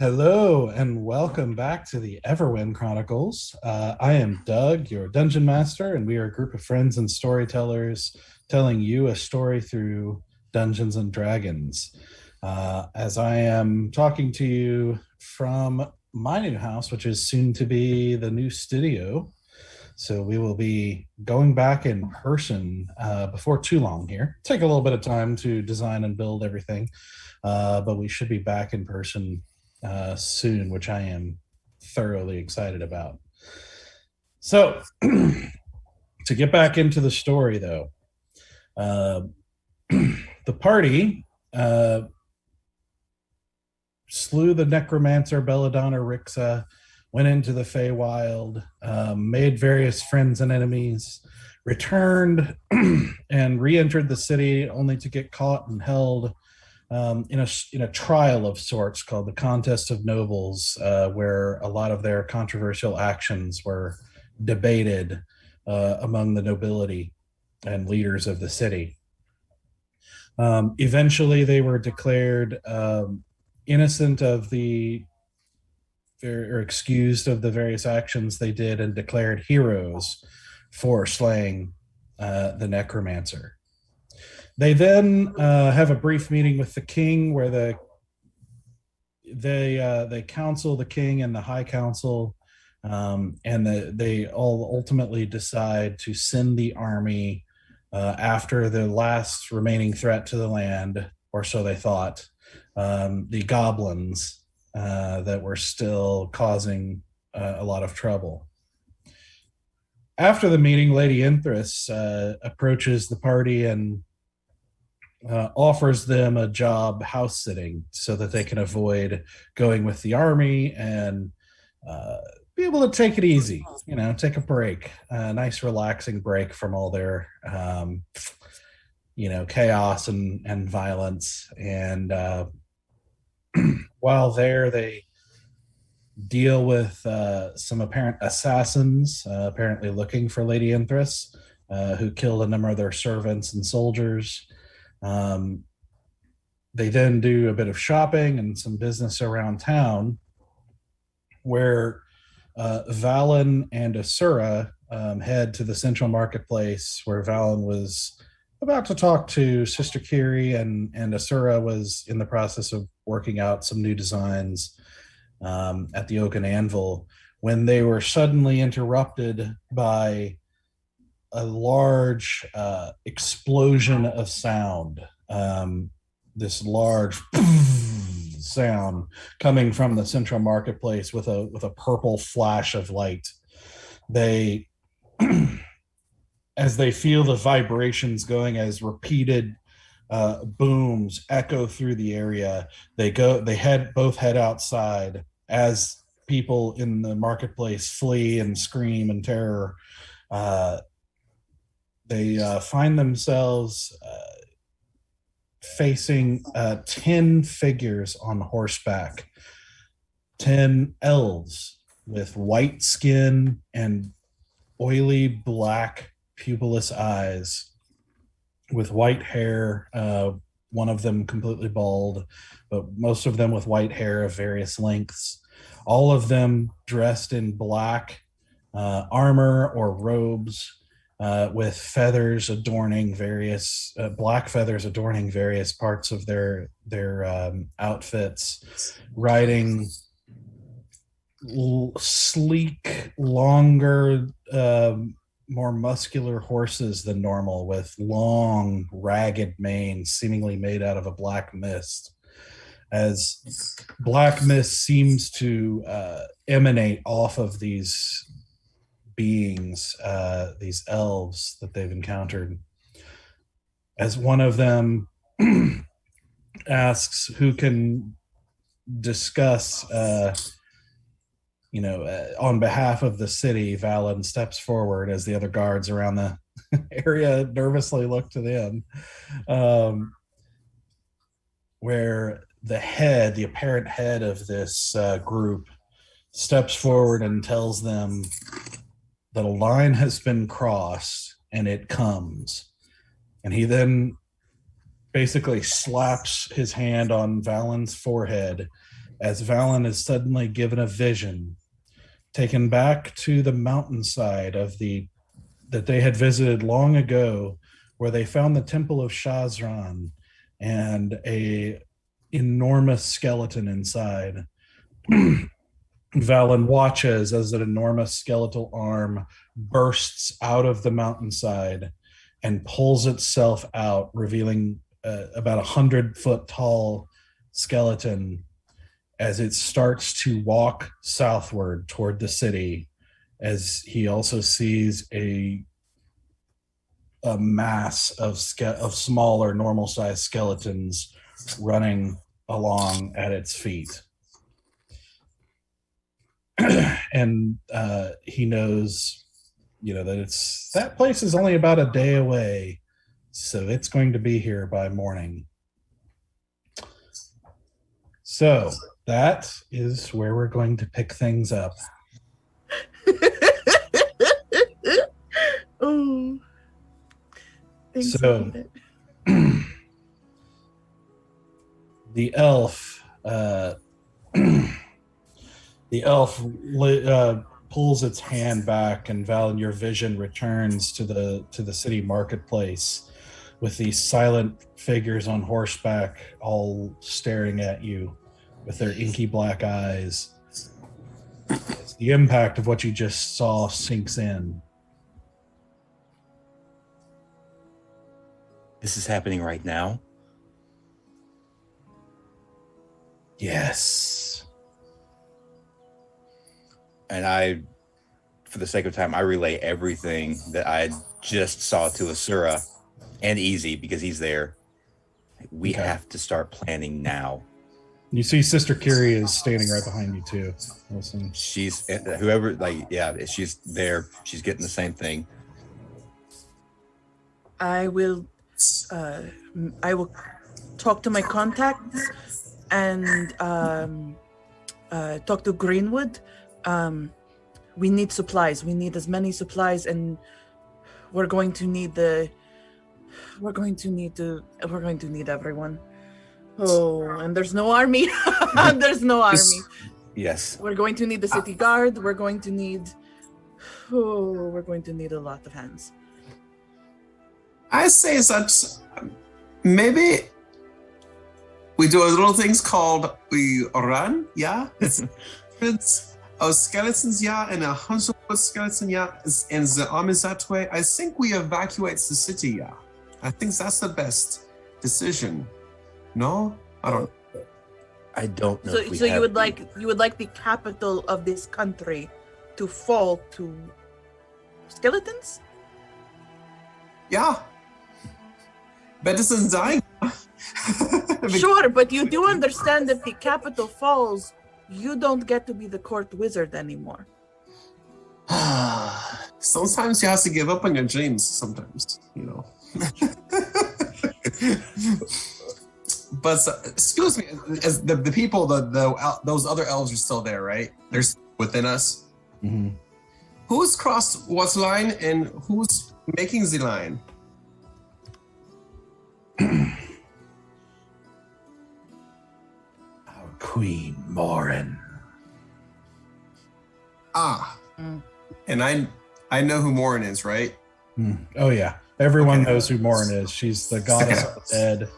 Hello and welcome back to the Everwind Chronicles. I am Doug, your dungeon master, and we are a group of friends and storytellers telling you a story through Dungeons and Dragons. As I am talking to you from my new house, which is soon to be the new studio. So we will be going back in person before too long here. Take a little bit of time to design and build everything, but we should be back in person soon, which I am thoroughly excited about. So, to get back into the story, though, uh, the party slew the necromancer Belladonna Rixa, went into the Feywild, made various friends and enemies, returned and re-entered the city, only to get caught and held in a trial of sorts called the Contest of Nobles, where a lot of their controversial actions were debated among the nobility and leaders of the city. Eventually, they were declared innocent of the or excused of the various actions they did and declared heroes for slaying the necromancer. They then have a brief meeting with the king, where they counsel the king and the high council, they all ultimately decide to send the army after the last remaining threat to the land, or so they thought, the goblins that were still causing a lot of trouble. After the meeting, Lady Inthris approaches the party and offers them a job house sitting so that they can avoid going with the army and be able to take it easy, take a break, a nice relaxing break from all their chaos and violence. And while there, they deal with some apparent assassins, apparently looking for Lady Inthris, who killed a number of their servants and soldiers. They then do a bit of shopping and some business around town, where Valen and Asura head to the central marketplace, where Valen was about to talk to Sister Kiri, and Asura was in the process of working out some new designs at the Oaken Anvil, when they were suddenly interrupted by a large explosion of sound. This large sound coming from the central marketplace with a purple flash of light. They, as they feel the vibrations going, as repeated booms echo through the area, they both head outside as people in the marketplace flee and scream in terror. They find themselves facing 10 figures on horseback, 10 elves with white skin and oily black pupilless eyes, with white hair, one of them completely bald, but most of them with white hair of various lengths, all of them dressed in black armor or robes, with feathers adorning various black feathers adorning various parts of their outfits, riding sleek, longer, more muscular horses than normal, with long, ragged manes, seemingly made out of a black mist. As black mist seems to emanate off of these beings, these elves that they've encountered. As one of them asks who can discuss, on behalf of the city, Valen steps forward as the other guards around the area nervously look to them, where the apparent head of this group, steps forward and tells them that a line has been crossed and it comes. And he then basically slaps his hand on Valen's forehead as Valen is suddenly given a vision, taken back to the mountainside that they had visited long ago, where they found the Temple of Shazran and a enormous skeleton inside. Valen watches as an enormous skeletal arm bursts out of the mountainside and pulls itself out, revealing about 100-foot tall skeleton as it starts to walk southward toward the city, as he also sees a mass of smaller, normal-sized skeletons running along at its feet. And he knows, that place is only about a day away, so it's going to be here by morning. So that is where we're going to pick things up. Oh, so the elf pulls its hand back, and Valen, your vision returns to the city marketplace with these silent figures on horseback, all staring at you with their inky black eyes. As the impact of what you just saw sinks in. This is happening right now? Yes. And I, for the sake of time, I relay everything that I just saw to Asura and Easy, because he's there. We have to start planning now. You see Sister Kiri is standing right behind you too. Listen. She's she's there. She's getting the same thing. I will talk to my contacts and talk to Greenwood. We need supplies. We need as many supplies, and we're going to need everyone. Oh, and there's no army. There's no army. Yes. We're going to need the city guard. We're going to need a lot of hands. I say that maybe we do a little things called we run, yeah? It's of skeletons, yeah, and 100 skeleton, yeah, and the army that way. I think we evacuate the city, yeah. I think that's the best decision. No, I don't know. So you would like the capital of this country to fall to skeletons? Yeah. Better than dying. Sure, but you do understand if the capital falls, you don't get to be the court wizard anymore. Sometimes you have to give up on your dreams. Sometimes, But excuse me, as the people, those other elves are still there, right? They're within us. Mm-hmm. Who's crossed what line and who's making the line? Our Queen Morin. And I know who Morin is, right? Oh yeah, everyone knows who Morin is. She's the goddess of the dead.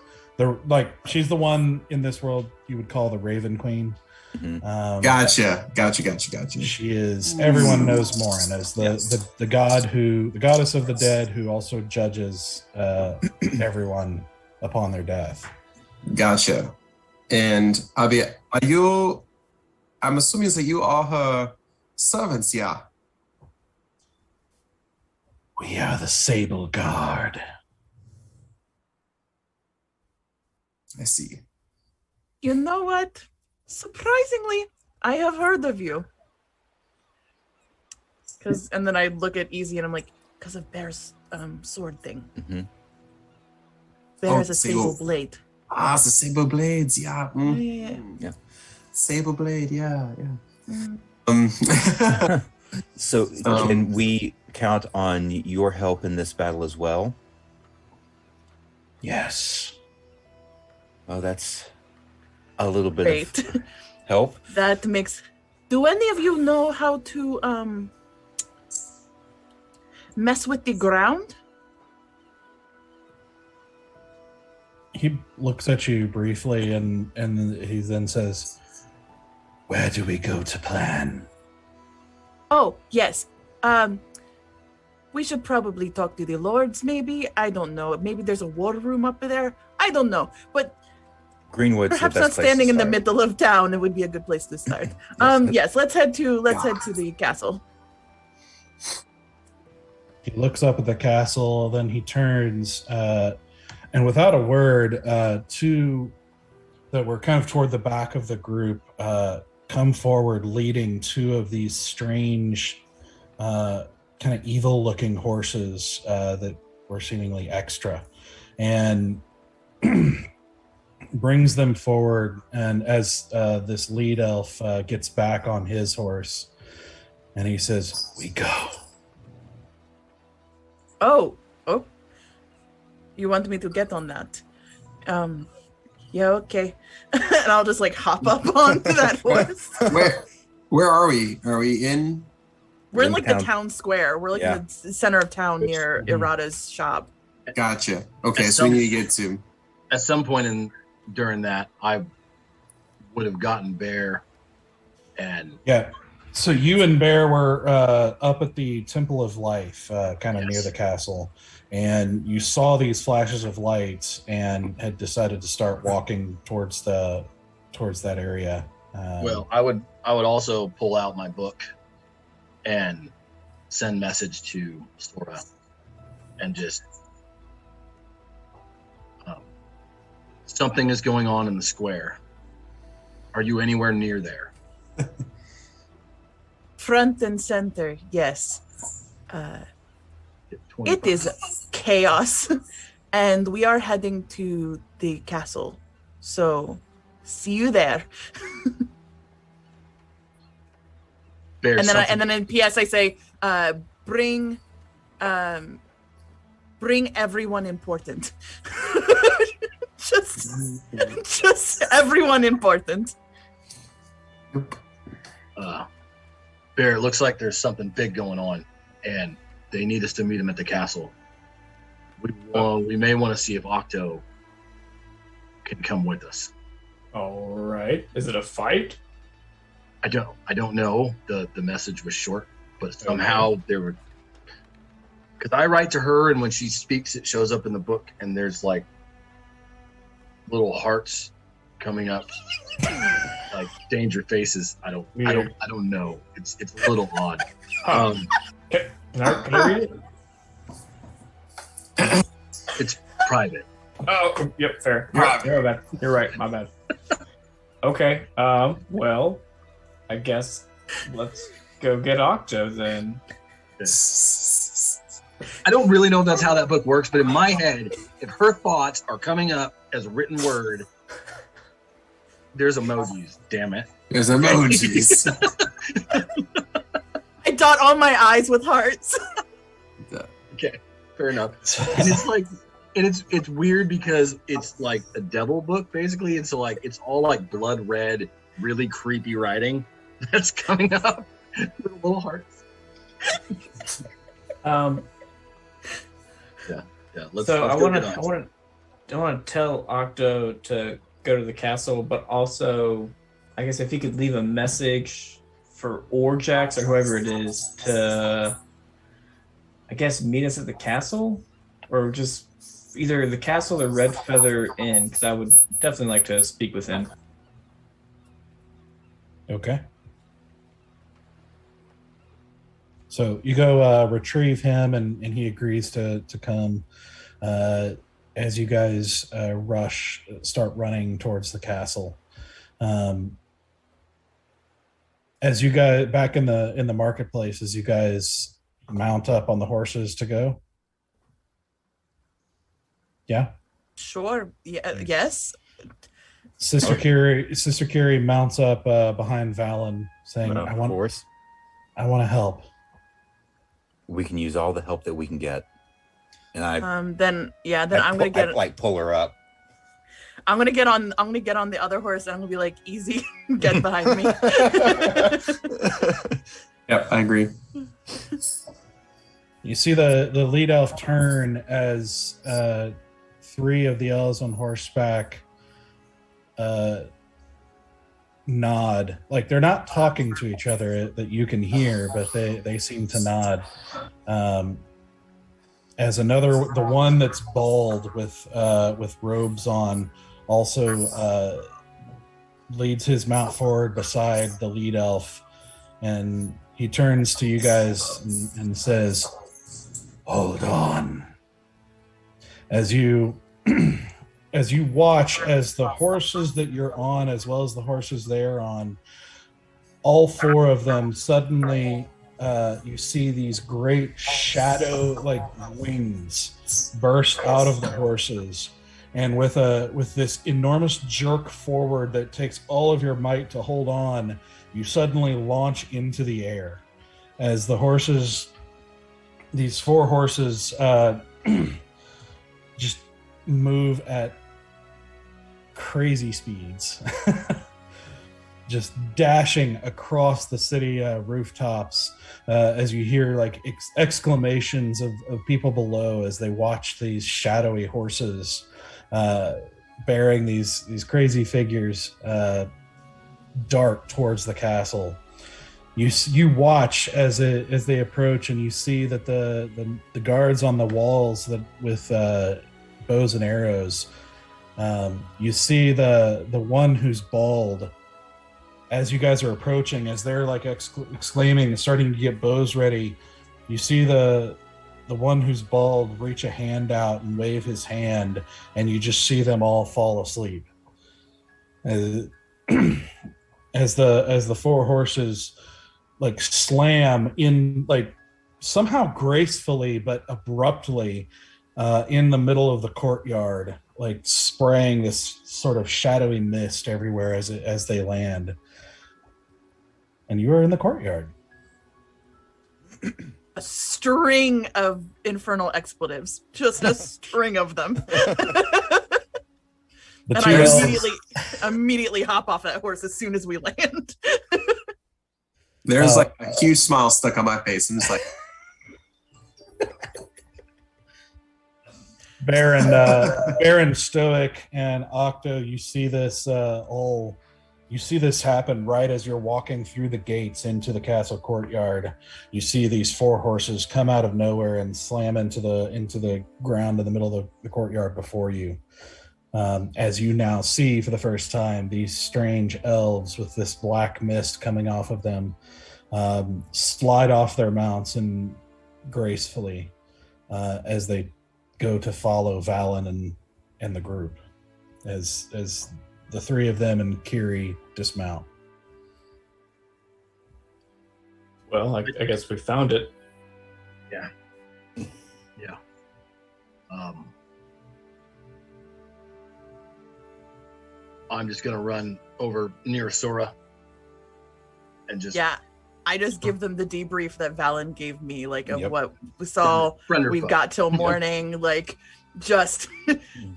She's the one in this world you would call the Raven Queen. Mm-hmm. Gotcha. She is. Everyone knows Morin as the goddess of the dead, who also judges everyone upon their death. Gotcha. And Abby, I'm assuming that you are her servants, yeah? We are the Sable Guard. I see. You know what? Surprisingly, I have heard of you. And then I look at Easy and I'm like, because of Bear's sword thing. Mm-hmm. Bear has a sable blade. The sable blades, yeah. Yeah. Sable blade, yeah. So can we count on your help in this battle as well? Yes. Oh, that's a little bit Help? That makes... Do any of you know how to mess with the ground? He looks at you briefly and he then says, "Where do we go to plan?" Oh, yes. We should probably talk to the lords, maybe. I don't know. Maybe there's a war room up there. I don't know. But Greenwood's perhaps the not best place standing to in the start. middle of town. It would be a good place to start. Yes, let's head to the castle. He looks up at the castle, then he turns, and without a word, two that were kind of toward the back of the group come forward, leading two of these strange, kind of evil-looking horses that were seemingly extra, and brings them forward. And as this lead elf gets back on his horse, and he says, "We go." Oh, you want me to get on that? Yeah, okay. And I'll just like hop up onto that horse. Where are we? Are we in? We're in like the town square. We're like Yeah. in the center of town near Irada's shop. Gotcha. Okay, so we need to get to. At some point during that, I would have gotten Bear, and Yeah. So you and Bear were up at the Temple of Life, kind of near the castle, and you saw these flashes of light and had decided to start walking towards that area. well, I would also pull out my book and send message to Sora, and just something is going on in the square. Are you anywhere near there? Front and center, yes. Get It 25. is chaos. And we are heading to the castle. So, see you there. Bear, And something- then in PS I say, bring everyone important. just everyone important. Bear, it looks like there's something big going on, and they need us to meet him at the castle. We may want to see if Octo can come with us. All right. Is it a fight? I don't know. The message was short, but somehow there were. Because I write to her, and when she speaks, it shows up in the book, and there's like little hearts coming up, like danger faces. I don't know. It's a little odd. Huh. Can I read it? It's private. Oh, yep, fair. Right. You're right. My bad. Okay. Well, I guess let's go get Octo then. I don't really know if that's how that book works, but in my head, if her thoughts are coming up as a written word, there's emojis. Damn it. There's emojis. I dot all my eyes with hearts. Okay, fair enough. And it's like, and it's weird because it's like a devil book basically, and so like it's all like blood red, really creepy writing that's coming up with little hearts. Yeah. So I want to tell Octo to go to the castle, but also, I guess if he could leave a message for Orjax or whoever it is to, I guess, meet us at the castle, or just either the castle or Red Feather Inn, because I would definitely like to speak with him. Okay. So you go retrieve him, and he agrees to come. As you guys start running towards the castle. As you guys back in the marketplace, as you guys mount up on the horses to go. Yeah. Sure. Yeah. Yes. Sister Carrie mounts up behind Valen, saying, Of course. I want to help. We can use all the help that we can get. And Then I'm gonna get like pull her up. I'm gonna get on the other horse and I'm gonna be like, easy, get behind me. Yep, I agree. You see the lead elf turn as 3 of the elves on horseback nod. Like they're not talking to each other that you can hear, but they seem to nod. As the one that's bald with robes on, also leads his mount forward beside the lead elf, and he turns to you guys and says, "Hold on." As you watch as the horses that you're on, as well as the horses they're on, all 4 of them suddenly you see these great shadow like wings burst out of the horses, and with this enormous jerk forward that takes all of your might to hold on, you suddenly launch into the air as these 4 horses just move at crazy speeds. Just dashing across the city rooftops as you hear like exclamations of people below as they watch these shadowy horses bearing these crazy figures dart towards the castle. You watch as they approach, and you see that the guards on the walls that with bows and arrows. You see the one who's bald. As you guys are approaching, as they're like exclaiming, starting to get bows ready, you see the one who's bald reach a hand out and wave his hand, and you just see them all fall asleep. As the 4 horses like slam in, like somehow gracefully but abruptly in the middle of the courtyard, like spraying this sort of shadowy mist everywhere as they land. And you are in the courtyard. A string of infernal expletives. Just a string of them. And I immediately hop off that horse as soon as we land. There's like a huge smile stuck on my face. I'm just like... Baron Stoic and Octo, you see this you see this happen right as you're walking through the gates into the castle courtyard. You see these 4 horses come out of nowhere and slam into the ground in the middle of the courtyard before you. As you now see for the first time these strange elves with this black mist coming off of them slide off their mounts and gracefully as they go to follow Valen and the group as the 3 of them and Kiri dismount. Well, I guess we found it. Yeah. I'm just gonna run over near Sora and just I just give them the debrief that Valen gave me, like of what we saw. We've got till morning, like just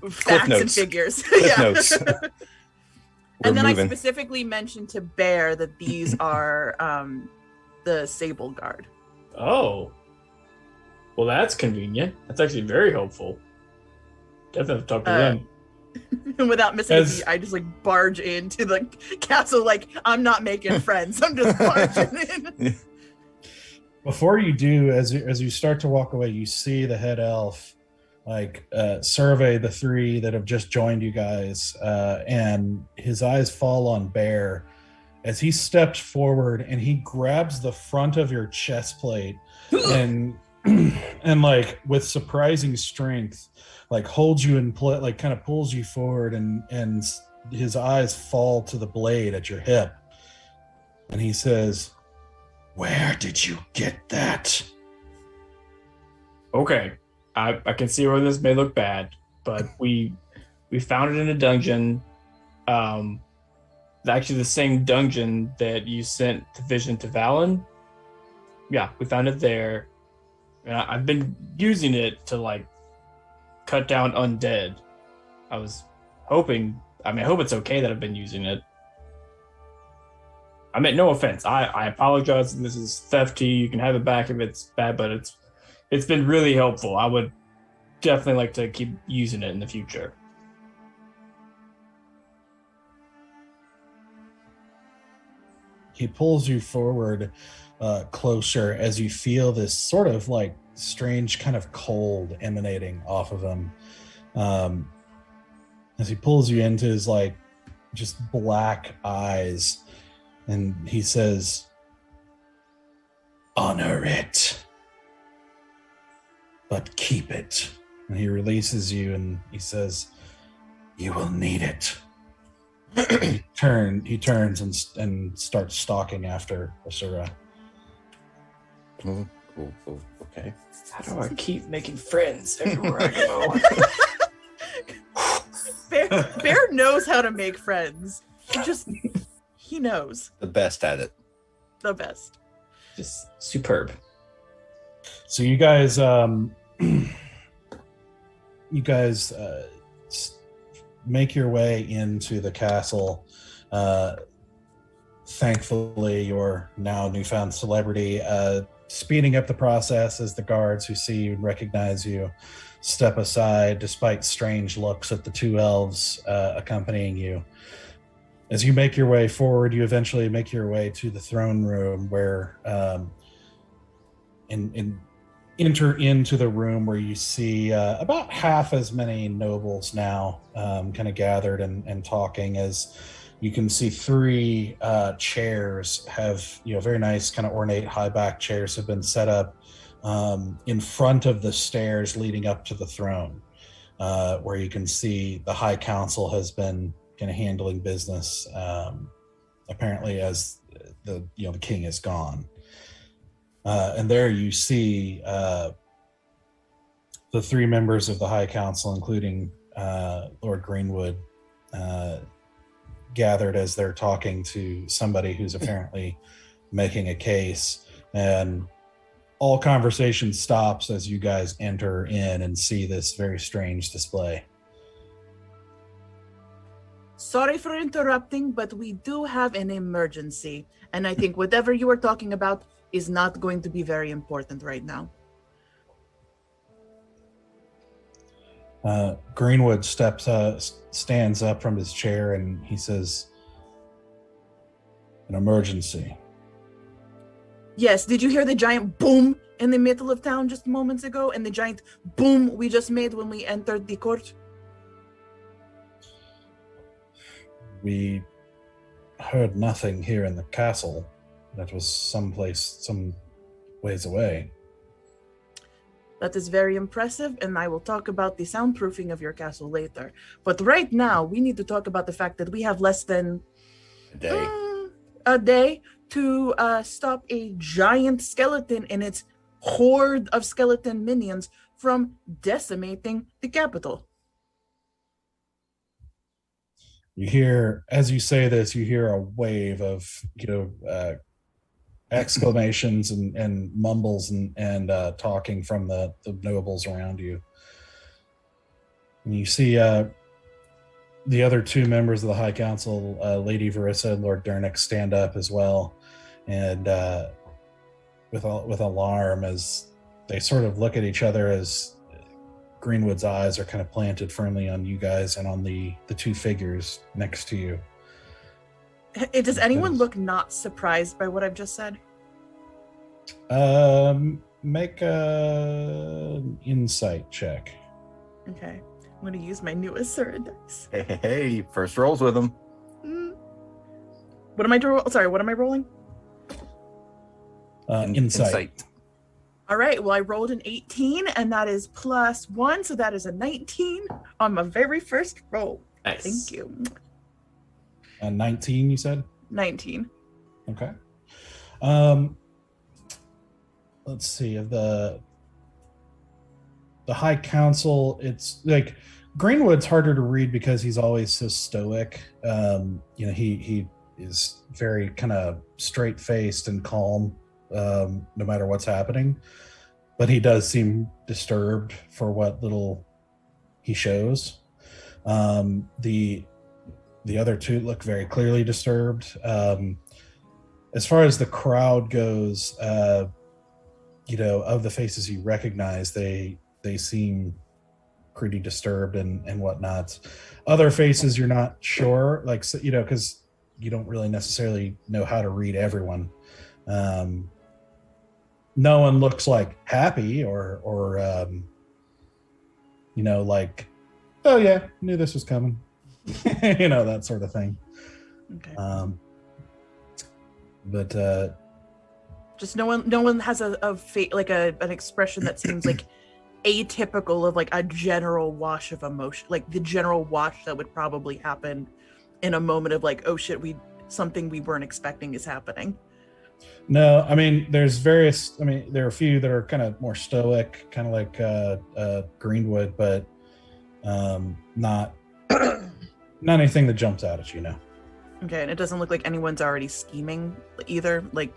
facts and figures. Notes. And then moving. I specifically mentioned to Bear that these are the Sable Guard. Oh. Well, that's convenient. That's actually very helpful. Definitely talk to them. And without missing a beat, I just like barge into the castle like I'm not making friends. I'm just barging in. Before you do, as you start to walk away, you see the head elf like survey the 3 that have just joined you guys, and his eyes fall on Bear as he steps forward and he grabs the front of your chest plate and like with surprising strength like holds you in like kind of pulls you forward, and his eyes fall to the blade at your hip, and he says, "Where did you get that?" Okay, I can see where this may look bad, but we found it in a dungeon. Actually, the same dungeon that you sent the vision to Valen. Yeah, we found it there, and I've been using it to like cut down undead. I was hoping. I mean, I hope it's okay that I've been using it. I meant no offense. I apologize. This is theft to you. You can have it back if it's bad, but it's been really helpful. I would definitely like to keep using it in the future. He pulls you forward closer as you feel this sort of like strange kind of cold emanating off of him. As he pulls you into his like just black eyes, and he says, "Honor it, but keep it." And he releases you and he says, "You will need it." He turns and starts stalking after Asura. Oh, okay. How do I keep making friends everywhere I go? Bear knows how to make friends. He knows. The best at it. The best. Just superb. So you guys, make your way into the castle. Thankfully, your now newfound celebrity speeding up the process as the guards who see you and recognize you step aside, despite strange looks at the two elves accompanying you. As you make your way forward, you eventually make your way to the throne room, where enter into the room where you see about half as many nobles now kind of gathered and talking. As you can see, three chairs have, very nice kind of ornate high back chairs have been set up in front of the stairs leading up to the throne, where you can see the High Council has been kind of handling business, apparently, as the king is gone. And there you see the three members of the High Council, including Lord Greenwood, gathered as they're talking to somebody who's apparently making a case. And all conversation stops as you guys enter in and see this very strange display. Sorry for interrupting, but we do have an emergency. And I think whatever you were talking about is not going to be very important right now. Greenwood stands up from his chair and he says, "An emergency." Yes, did you hear the giant boom in the middle of town just moments ago? And the giant boom we just made when we entered the court? We heard nothing here in the castle. That was some ways away. That is very impressive, and I will talk about the soundproofing of your castle later. But right now, we need to talk about the fact that we have less than A day. a day to stop a giant skeleton and its horde of skeleton minions from decimating the capital. You hear, as you say this, you hear a wave of exclamations and mumbles and talking from the nobles around you. And you see the other two members of the High Council, Lady Verissa and Lord Dernick, stand up as well, and with alarm, as they sort of look at each other, as Greenwood's eyes are kind of planted firmly on you guys and on the two figures next to you. Does anyone look not surprised by what I've just said? Make an insight check. Okay. I'm going to use my new Asura dice. Hey, first rolls with them. What am I rolling? Insight. All right, well, I rolled an 18, and that is +1, so that is a 19 on my very first roll. Nice. Thank you. 19, you said? 19. Okay. Let's see. Of the High Council, it's like Greenwood's harder to read because he's always so stoic. He is very kind of straight-faced and calm, no matter what's happening. But he does seem disturbed for what little he shows. The other two look very clearly disturbed. As far as the crowd goes, of the faces you recognize, they seem pretty disturbed and whatnot. Other faces you're not sure, like, because you don't really necessarily know how to read everyone. No one looks like happy or like, oh yeah, knew this was coming. That sort of thing. Okay. But just no one has an expression that seems like atypical of like a general wash of emotion, like the general wash that would probably happen in a moment of like, oh shit, something we weren't expecting is happening. No, I mean, there are a few that are kind of more stoic, kind of like Greenwood, but not anything that jumps out at you, no. Okay, and it doesn't look like anyone's already scheming either. Like,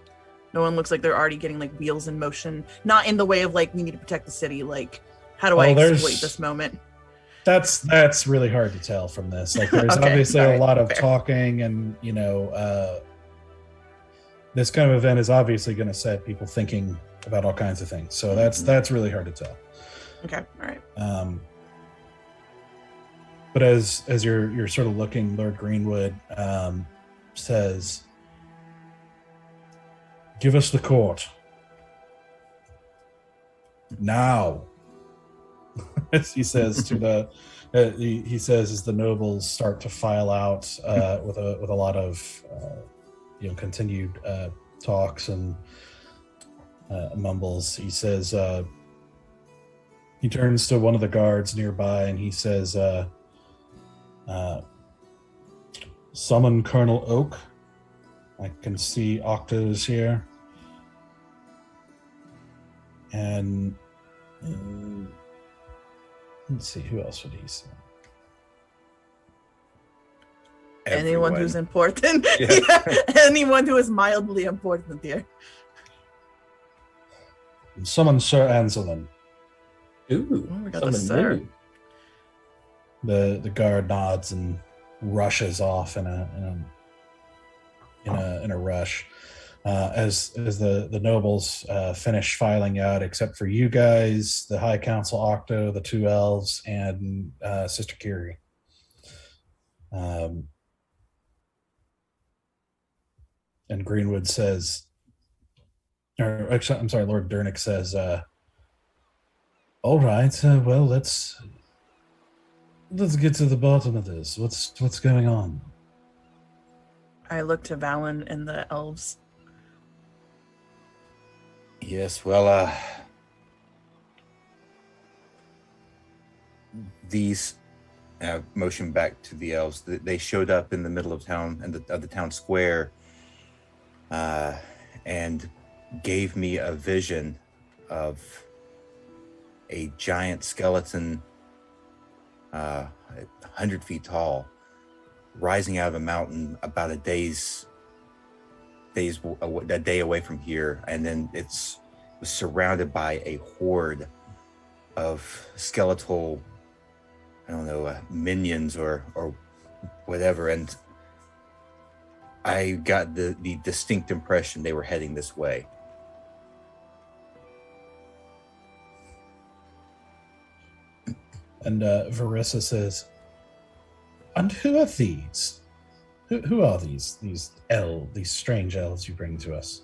no one looks like they're already getting like wheels in motion. Not in the way of like, we need to protect the city. Like, how do I exploit this moment? That's really hard to tell from this. Like, there's obviously a lot of talking, and this kind of event is obviously going to set people thinking about all kinds of things. So that's really hard to tell. Okay, all right. But as you're sort of looking, Lord Greenwood says, "Give us the court now." As he says to the, he says as the nobles start to file out with a lot of continued talks and mumbles. He says, he turns to one of the guards nearby and he says, "Summon Colonel Oak. I can see Octo's here." And let's see, who else would he say? Anyone who's important. Yeah. Anyone who is mildly important here. Summon Sir Anselin. Ooh, Oh, we got the something sir. new. The guard nods and rushes off in a rush. As the nobles finish filing out, except for you guys, the High Council Octo, the two elves, and Sister Kiri. And Greenwood says, or actually, I'm sorry, Lord Dernick says, "All right, well, let's get to the bottom of this. What's going on?" I look to Valen and the elves. Yes, well, these motion back to the elves. They showed up in the middle of town and of the town square, and gave me a vision of a giant skeleton, 100 feet tall, rising out of a mountain about a day away from here, and then it was surrounded by a horde of skeletal, I don't know, minions or whatever, and I got the distinct impression they were heading this way. And Verissa says, "And who are these? Who are these strange elves you bring to us?"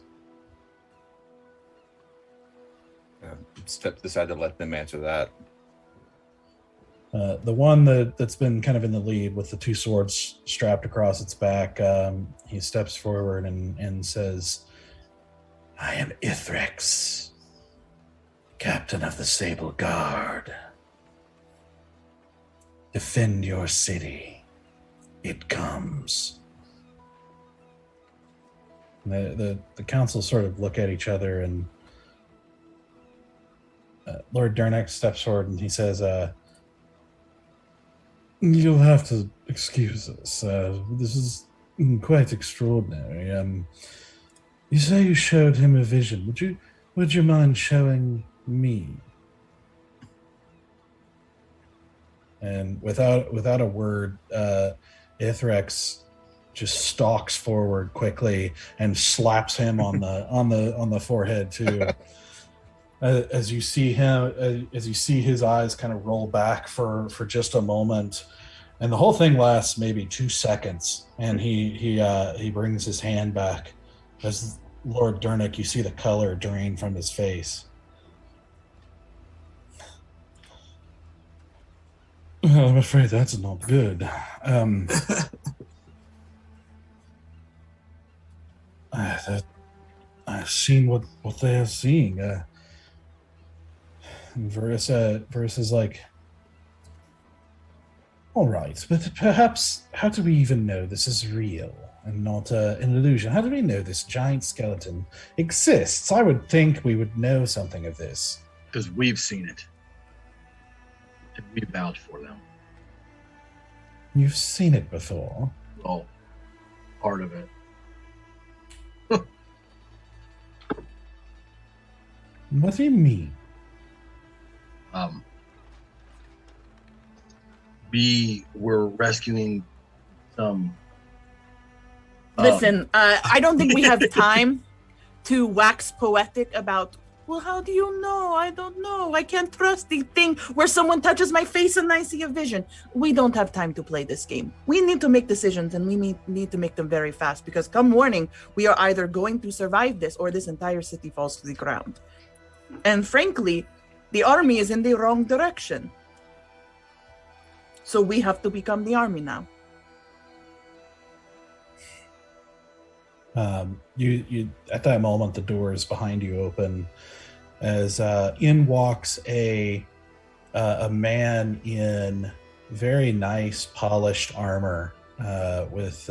Decided to let them answer that. The one that's been kind of in the lead with the two swords strapped across its back, he steps forward and says, "I am Ithrex, captain of the Sable Guard. Defend your city. It comes." The council sort of look at each other, and Lord Dernick steps forward and he says, "You'll have to excuse us. This is quite extraordinary. You say you showed him a vision. Would you mind showing me?" And without a word, Ithrex just stalks forward quickly and slaps him on the forehead too. As you see his eyes kind of roll back for just a moment, and the whole thing lasts maybe 2 seconds, and he brings his hand back. As Lord Dernick, you see the color drain from his face. Well, I'm afraid that's not good. I've seen what they are seeing. Verus is like, all right, but perhaps, how do we even know this is real and not an illusion? How do we know this giant skeleton exists? I would think we would know something of this. Because we've seen it. And we vouch for them. You've seen it before? Well, part of it. What do you mean? We were rescuing some. Listen, I don't think we have time to wax poetic about, well, how do you know? I don't know. I can't trust the thing where someone touches my face and I see a vision. We don't have time to play this game. We need to make decisions, and we need to make them very fast, because come morning, we are either going to survive this or this entire city falls to the ground. And frankly, the army is in the wrong direction. So we have to become the army now. You at that moment, the doors behind you open as in walks a man in very nice polished armor with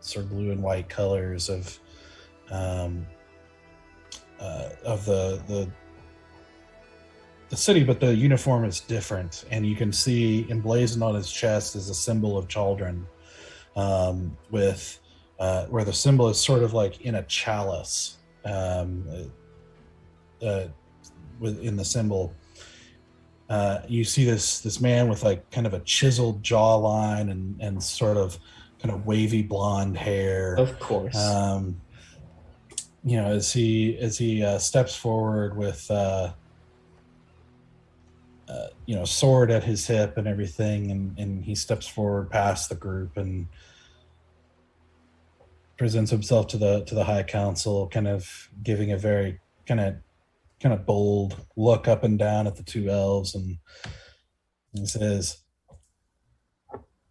sort of blue and white colors of the city, but the uniform is different, and you can see emblazoned on his chest is a symbol of Chaldron, with where the symbol is sort of like in a chalice, within the symbol. You see this man with like kind of a chiseled jawline and sort of kind of wavy blonde hair. Of course. As he steps forward with sword at his hip and everything, and he steps forward past the group and presents himself to the High Council, kind of giving a very kind of bold look up and down at the two elves, and he says,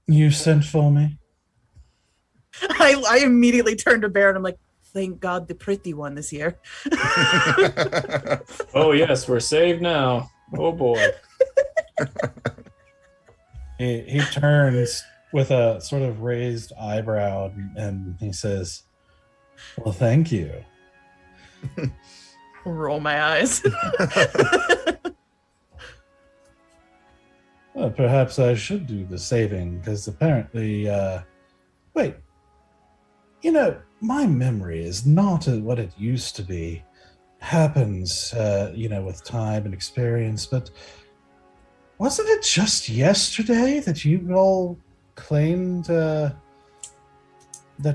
"You sent for me?" I immediately turned to Bear and I'm like, thank God the pretty one is here. Oh yes, we're saved now. Oh boy. He turns with a sort of raised eyebrow and he says, "Well, thank you." Roll my eyes. Well, perhaps I should do the saving, because apparently, wait, my memory is not what it used to be. Happens, with time and experience, but wasn't it just yesterday that you all claimed that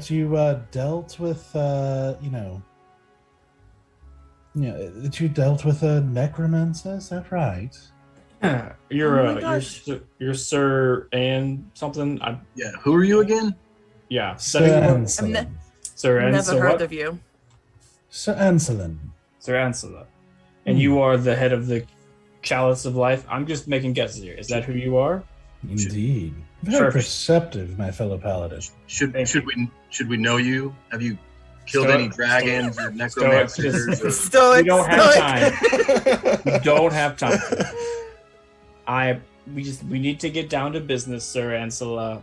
you dealt with, that you dealt with a necromancer? Is that right? You're Sir and something. Yeah, who are you again? Yeah, Sir Sir Never heard what? of you. Sir Anselin. Sir Ansela. And you are the head of the Chalice of Life. I'm just making guesses here. Is that who you are? Indeed. Very perceptive, my fellow paladin. Should we know you? Have you killed any dragons or necromancers? Stoic. We don't have time. We don't have time. We need to get down to business, Sir Ansela.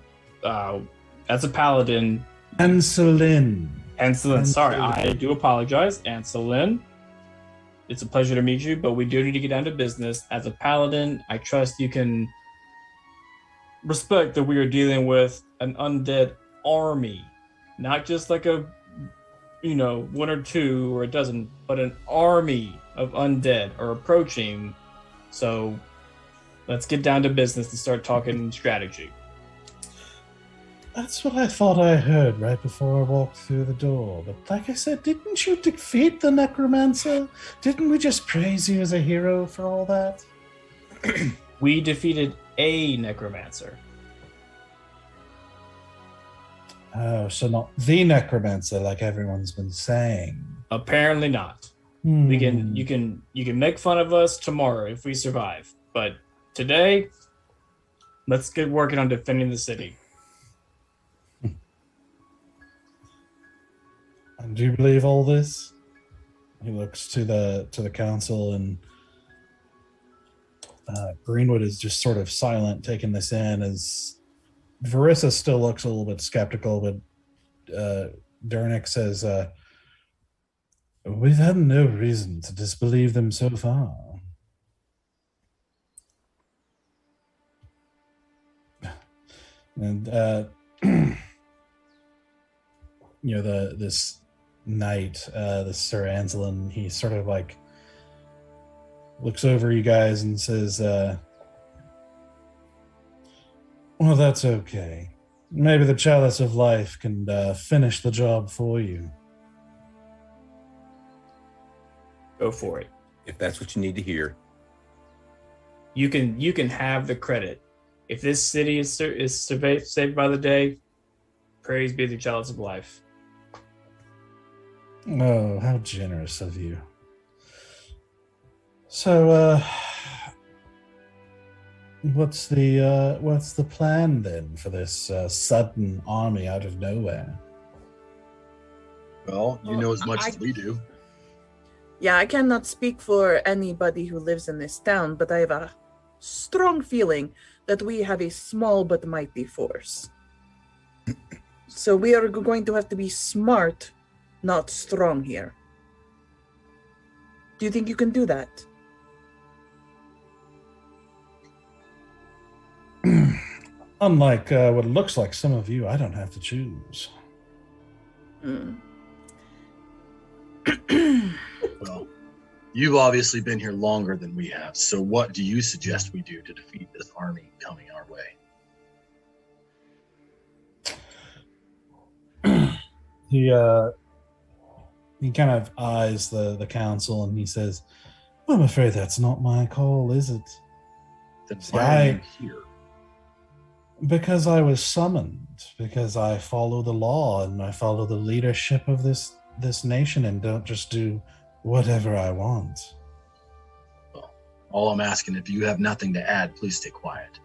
As a paladin. Anselin. Sorry, I do apologize, Anselin. It's a pleasure to meet you, but we do need to get down to business. As a paladin, I trust you can respect that we are dealing with an undead army, not just like a, one or two or a dozen, but an army of undead are approaching. So Let's get down to business and start talking strategy. That's what I thought I heard right before I walked through the door. But like I said, didn't you defeat the necromancer? Didn't we just praise you as a hero for all that? We defeated a necromancer. Oh, so not the necromancer like everyone's been saying. Apparently not. Hmm. You can make fun of us tomorrow if we survive, but today, let's get working on defending the city. And do you believe all this? He looks to the council, and Greenwood is just sort of silent, taking this in. As Verissa still looks a little bit skeptical, but Dernick says, "We've had no reason to disbelieve them so far." And this knight, this Sir Anselin, he sort of like looks over you guys and says, "Well, that's okay. Maybe the Chalice of Life can finish the job for you." Go for it. If that's what you need to hear. You can have the credit. If this city is saved by the day, praise be the Chalice of Life. Oh, how generous of you. So, what's the plan then for this sudden army out of nowhere? Well, you know as much as we do. Yeah, I cannot speak for anybody who lives in this town, but I have a strong feeling that we have a small but mighty force. So we are going to have to be smart, not strong here. Do you think you can do that? Unlike what it looks like some of you, I don't have to choose. Well, you've obviously been here longer than we have, so what do you suggest we do to defeat this army coming our way? He kind of eyes the council and he says, "I'm afraid that's not my call, is it? Then See, why are you here? Because I was summoned, because I follow the law and I follow the leadership of this nation and don't just do whatever I want." Well, all I'm asking, if you have nothing to add, please stay quiet.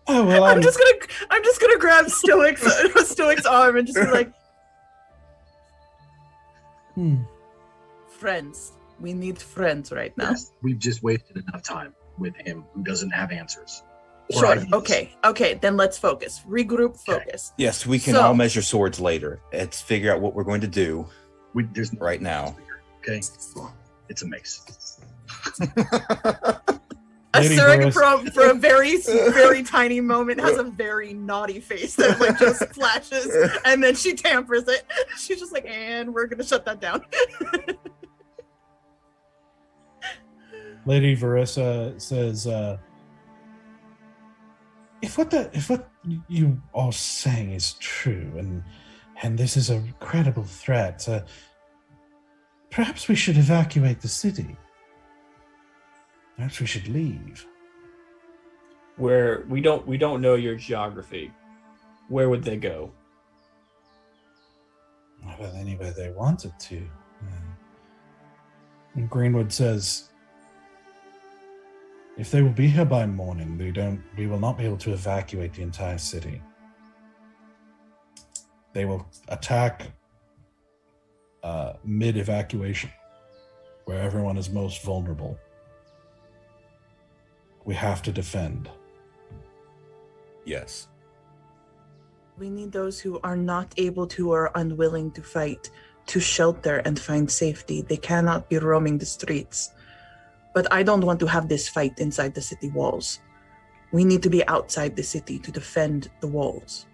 Oh well, I'm just gonna grab Stoic's arm and just be like, friends. We need friends right now. Yes, we've just wasted enough time with him who doesn't have answers. Or Sure. ideas. Okay. Then let's focus. Regroup. Focus. Yes, we can all measure swords later. Let's figure out what we're going to do There's no right now. Okay, it's a mace. Asura for a very, very tiny moment has a very naughty face that like just flashes, and then she tampers it. She's just like, and we're gonna shut that down. Lady Verissa says, if what you are saying is true, and this is a credible threat, perhaps we should evacuate the city. Perhaps we should leave. Where we don't know your geography. Where would they go? Well, anywhere they wanted to. And Greenwood says, if they will be here by morning, we will not be able to evacuate the entire city. They will attack mid-evacuation, where everyone is most vulnerable. We have to defend. Yes. We need those who are not able to or unwilling to fight to shelter and find safety. They cannot be roaming the streets. But I don't want to have this fight inside the city walls. We need to be outside the city to defend the walls.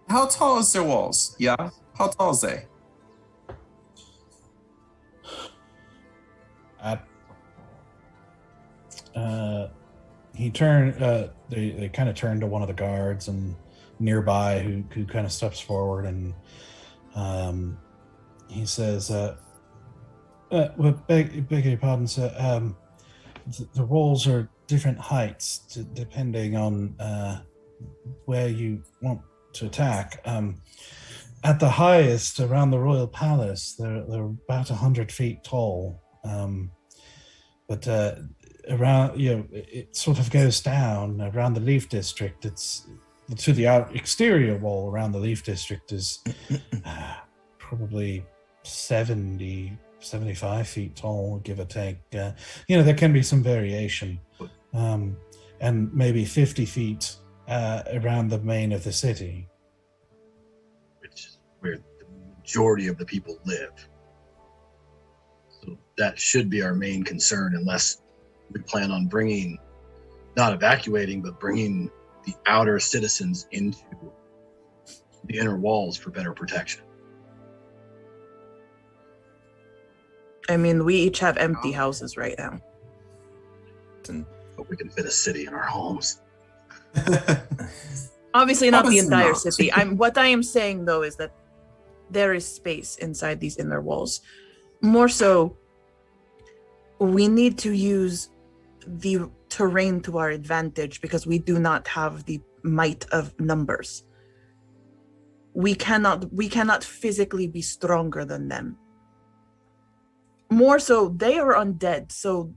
How tall is their walls? Yeah? How tall is they? he turned. They kind of turn to one of the guards and nearby who kind of steps forward and he says, well, beg your pardon, sir. The walls are different heights depending on where you want to attack. At the highest, around the royal palace, they're about 100 feet tall. But around, it sort of goes down around the Leaf District. It's to the exterior wall around the Leaf District is probably 75 feet tall, give or take. There can be some variation. And maybe 50 feet around the main of the city. Which is where the majority of the people live. So that should be our main concern, unless we plan on not evacuating, but bringing the outer citizens into the inner walls for better protection. I mean, we each have empty houses right now. But we can fit a city in our homes. Obviously not the Obviously entire not. city. What I am saying, though, is that there is space inside these inner walls. More so, we need to use the terrain to our advantage because we do not have the might of numbers. We cannot physically be stronger than them. More so, they are undead, so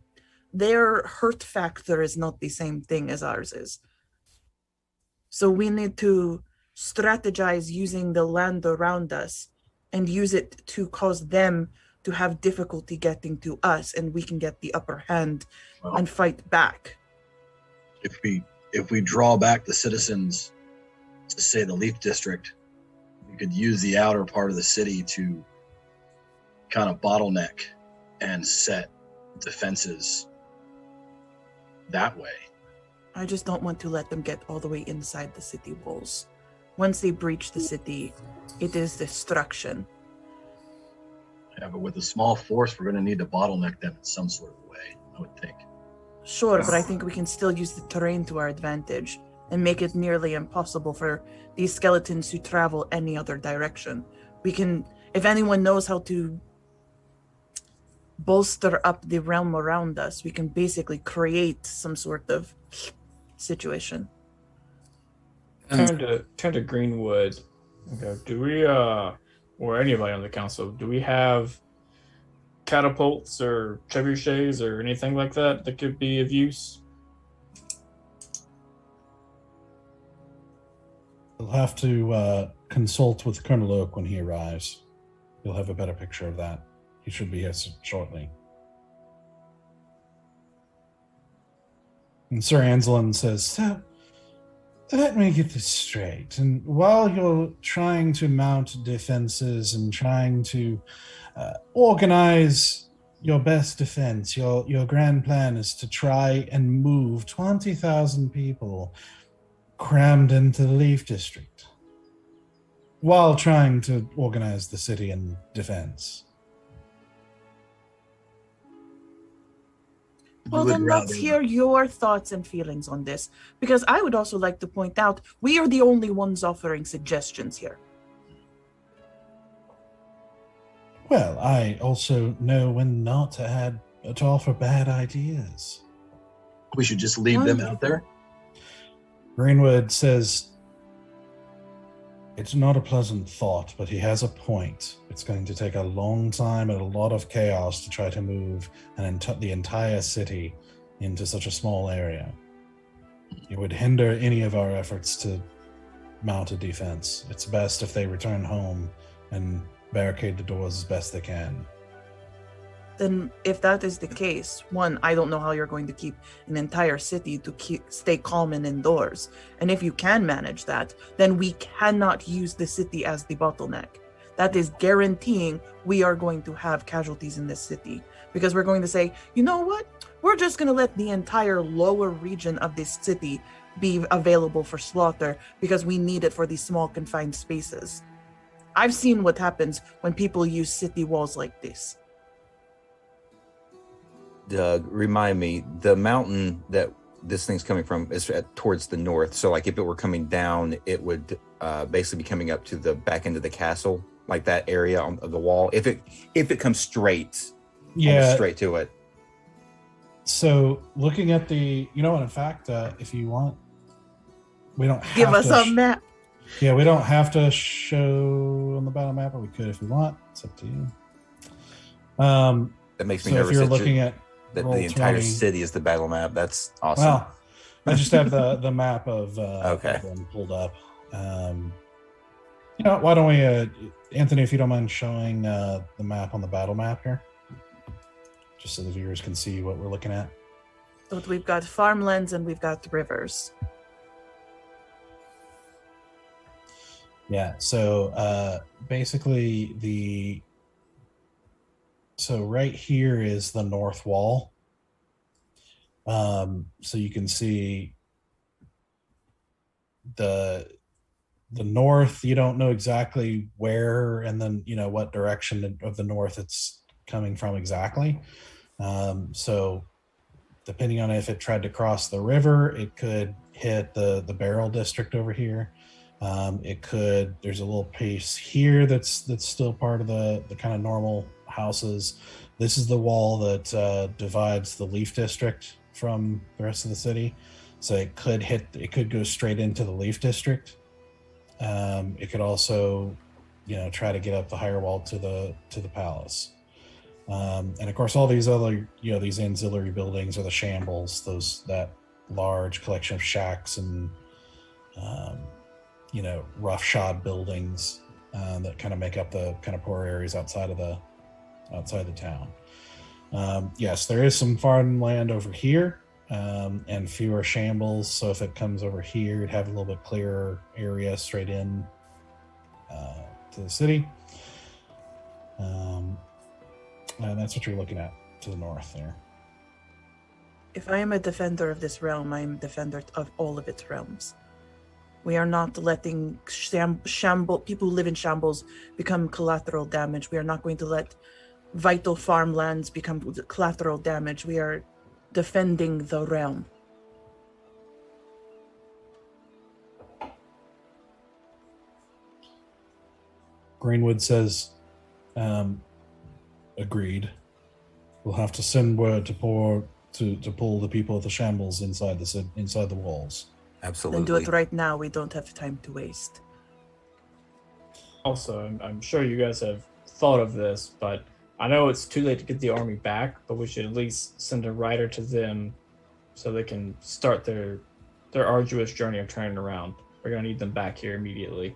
their hurt factor is not the same thing as ours is. So we need to strategize using the land around us and use it to cause them to have difficulty getting to us, and we can get the upper hand and fight back. If we draw back the citizens to, say, the Leaf District, we could use the outer part of the city to kind of bottleneck and set defenses that way. I just don't want to let them get all the way inside the city walls. Once they breach the city, it is destruction. Yeah, but with a small force, we're going to need to bottleneck them in some sort of way, I would think. Sure, but I think we can still use the terrain to our advantage and make it nearly impossible for these skeletons to travel any other direction. We can, if anyone knows how to bolster up the realm around us, we can basically create some sort of situation. Turn to Greenwood and go, do we, or anybody on the council, do we have catapults or trebuchets or anything like that that could be of use? We'll have to consult with Colonel Oak when he arrives. You'll have a better picture of that. He should be here shortly. And Sir Anselin says, so, let me get this straight. And while you're trying to mount defenses and trying to organize your best defense, your grand plan is to try and move 20,000 people crammed into the Leaf District while trying to organize the city in defense. Well, then let's hear your thoughts and feelings on this, because I would also like to point out we are the only ones offering suggestions here. Well, I also know when not to offer bad ideas. We should just leave them out there? Greenwood says, it's not a pleasant thought, but he has a point. It's going to take a long time and a lot of chaos to try to move the entire city into such a small area. It would hinder any of our efforts to mount a defense. It's best if they return home and barricade the doors as best they can. Then if that is the case, one, I don't know how you're going to keep an entire city to stay calm and indoors. And if you can manage that, then we cannot use the city as the bottleneck. That is guaranteeing we are going to have casualties in this city. Because we're going to say, you know what? We're just going to let the entire lower region of this city be available for slaughter because we need it for these small confined spaces. I've seen what happens when people use city walls like this. Doug, remind me, the mountain that this thing's coming from is towards the north. So, like, if it were coming down, it would basically be coming up to the back end of the castle, like that area of the wall. If it comes straight, almost straight to it. So, looking at the, you know what? In fact, if you want, we don't have Give us a map. Yeah, we don't have to show on the battle map, but we could if we want. It's up to you. That makes me so nervous. If you're looking at that the entire 20, city is the battle map. That's awesome. Well, I just have the map of okay one pulled up. You know, why don't we, Anthony, if you don't mind showing the map on the battle map here, just so the viewers can see what we're looking at. So we've got farmlands and we've got rivers. Yeah, so basically so right here is the north wall. So you can see the north, you don't know exactly where and then, you know, what direction of the north it's coming from exactly. So depending on if it tried to cross the river, it could hit the Barrel district over here. It could, there's a little piece here that's still part of the kind of normal houses. This is the wall that divides the Leaf district from the rest of the city. So it could go straight into the Leaf district. It could also, you know, try to get up the higher wall to the palace. And of course, all these other, you know, these ancillary buildings are the shambles, that large collection of shacks and, you know, roughshod buildings that kind of make up the kind of poor areas outside the town. Yes, there is some farmland over here and fewer shambles. So if it comes over here, it'd have a little bit clearer area straight in to the city. And that's what you're looking at to the north there. If I am a defender of this realm, I am a defender of all of its realms. We are not letting people who live in shambles become collateral damage. We are not going to let vital farmlands become collateral damage. We are defending the realm. Greenwood says, agreed. We'll have to send word to pull the people of the shambles inside the walls. Absolutely. Then do it right now. We don't have time to waste. Also, I'm sure you guys have thought of this, but I know it's too late to get the army back, but we should at least send a rider to them so they can start their arduous journey of turning around. We're going to need them back here immediately.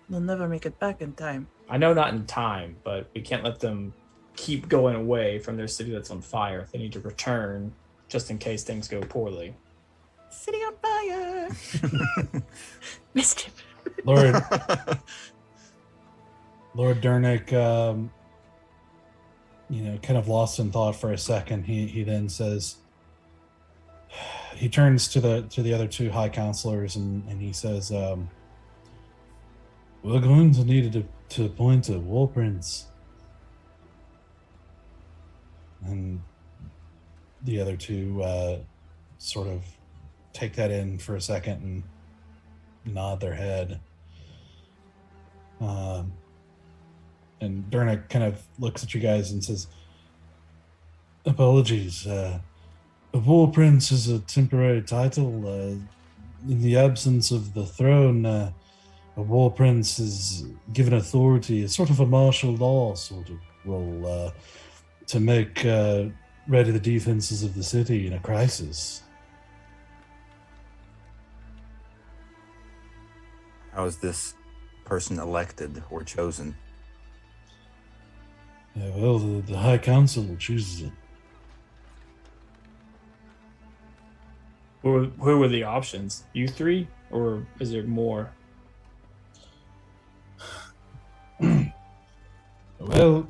They'll never make it back in time. I know not in time, but we can't let them keep going away from their city that's on fire. They need to return just in case things go poorly. City on fire! Mischief. Lord Dernick, you know, kind of lost in thought for a second. He then says, he turns to the other two high counselors and he says, we're going to need to appoint a war prince. And the other two sort of take that in for a second and nod their head. And Dernick kind of looks at you guys and says, apologies, a war prince is a temporary title. In the absence of the throne, a war prince is given authority, it's sort of a martial law sort of role, to make ready the defenses of the city in a crisis. How is this person elected or chosen? Yeah, well, the High Council chooses it. Who were the options? You three? Or is there more? Well,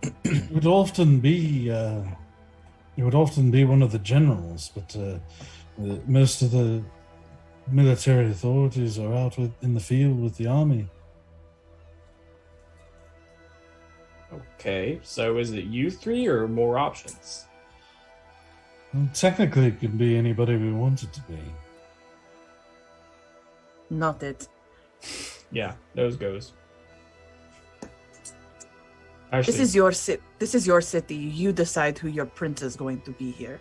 it would often be one of the generals, but most of the military authorities are out in the field with the army. Okay, so is it you three or more options? Well, technically, it can be anybody we want it to be. Not it. Yeah, those goes. Actually, This is your This is your city. You decide who your prince is going to be here.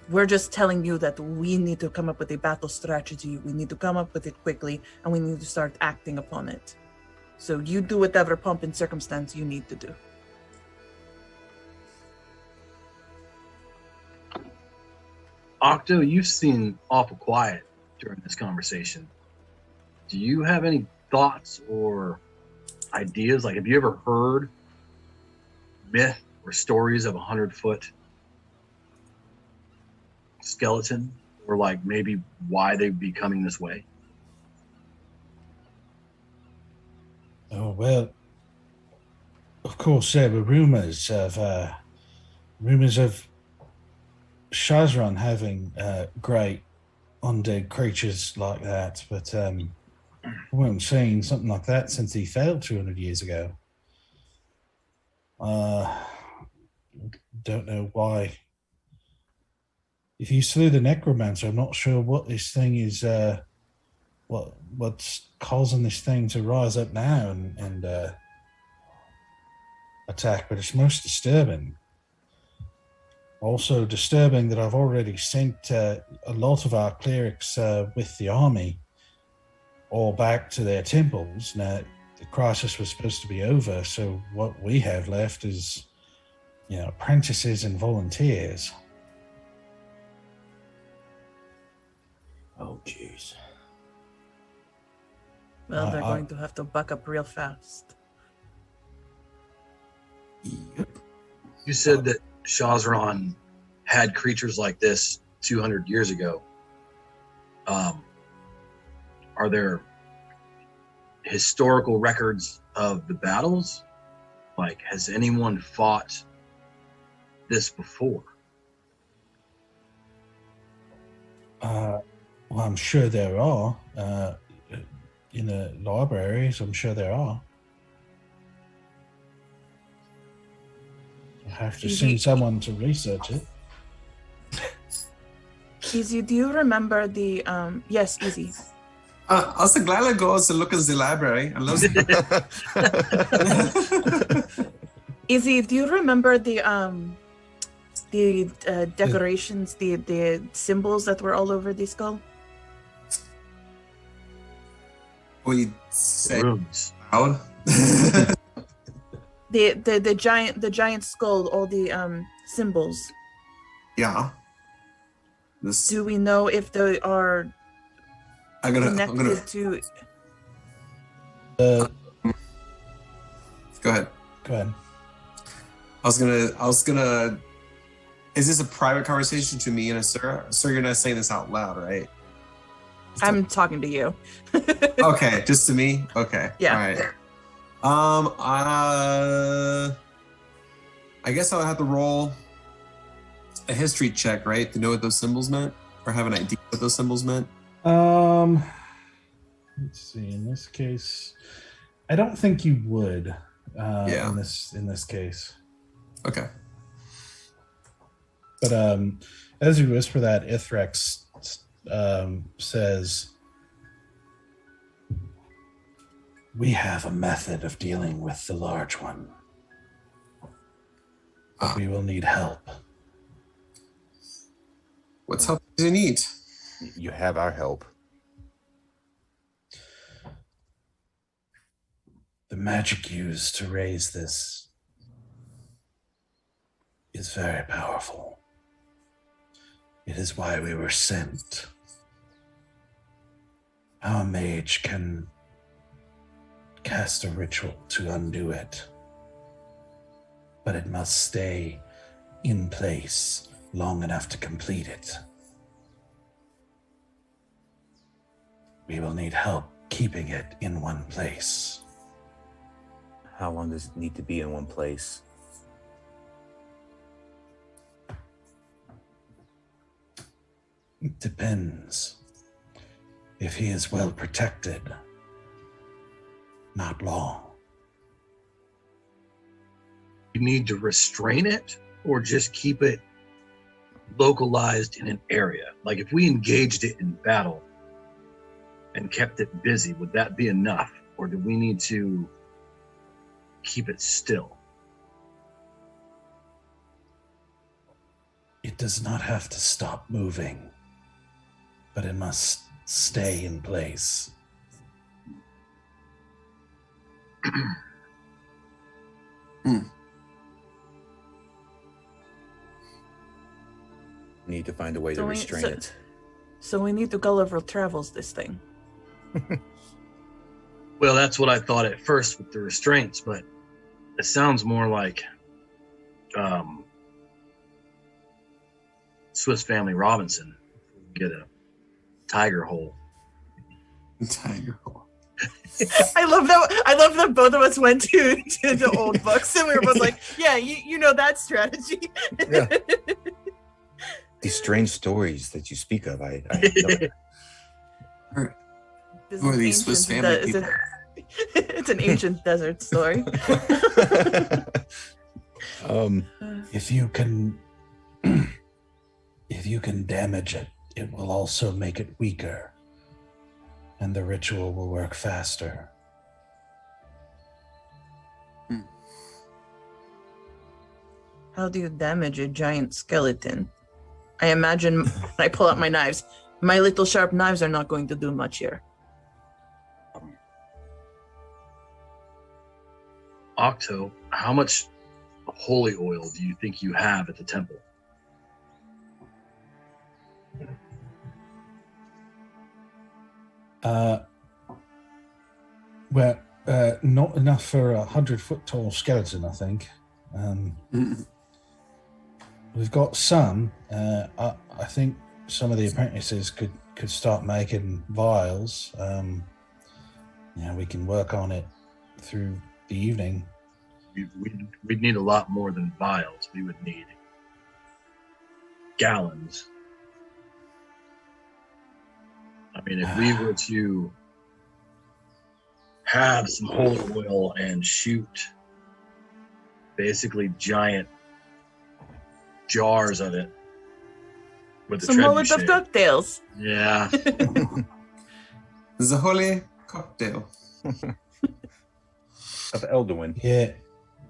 We're just telling you that we need to come up with a battle strategy. We need to come up with it quickly, and we need to start acting upon it. So you do whatever pomp and circumstance you need to do. Octo, you've seen awful quiet during this conversation. Do you have any thoughts or ideas? Like, have you ever heard myth or stories of 100-foot skeleton, or like maybe why they'd be coming this way? Oh, well, of course, there were rumors of Shazran having great undead creatures like that, but we haven't seen something like that since he failed 200 years ago. Don't know why. If you slew the necromancer, I'm not sure what this thing is, what's causing this thing to rise up now and attack, but it's most disturbing. Also disturbing that I've already sent a lot of our clerics with the army all back to their temples. Now, the crisis was supposed to be over, so what we have left is, apprentices and volunteers. Oh, jeez. Well, they're going to have to buck up real fast. You said that Shazran had creatures like this 200 years ago. Are there historical records of the battles? Like, has anyone fought this before? Well, I'm sure there are. In the libraries, I'm sure there are. I have to send someone to research it. Easy, do you remember the yes, Easy. I was glad I goes to look at the library. I love Easy, do you remember the decorations, the symbols that were all over the skull? We say Rooms. loud. The giant skull, all the symbols. Yeah. Do we know if they are connected to? Go ahead. Go ahead. I was gonna. Is this a private conversation to me and Asura? So you're not saying this out loud, right? I'm talking to you. Okay, just to me. Okay. Yeah. All right. I guess I'll have to roll a history check, right, to know what those symbols meant, or have an idea what those symbols meant. Let's see. In this case, I don't think you would. Yeah. In this case. Okay. But as you whisper that, Ithrex says, "We have a method of dealing with the large one. But we will need help." What's help do you need? You have our help. The magic used to raise this is very powerful. It is why we were sent. Our mage can cast a ritual to undo it, but it must stay in place long enough to complete it. We will need help keeping it in one place. How long does it need to be in one place? It depends. If he is well protected, not long. we need to restrain it or just keep it localized in an area? Like if we engaged it in battle and kept it busy, would that be enough? Or do we need to keep it still? It does not have to stop moving, but it must stay in place. We need to find a way to restrain it. So we need to Gulliver Travels this thing. Well, that's what I thought at first with the restraints, but it sounds more like Swiss Family Robinson. Get a tiger hole. Tiger hole. I love that both of us went to the old books and we were both like, yeah, you know that strategy. Yeah. These strange stories that you speak of, I This Who are is these Swiss family people? It's an ancient desert story. If you can damage it, it will also make it weaker, and the ritual will work faster. How do you damage a giant skeleton? I imagine when I pull out my knives, my little sharp knives are not going to do much here. Octo, how much holy oil do you think you have at the temple? Not enough for 100-foot tall skeleton, I think. We've got some. I think some of the apprentices could start making vials. We can work on it through the evening. We'd need a lot more than vials. We would need gallons. I mean, if we were to have some holy oil and shoot basically giant jars of it with the Some Molotov cocktails. Yeah. The holy cocktail. of Eldowyn. Yeah,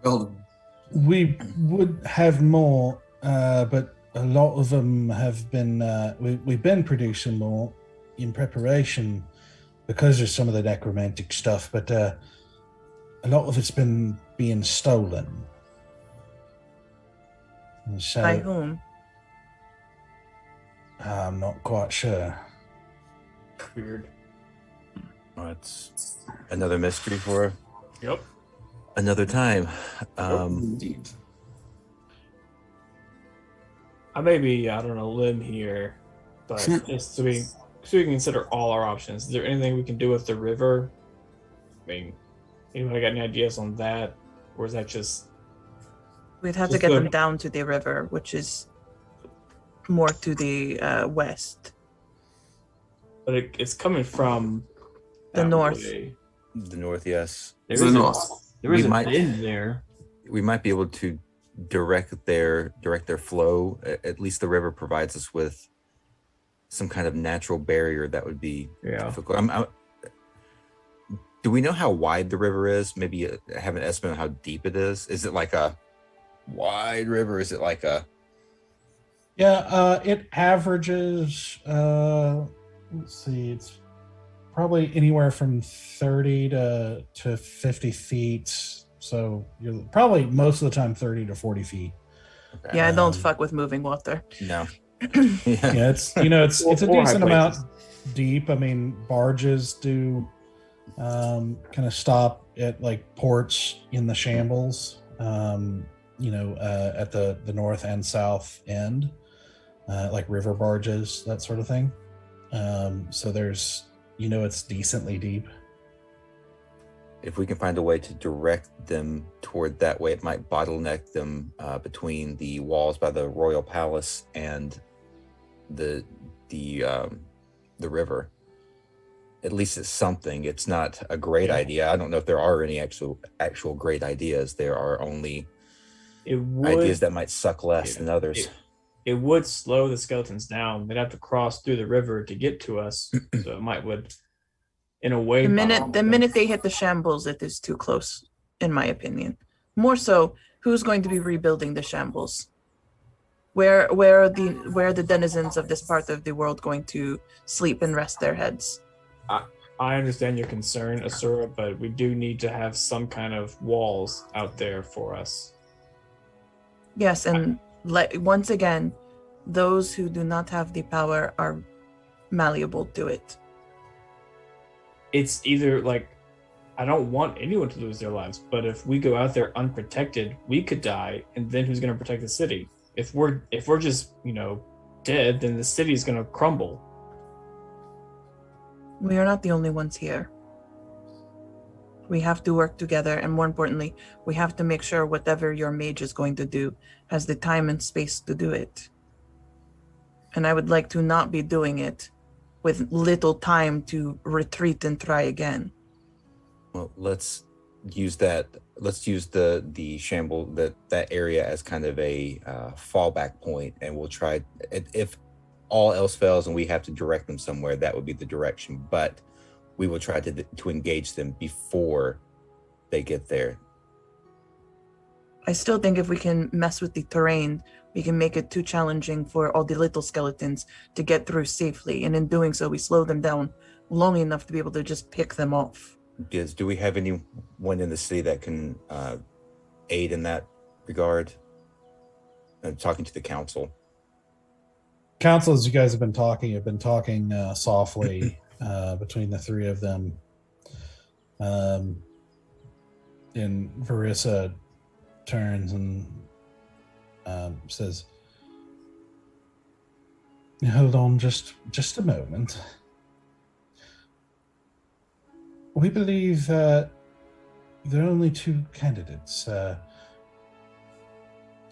Eldowyn. we would have more, but a lot of them have been. We've been producing more in preparation because of some of the necromantic stuff, but a lot of it's been being stolen. And so, By whom? I'm not quite sure. Weird. Well, it's another mystery for Yep. another time. Indeed. I may be out on a limb here, but just so we can consider all our options. Is there anything we can do with the river? I mean, anybody got any ideas on that? Or is that just... We'd have to Just get the- them down to the river, which is more to the west. But it's coming from... The that north. way. The north, yes. There The is north. There is We a might- bend there. We might be able to direct their flow. At least the river provides us with some kind of natural barrier that would be difficult. Do we know how wide the river is? Maybe have an estimate of how deep it is. Is it like a wide river? Is it like a... Yeah, it averages, let's see, it's probably anywhere from 30 to 50 feet. So you're probably most of the time 30 to 40 feet. Yeah, don't fuck with moving water. No. Yeah, it's it's a Or high decent amount places. deep. I mean, barges do kind of stop at like ports in the shambles, at the north and south end, like river barges, that sort of thing. So there's, it's decently deep. If we can find a way to direct them toward that way, it might bottleneck them between the walls by the royal palace and the river. At least it's something. It's not a great idea. I don't know if there are any actual great ideas. There are only It would ideas that might suck less than others. It would slow the skeletons down. They'd have to cross through the river to get to us. So it would, in a way. The minute they hit the shambles, it is too close, in my opinion. More so, who's going to be rebuilding the shambles? Where are the denizens of this part of the world going to sleep and rest their heads? I understand your concern, Asura, but we do need to have some kind of walls out there for us. Yes, and once again, those who do not have the power are malleable to it. It's either like, I don't want anyone to lose their lives, but if we go out there unprotected, we could die, and then who's going to protect the city? If we're just, dead, then the city is going to crumble. We are not the only ones here. We have to work together, and more importantly, we have to make sure whatever your mage is going to do has the time and space to do it. And I would like to not be doing it with little time to retreat and try again. Well, let's use that. Let's use the shamble, that area as kind of a fallback point, and we'll try. If all else fails and we have to direct them somewhere, that would be the direction. But we will try to engage them before they get there. I still think if we can mess with the terrain, we can make it too challenging for all the little skeletons to get through safely. And in doing so, we slow them down long enough to be able to just pick them off. Do we have anyone in the city that can aid in that regard? Talking to the council. Council, as you guys have been talking softly between the three of them. And Varissa turns and says, "Hold on just a moment. We believe there are only two candidates.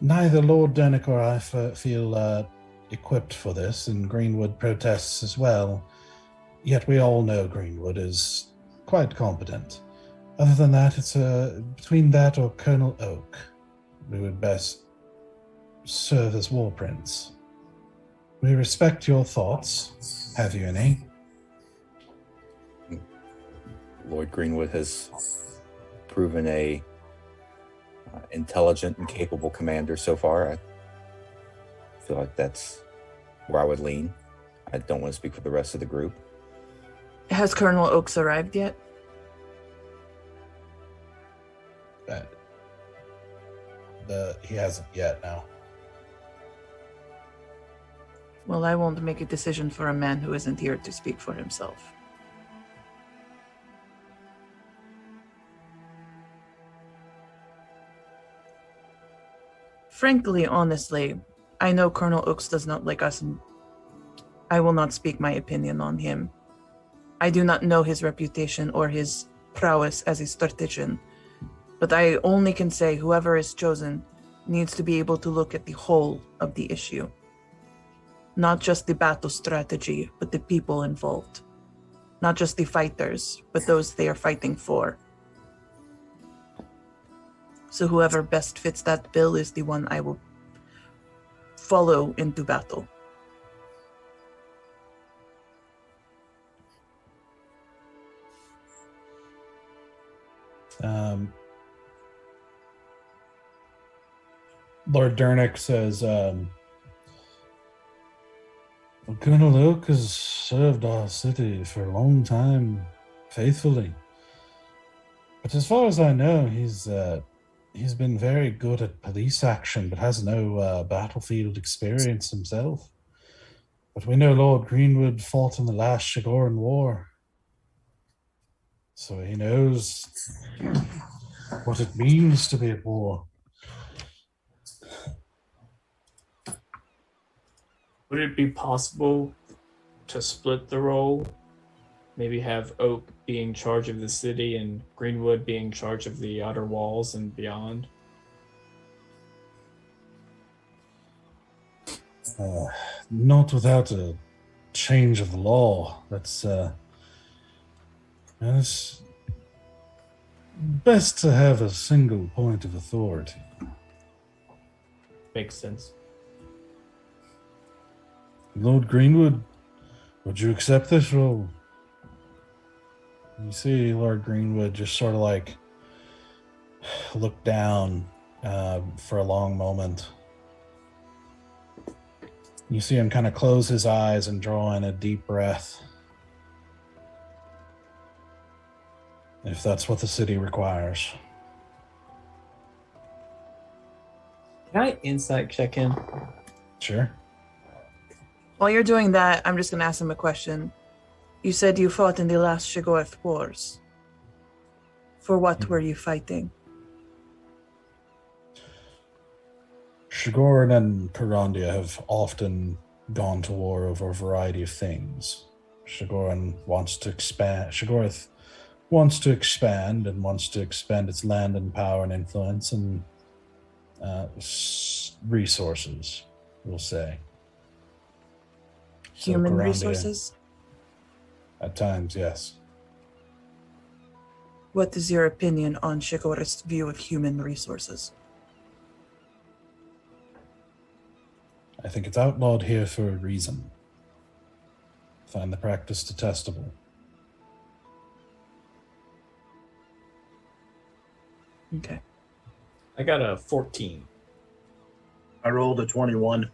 Neither Lord Dernick or I feel equipped for this, and Greenwood protests as well. Yet we all know Greenwood is quite competent. Other than that, it's between that or Colonel Oak, who would best serve as War Prince. We respect your thoughts. Have you any?" Lord Greenwood has proven a intelligent and capable commander so far. I feel like that's where I would lean. I don't want to speak for the rest of the group. Has Colonel Oaks arrived yet? He hasn't yet, no. Well, I won't make a decision for a man who isn't here to speak for himself. Frankly, honestly, I know Colonel Oaks does not like us, and I will not speak my opinion on him. I do not know his reputation or his prowess as a strategist, but I only can say whoever is chosen needs to be able to look at the whole of the issue. Not just the battle strategy, but the people involved. Not just the fighters, but those they are fighting for. So whoever best fits that bill is the one I will follow into battle. Lord Dernick says, "Colonel Oak has served our city for a long time, faithfully. But as far as I know, he's been very good at police action, but has no battlefield experience himself. But we know Lord Greenwood fought in the last Shigoran War, so he knows what it means to be at war." Would it be possible to split the role? Maybe have Oak be in charge of the city and Greenwood be in charge of the outer walls and beyond? Not without a change of the law. That's best to have a single point of authority. Makes sense. Lord Greenwood, would you accept this role? You see Lord Greenwood just sort of like look down for a long moment. You see him kind of close his eyes and draw in a deep breath. If that's what the city requires. Can I insight check him? Sure. While you're doing that, I'm just going to ask him a question. You said you fought in the last Shiggoth Wars. For what were you fighting? Shigorn and Karandia have often gone to war over a variety of things. Shigorn wants to expand. Shiggoth wants to expand and wants to expand its land and power and influence and resources, we'll say. So Human Karandia, resources? At times, yes. What is your opinion on Shiggoth's view of human resources? I think it's outlawed here for a reason. Find the practice detestable. Okay. I got a 14. I rolled a 21.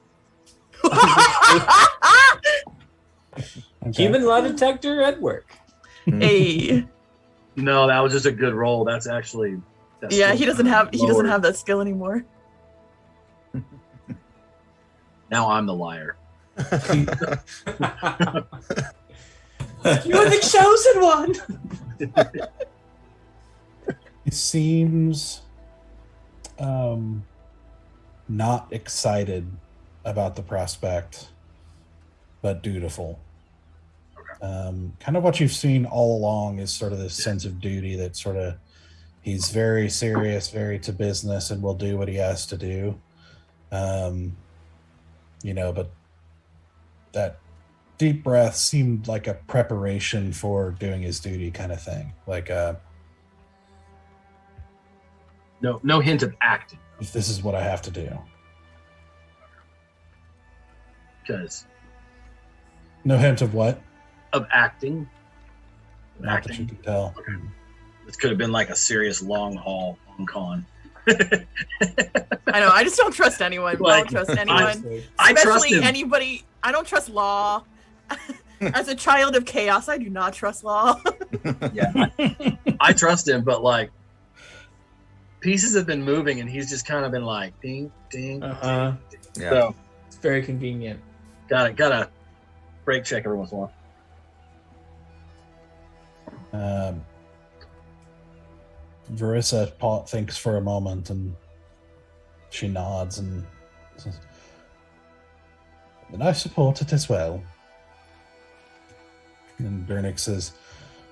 Okay. Human lie detector at work. Hey. No, that was just a good roll. That's actually. Yeah, he doesn't have lowered. that skill anymore. Now I'm the liar. You're the chosen one. He seems not excited about the prospect, but dutiful. Kind of what you've seen all along is sort of this sense of duty that sort of he's very serious, very to business, and will do what he has to do. But that deep breath seemed like a preparation for doing his duty kind of thing. Like, No hint of acting. if this is what I have to do. Because No hint of what? of acting. Not that you can tell. Okay. This could have been like a serious long con. I know. I just don't trust anyone. I Like, don't trust anyone. I trust Especially him. anybody. I don't trust law. As a child of chaos, I do not trust law. Yeah, I trust him, but like pieces have been moving, and he's just kind of been like ding, ding. Uh-huh. Yeah. So It's very convenient. gotta break check every once in a while. Verissa thinks for a moment and she nods and says, "And I support it as well." And Bernick says,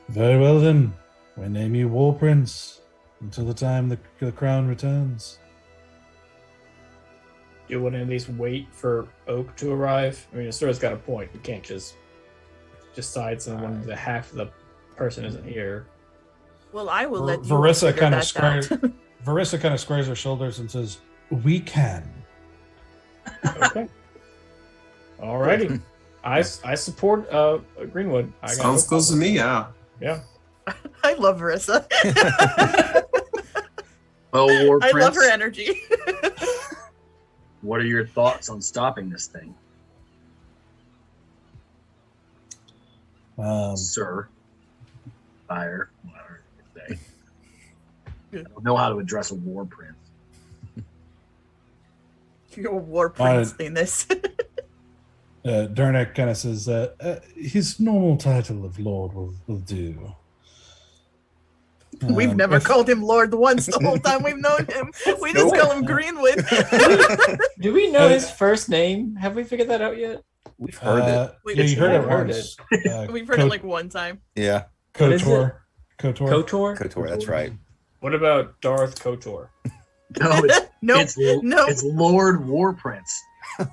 "Very well then, we name you War Prince until the time the crown returns." You want to at least wait for Oak to arrive? I mean, Asura's got a point. You can't just decide someone that half of the person isn't here. Well, I will let you Verissa figure kind of that out. Verissa kind of squares her shoulders and says, "We can." Okay. Alrighty. I support Greenwood. I got Sounds no close to problem. me, yeah. Yeah. I love Verissa. Well, War I Prince, love her energy. what are your thoughts on stopping this thing, sir? Fire, whatever you say. I don't know how to address a War Prince. You're a war prince in this. Dernick kind of says, "His normal title of Lord will do." We've never if- called him Lord once the whole time we've known him. We just call him Greenwood. Do we know his first name? Have we figured that out yet? We've heard it. Yeah, you heard it We've heard once. We've heard it like one time. Yeah. What is KOTOR. KOTOR. KOTOR? KOTOR, that's right. What about Darth KOTOR? No, it's, Nope. it's Lord War Prince. Oh,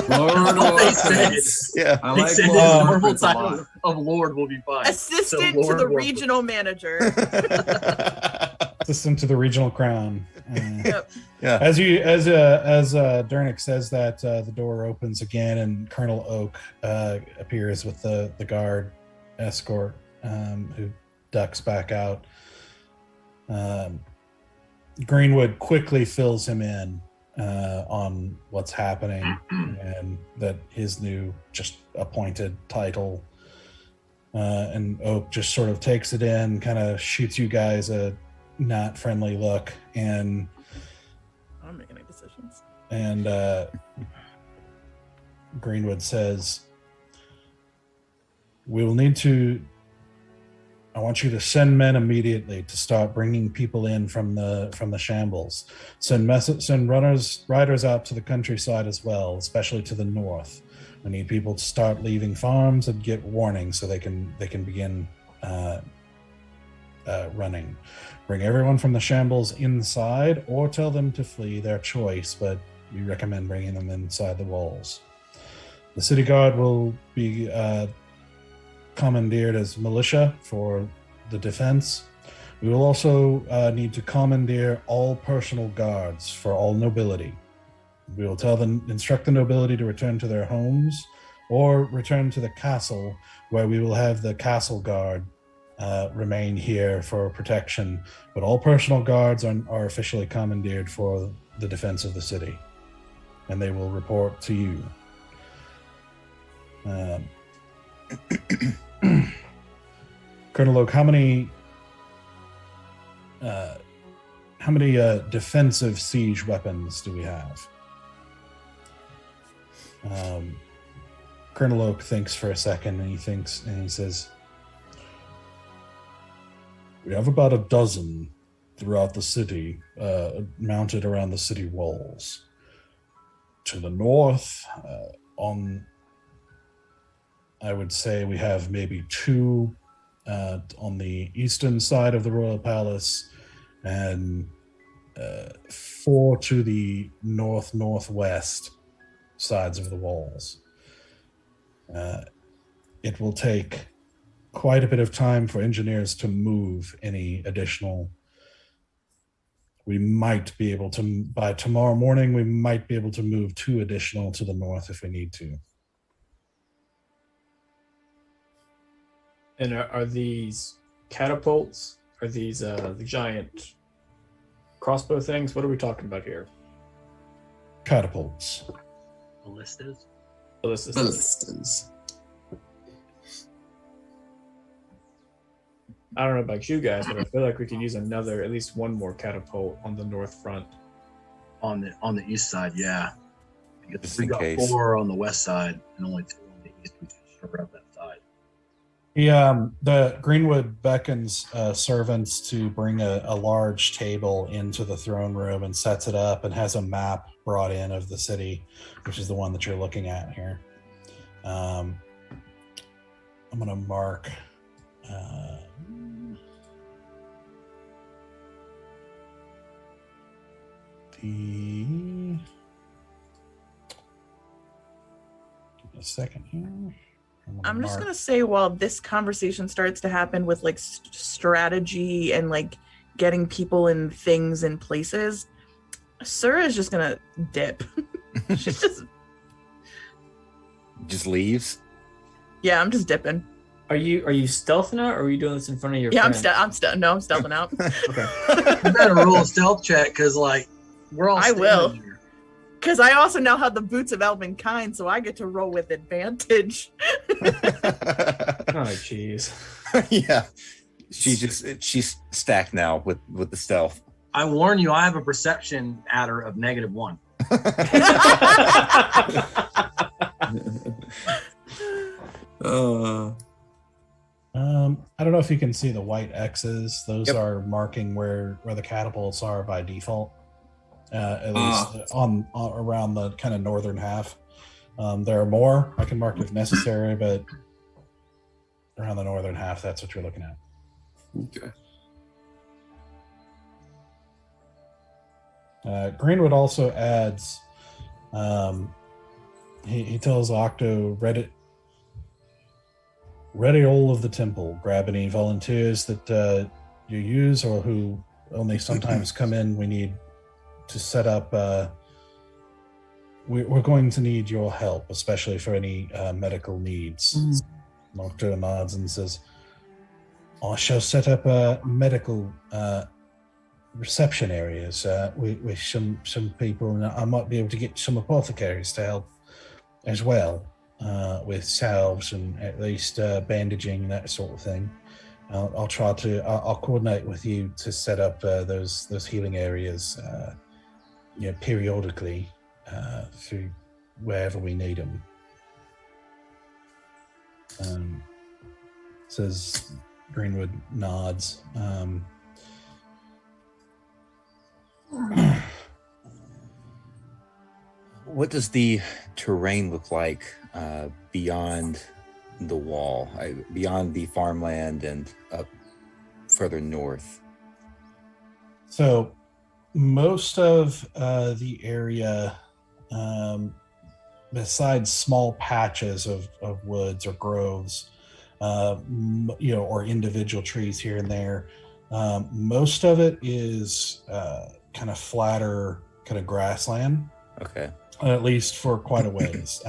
Lord What they War said. Prince. Yeah. I They like said Lord his War normal Prince a title lot. of Lord will be fine. Assistant So to Lord the War regional manager. Just into the regional crown. Yep. Yeah. As Dernick says that, the door opens again, and Colonel Oak appears with the guard escort, who ducks back out. Greenwood quickly fills him in on what's happening and that his new just appointed title. And Oak just sort of takes it in, kind of shoots you guys a not friendly look, and I don't make any decisions. And Greenwood says, "We will need to. I want you to send men immediately to start bringing people in from the shambles. Send riders out to the countryside as well, especially to the north. We need people to start leaving farms and get warning so they can begin running. Bring everyone from the shambles inside, or tell them to flee, their choice, but we recommend bringing them inside the walls. The city guard will be commandeered as militia for the defense. We will also need to commandeer all personal guards for all nobility. We will instruct the nobility to return to their homes or return to the castle, where we will have the castle guard remain here for protection, but all personal guards are officially commandeered for the defense of the city, and they will report to you." Colonel Oak, how many defensive siege weapons do we have? Colonel Oak thinks for a second, and he says, "We have about a dozen throughout the city, mounted around the city walls. To the north, I would say we have maybe 2 on the eastern side of the royal palace, and 4 to the northwest sides of the walls. It will take quite a bit of time for engineers to move any additional. We might be able to, by tomorrow morning, we might be able to move 2 additional to the north if we need to." And are these catapults? Are these the giant crossbow things? What are we talking about here? Catapults. Ballistas. Ballistas. I don't know about you guys, but I feel like we could use at least one more catapult on the north front. On the east side, yeah. Because Just we in got case. 4 on the west side and only 2 on the east. We just shore up that side. The Greenwood beckons servants to bring a large table into the throne room and sets it up, and has a map brought in of the city, which is the one that you're looking at here. I'm going to mark give me a second here. I'm just gonna say, while this conversation starts to happen with like strategy and like getting people and things in places, Sura is just gonna dip. She's Just leaves. yeah, I'm just dipping. Are you stealthing out, or are you doing this in front of your Yeah, friend? I'm stealthing out. Okay. You better roll a stealth check, because like we're all. I will. standing here. Because I also now have the boots of Elvenkind, so I get to roll with advantage. Oh, jeez. Yeah, she's stacked now with the stealth. I warn you, I have a perception adder of -1. I don't know if you can see the white X's. Those Yep. are marking where the catapults are by default. At least on around the kind of northern half. There are more I can mark if necessary, but around the northern half, that's what you're looking at. Okay. Greenwood also adds, he tells Octo, ready all of the temple. Grab any volunteers that you use or who only sometimes come in. We need to set up. We're going to need your help, especially for any medical needs. Nocturne nods and says, I shall set up medical reception areas with some people, and I might be able to get some apothecaries to help as well with salves and at least bandaging, that sort of thing. I'll try to. I'll coordinate with you to set up those healing areas, periodically through wherever we need them. Says Greenwood nods. What does the terrain look like beyond the wall, beyond the farmland and up further north? So most of the area, besides small patches of woods or groves, or individual trees here and there, most of it is kind of flatter, kind of grassland. Okay. At least for quite a ways.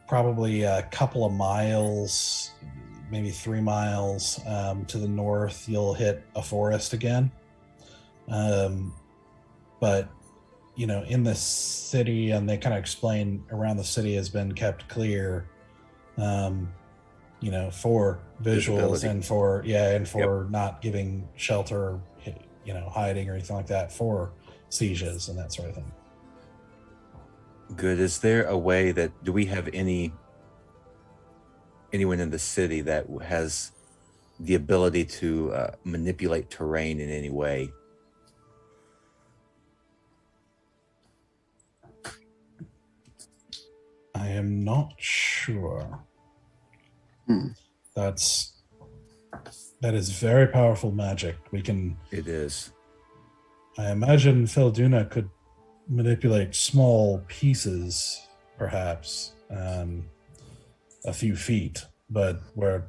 Probably a couple of miles, maybe 3 miles to the north, you'll hit a forest again. But, in the city, and they kind of explain around the city has been kept clear, for visuals and for not giving shelter, hiding or anything like that for sieges and that sort of thing. Good. Is there a way do we have anyone in the city that has the ability to manipulate terrain in any way? I am not sure. That is very powerful magic. It is. I imagine Felduna could manipulate small pieces, perhaps, a few feet, but where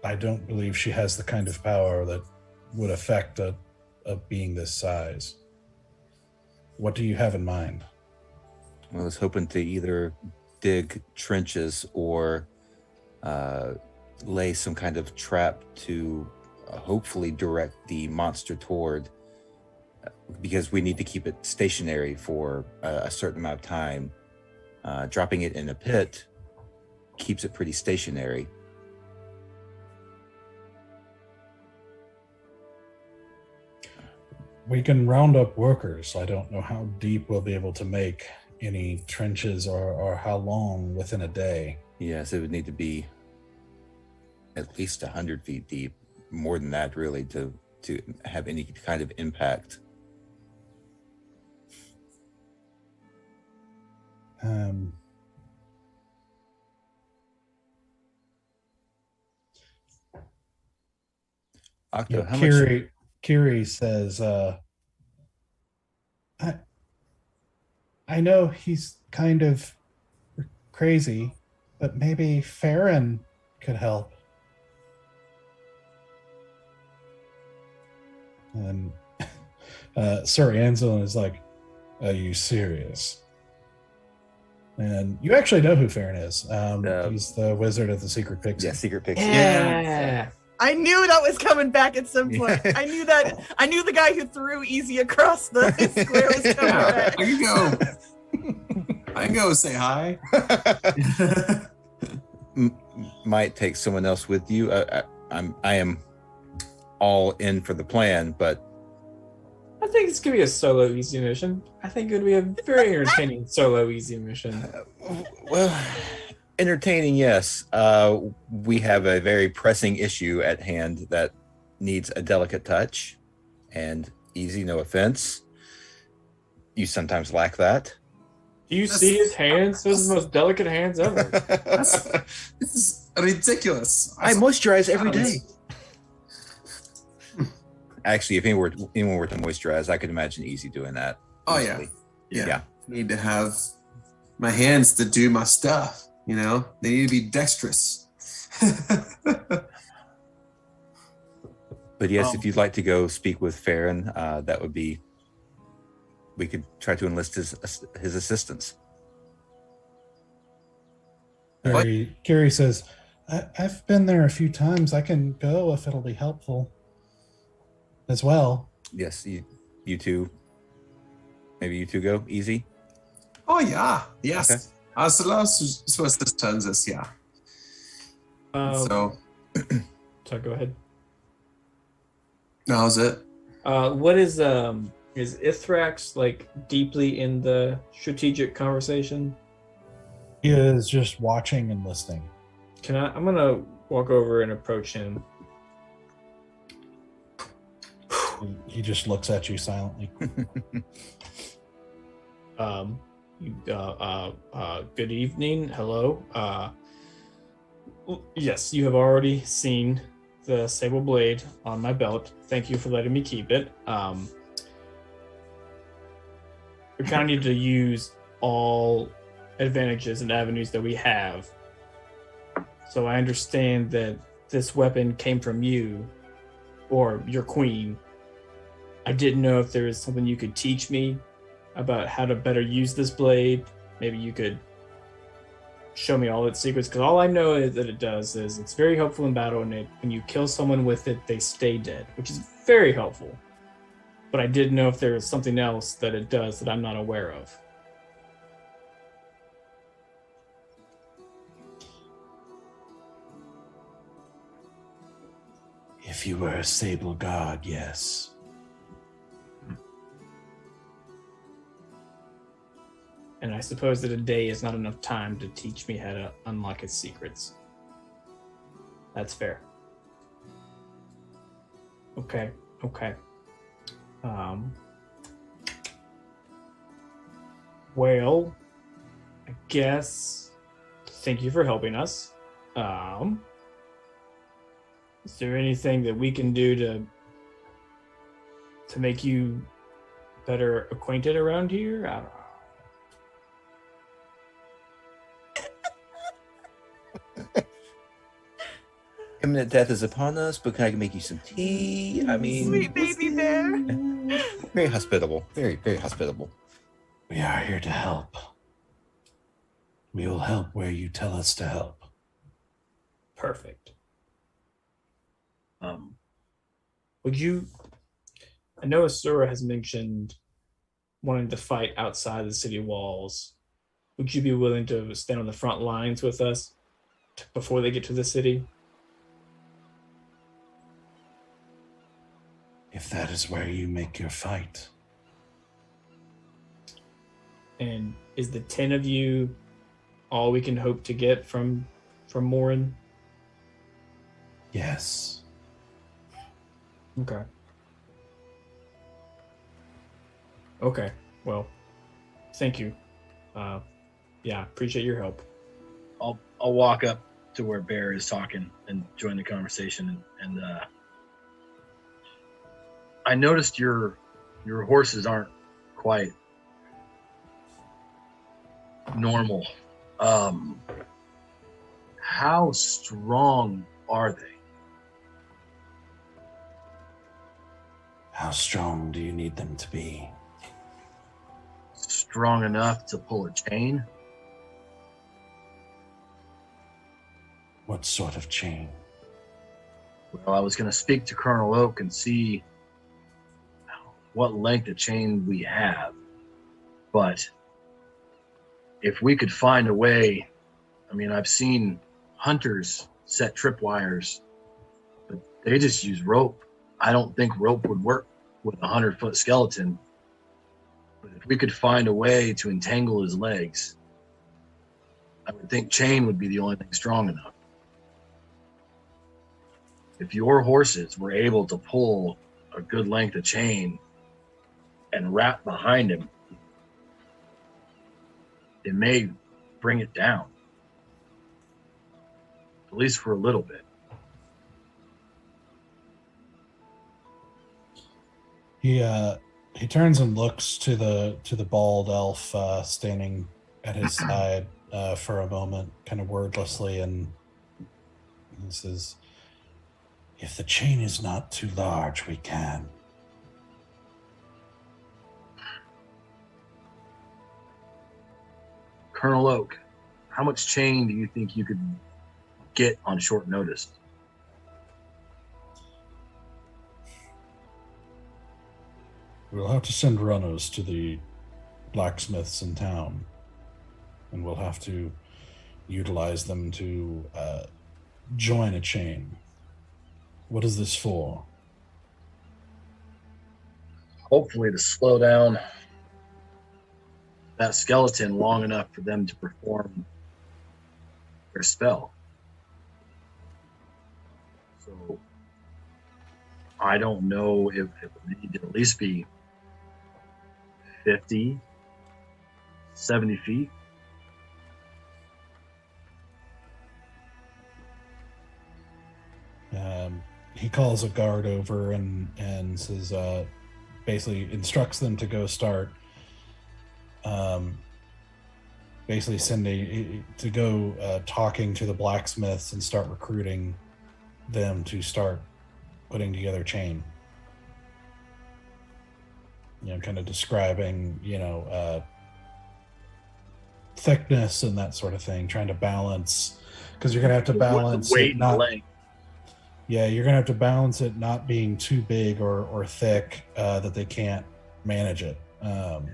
I don't believe she has the kind of power that would affect a being this size. What do you have in mind? Well, I was hoping to either dig trenches or lay some kind of trap to hopefully direct the monster toward, because we need to keep it stationary for a certain amount of time. Dropping it in a pit keeps it pretty stationary. We can round up workers. I don't know how deep we'll be able to make any trenches or how long within a day. Yes, it would need to be at least 100 feet deep, more than that really, to have any kind of impact. Octo, how much? Kiri says, I know he's kind of crazy, but maybe Farron could help. And Sir Anselin is like, are you serious? And you actually know who Farron is. He's the wizard of the Secret Pixie. Yeah, Secret Pixie. Yeah. I knew that was coming back at some point. I knew that. I knew the guy who threw Easy across the square was coming back. I can go say hi. Might take someone else with you. I am all in for the plan, but I think it's gonna be a solo easy mission. I think it would be a very entertaining solo easy mission. Well, entertaining, yes. We have a very pressing issue at hand that needs a delicate touch, and Easy, no offense, you sometimes lack that. Do you see his hands? Those are the most delicate hands ever. This is ridiculous. I moisturize every day. Actually, if anyone were to moisturize, I could imagine Easy doing that. Oh easily. yeah. Need to have my hands to do my stuff. They need to be dexterous. But yes, if you'd like to go speak with Farron, that would be. We could try to enlist his assistance. Gary says, I've been there a few times. I can go if it'll be helpful as well. Yes, you two. Maybe you two go easy. Oh yeah, yes. Okay. As long as this turns us, yeah. So go ahead. that was it. What is Ithrax like deeply in the strategic conversation? He is just watching and listening. I'm gonna walk over and approach him. He just looks at you silently. Good evening. Hello. Yes, you have already seen the sable blade on my belt. Thank you for letting me keep it. We kind of need to use all advantages and avenues that we have. So I understand that this weapon came from you or your queen. I didn't know if there was something you could teach me about how to better use this blade. Maybe you could show me all its secrets, because all I know is that it does is it's very helpful in battle, and when you kill someone with it, they stay dead, which is very helpful. But I didn't know if there was something else that it does that I'm not aware of. If you were a sable god, yes. And I suppose that a day is not enough time to teach me how to unlock its secrets. That's fair. Okay. Well, I guess thank you for helping us. Is there anything that we can do to make you better acquainted around here? I don't know. Imminent death is upon us, but can I make you some tea? I mean, Sweet baby bear. very hospitable. Very, very hospitable. We are here to help. We will help where you tell us to help. Perfect. Would you? I know Asura has mentioned wanting to fight outside the city walls. Would you be willing to stand on the front lines with us before they get to the city? If that is where you make your fight. And is the 10 of you all we can hope to get from Morin? Yes. Okay. Well, thank you. Yeah, appreciate your help. I'll walk up to where Bear is talking and join the conversation, and I noticed your horses aren't quite normal. How strong are they? How strong do you need them to be? Strong enough to pull a chain? What sort of chain? Well, I was going to speak to Colonel Oak and see what length of chain we have. But if we could find a way, I mean, I've seen hunters set tripwires, but they just use rope. I don't think rope would work with a 100-foot skeleton. But if we could find a way to entangle his legs, I would think chain would be the only thing strong enough. If your horses were able to pull a good length of chain and wrap behind him, it may bring it down, at least for a little bit. He turns and looks to the bald elf standing at his side for a moment, kind of wordlessly, and he says, If the chain is not too large, we can. Colonel Oak, how much chain do you think you could get on short notice? We'll have to send runners to the blacksmiths in town, and we'll have to utilize them to join a chain. What is this for? Hopefully to slow down that skeleton long enough for them to perform their spell. So I don't know if it would need to at least be 50, 70 feet. He calls a guard over and says, basically instructs them to go start, basically talking to the blacksmiths and start recruiting them to start putting together chain. Kind of describing, thickness and that sort of thing, trying to balance, because you're going to have to balance weight it, not, length. Yeah, you're going to have to balance it not being too big or thick that they can't manage it. And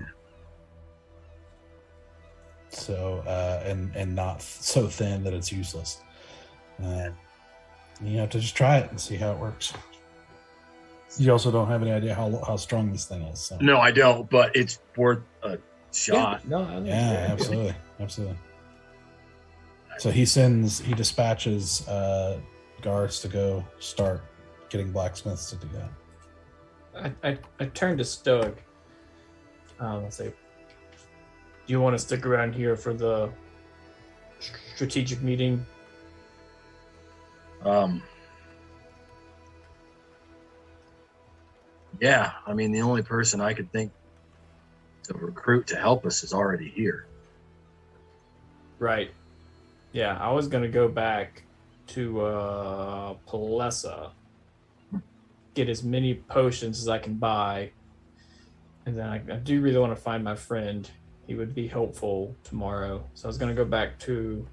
not so thin that it's useless. You have to just try it and see how it works. You also don't have any idea how strong this thing is. So. No, I don't, but it's worth a shot. Absolutely. So he dispatches guards to go start getting blacksmiths to do that. I turn to Stoic. Let's say, do you want to stick around here for the strategic meeting? Yeah, I mean, the only person I could think to recruit to help us is already here. Right. Yeah, I was going to go back to Palessa, get as many potions as I can buy, and then I do really want to find my friend. He would be helpful tomorrow. So I was going to go back to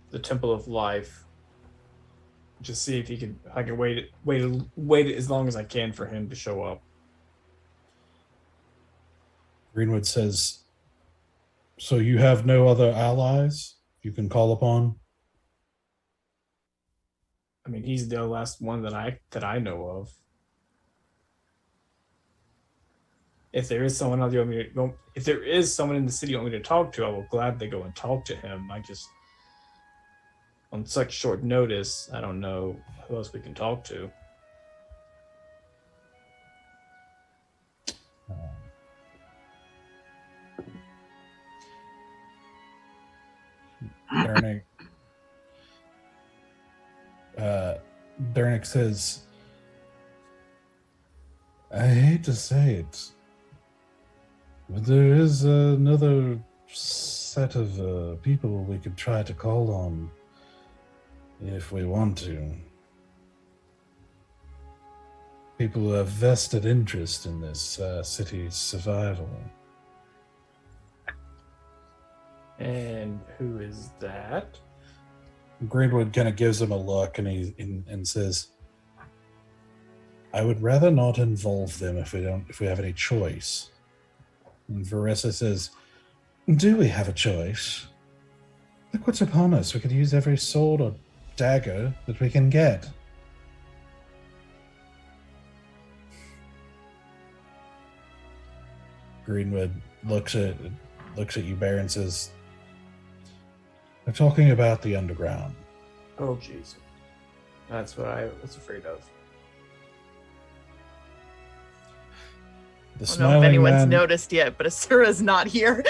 the Temple of Life, just see if I can wait as long as I can for him to show up. Greenwood says, so you have no other allies you can call upon? I mean, he's the last one that I know of. If there is someone else if there is someone in the city you want me to talk to, I will gladly go and talk to him. I just, on such short notice, I don't know who else we can talk to. Dernick says, I hate to say it, but there is another set of people we could try to call on if we want to. People who have vested interest in this city's survival. And who is that? Greenwood kind of gives him a look and says, I would rather not involve them if we have any choice. And Veressa says, do we have a choice? Look what's upon us. We could use every sword or dagger that we can get. Greenwood looks at you, Bear, and says, they're talking about the underground. Oh, jeez. That's what I was afraid of. The I don't know if anyone's noticed yet, but Asura's not here.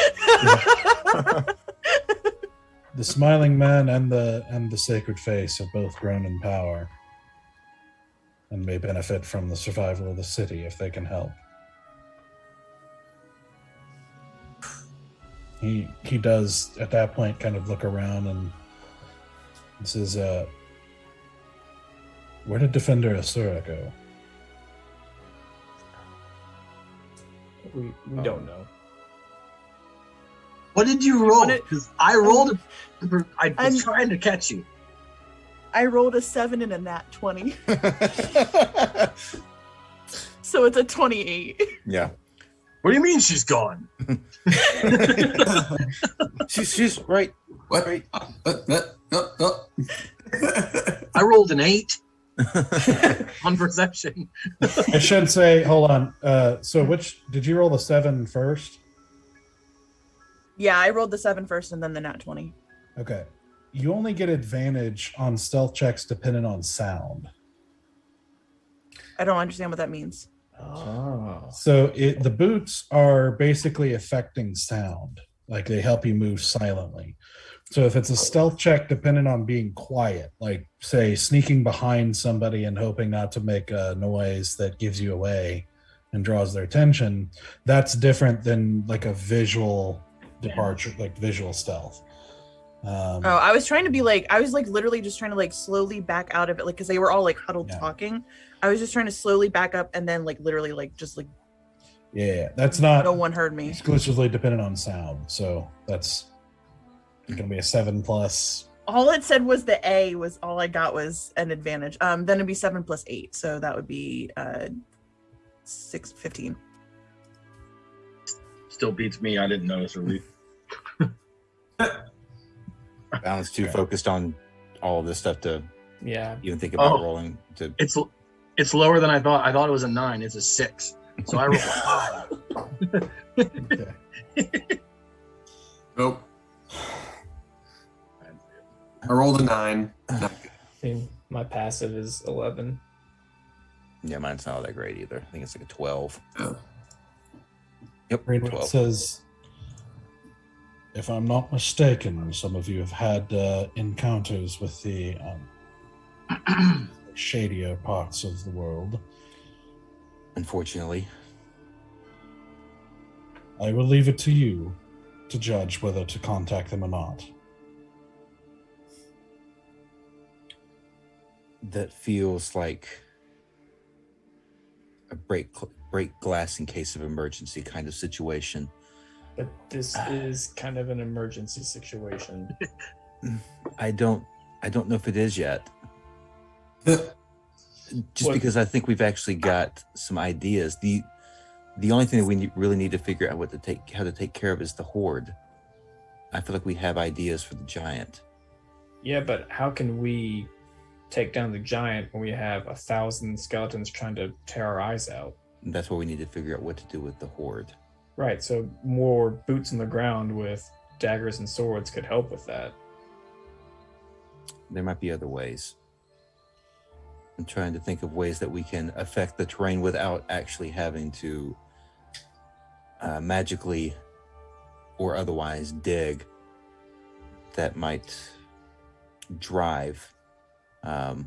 The smiling man and the sacred face have both grown in power and may benefit from the survival of the city if they can help. He does at that point kind of look around and says, Where did Defender Asura go? We don't know. What did you roll? Because I rolled. I was trying to catch you. I rolled a 7 and a nat 20. So it's a 28. Yeah. What do you mean she's gone? she's right. What? Right. I rolled an 8 on perception. I should say, hold on. So which did you roll the 7 first? Yeah, I rolled the 7 first and then the nat 20. Okay. You only get advantage on stealth checks dependent on sound. I don't understand what that means. Oh. So the boots are basically affecting sound. Like they help you move silently. So if it's a stealth check dependent on being quiet, like say sneaking behind somebody and hoping not to make a noise that gives you away and draws their attention, that's different than like a visual departure, like visual stealth. I was trying to be like, I was like literally just trying to like slowly back out of it, like because they were all like huddled talking. I was just trying to slowly back up and then like literally like just like that's not no one heard me. Exclusively dependent on sound. So that's gonna be a 7+. All it said was the A was all I got was an advantage. Then it'd be 7 + 8, so that would be 15. Still beats me. I didn't notice a read. Balance too focused on all of this stuff to even think about rolling. It's lower than I thought. I thought it was a 9. It's a 6. So I rolled a 5. Nope. I rolled a 9. I think my passive is 11. Yeah, mine's not all that great either. I think it's like a 12. Oh. Yep, Greenwood 12. says, if I'm not mistaken, some of you have had encounters with the shadier parts of the world. Unfortunately. I will leave it to you to judge whether to contact them or not. That feels like a break glass in case of emergency kind of situation. But this is kind of an emergency situation. I don't know if it is yet. Because I think we've actually got some ideas. The only thing that we really need to figure out how to take care of is the horde. I feel like we have ideas for the giant. Yeah, but how can we take down the giant when we have 1,000 skeletons trying to tear our eyes out? And that's why we need to figure out what to do with the horde. Right, so more boots on the ground with daggers and swords could help with that. There might be other ways. I'm trying to think of ways that we can affect the terrain without actually having to magically or otherwise dig. That might drive the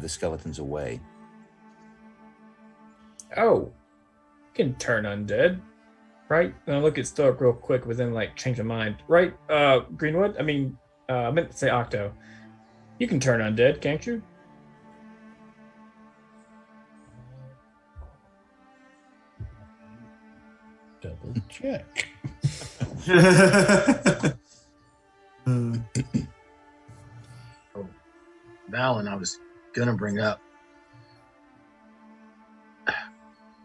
skeletons away. Oh, you can turn undead, right? And I look at Stoic real quick, but then like change my mind, right? Greenwood. I meant to say Octo. You can turn undead, can't you? Double check. Valen, I was gonna bring up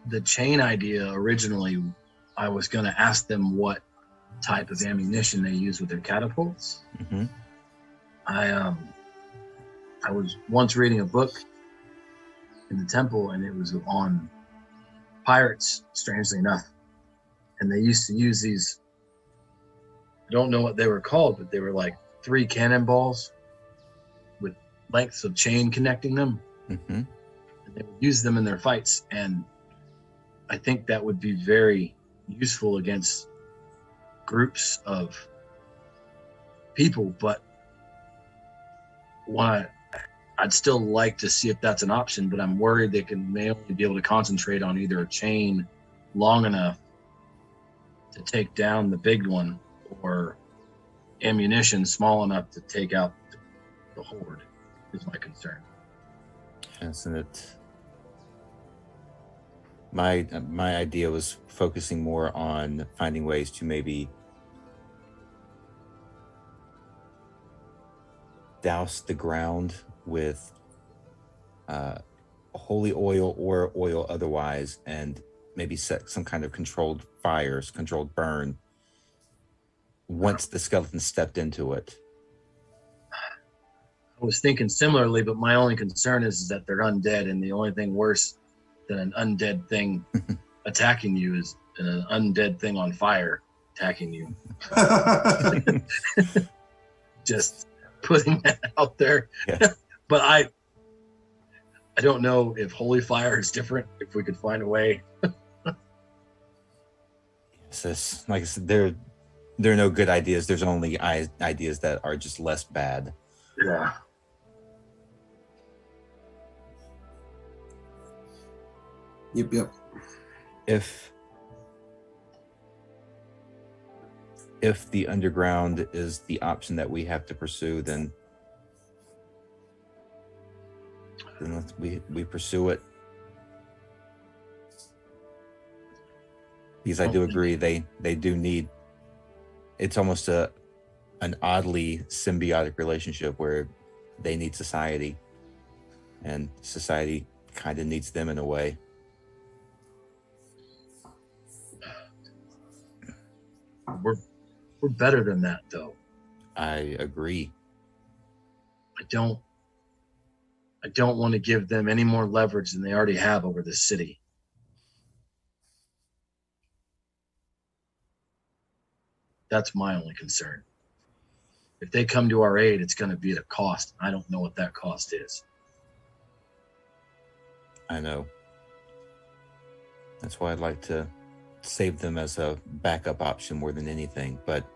the chain idea. Originally, I was gonna ask them what type of ammunition they use with their catapults. Mm-hmm. I was once reading a book in the temple, and it was on pirates, strangely enough. And they used to use these, I don't know what they were called, but they were like 3 cannonballs with lengths of chain connecting them. Mm-hmm. And they would use them in their fights. And I think that would be very useful against groups of people, but I'd still like to see if that's an option, but I'm worried they may only be able to concentrate on either a chain long enough to take down the big one or ammunition small enough to take out the horde. is my concern. Isn't it? My idea was focusing more on finding ways to maybe douse the ground with holy oil or oil otherwise, and maybe set some kind of controlled fires, controlled burn once the skeleton stepped into it. I was thinking similarly, but my only concern is that they're undead, and the only thing worse than an undead thing attacking you is an undead thing on fire attacking you. Just putting that out there. Yeah. But I don't know if holy fire is different, if we could find a way. Yes, like I said, there are no good ideas. There's only ideas that are just less bad. Yeah. Yep. If the underground is the option that we have to pursue, then we pursue it. Because I do agree, they do need. It's almost an oddly symbiotic relationship where they need society, and society kind of needs them in a way. We're better than that, though. I agree. I don't want to give them any more leverage than they already have over this city. That's my only concern. If they come to our aid, it's going to be at a cost. I don't know what that cost is. I know. That's why I'd like to save them as a backup option more than anything. But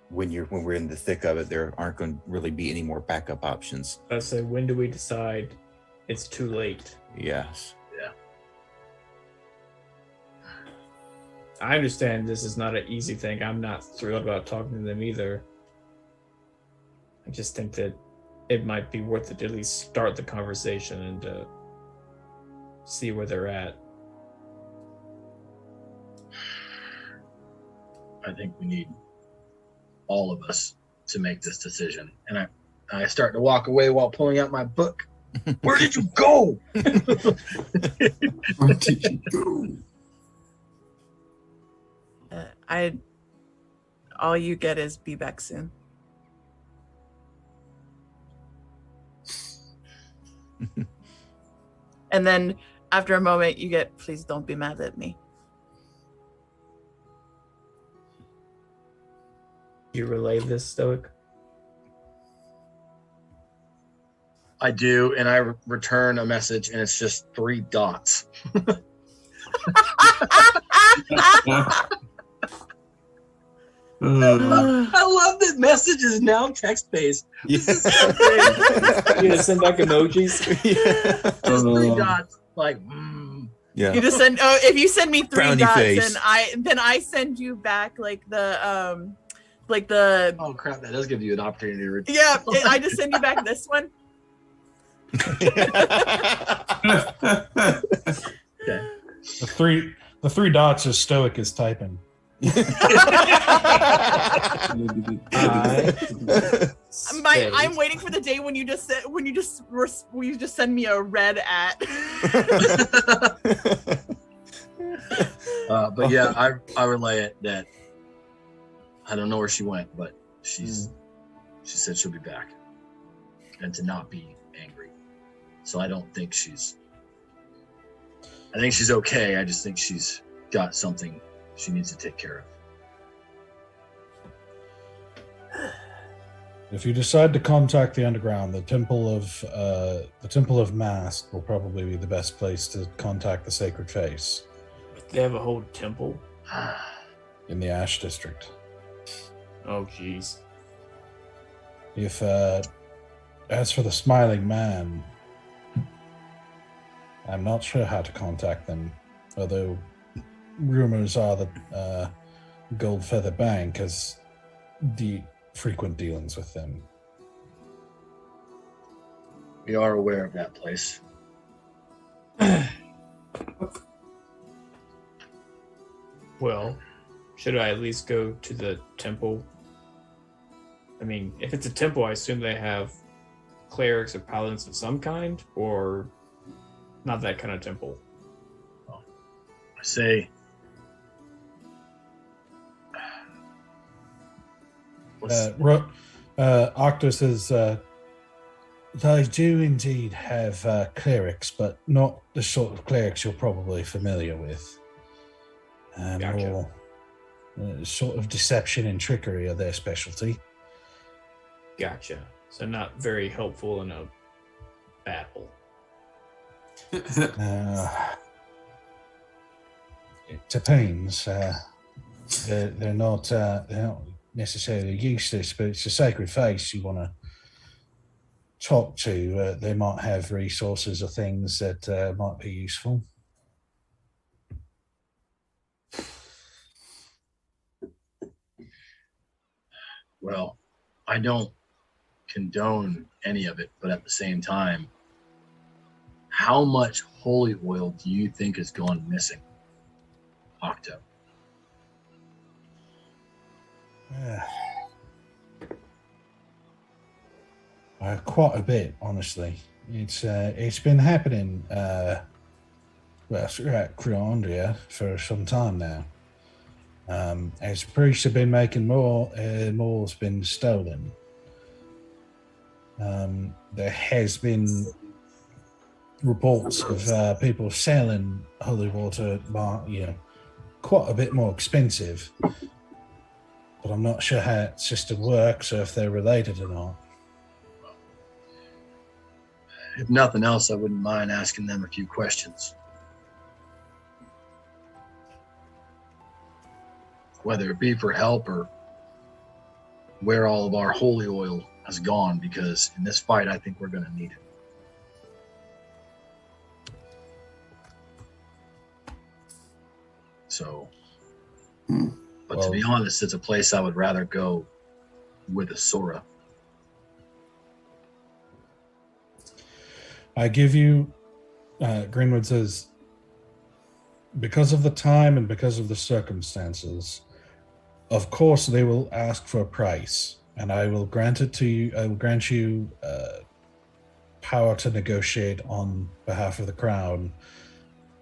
when we're in the thick of it, there aren't going to really be any more backup options. I say, when do we decide it's too late? Yes. Yeah. I understand this is not an easy thing. I'm not thrilled about talking to them either. I just think that it might be worth it to at least start the conversation and to see where they're at. I think we need all of us to make this decision. And I start to walk away while pulling out my book. Where did you go? Where did you go? All you get is be back soon. And then after a moment you get, please don't be mad at me. You relay this, Stoic? I do, and I return a message, and it's just 3 dots. I love that message is now text-based. This is so great. You gonna send back emojis? Yeah. Just 3 dots. Like, Yeah. You just send, if you send me 3 Brownie dots, face. then I send you back like the oh crap, that does give you an opportunity to return. yeah, I just send you back this one. Okay. The three dots is Stoic is typing. I'm waiting for the day when you just send me a red at. But yeah, I relay it that I don't know where she went, but she said she'll be back, and to not be angry. So I don't think I think she's okay. I just think she's got something she needs to take care of. If you decide to contact the underground, the Temple of Mast will probably be the best place to contact the Sacred Face They have a whole temple. in the Ash District. Oh, jeez. If as for the Smiling Man, I'm not sure how to contact them, although rumors are that Goldfeather Bank has frequent dealings with them. We are aware of that place. Well, should I at least go to the temple? I mean, if it's a temple, I assume they have clerics or paladins of some kind, or not that kind of temple. I say, Octo says, they do indeed have clerics, but not the sort of clerics you're probably familiar with. Gotcha. More sort of deception and trickery are their specialty. Gotcha. So not very helpful in a battle. It depends. They're not necessarily useless, but it's a sacred face you want to talk to. They might have resources or things that might be useful. well, I don't condone any of it, but at the same time, how much holy oil do you think has gone missing, Octo? Quite a bit, honestly. It's been happening throughout Creandria for some time now. As priests have been making more's been stolen. There has been reports of people selling holy water, quite a bit more expensive. But I'm not sure how that system works or if they're related or not. If nothing else, I wouldn't mind asking them a few questions. Whether it be for help or where all of our holy oil has gone, because in this fight, I think we're going to need it. So, but to be honest, it's a place I would rather go with a Sora. I give you, Greenwood says, because of the time and because of the circumstances, of course they will ask for a price, and I will grant it to you. I will grant you power to negotiate on behalf of the crown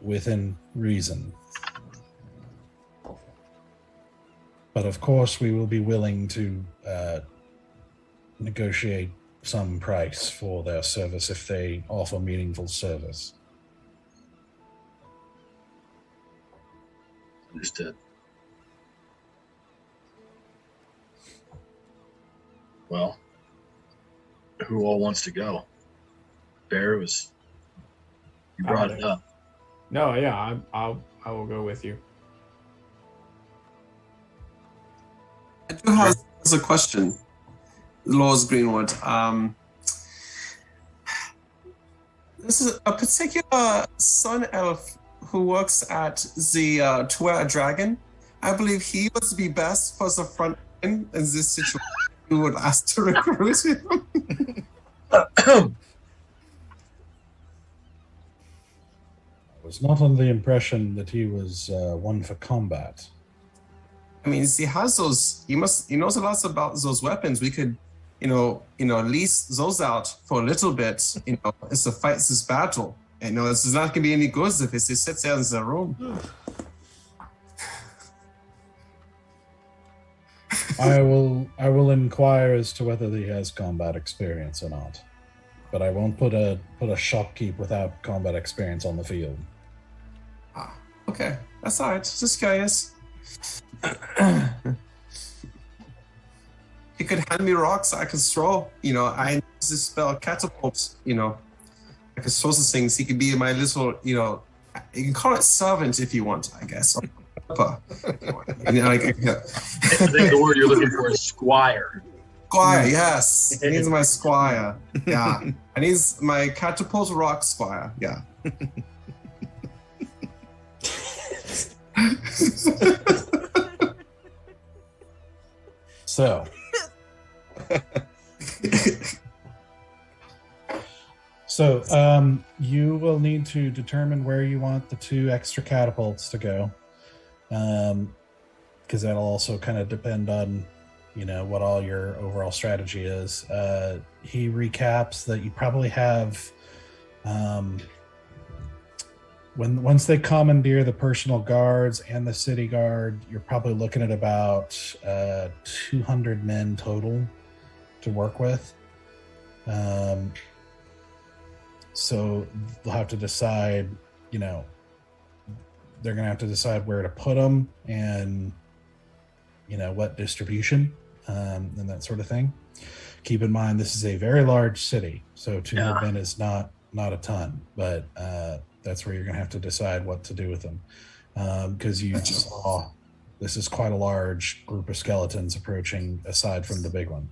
within reason. But of course, we will be willing to negotiate some price for their service if they offer meaningful service. Understood. Well, who all wants to go? Bear, you brought it up. No, yeah, I will go with you. I do have a question, Lord Greenwood. This is a particular sun elf who works at the To Wear a Dragon. I believe he would be best for the front end in this situation. You would ask to recruit him. I was not under the impression that he was one for combat. I mean, he has those. He knows a lot about those weapons. We could, lease those out for a little bit. As to fight this battle. This is not going to be any good if he sits there in the room. I will inquire as to whether he has combat experience or not, but I won't put a shopkeep without combat experience on the field. Ah, okay, that's all right. Just curious. He could hand me rocks I could throw. I know this spell catapult. I could throw some things. He could be my little. You can call it servant if you want, I guess. I think the word you're looking for is squire. Squire, yes. He needs my squire. Yeah. I need my catapult rock squire. Yeah. So, So you will need to determine where you want the 2 extra catapults to go, because that'll also kind of depend on, what all your overall strategy is. He recaps that you probably have, once they commandeer the personal guards and the city guard, you're probably looking at about 200 men total to work with. So they'll have to decide, they're going to have to decide where to put them and, what distribution and that sort of thing. Keep in mind, this is a very large city, so 200 men is not a ton, but that's where you're going to have to decide what to do with them. Because you saw this is quite a large group of skeletons approaching, aside from the big one.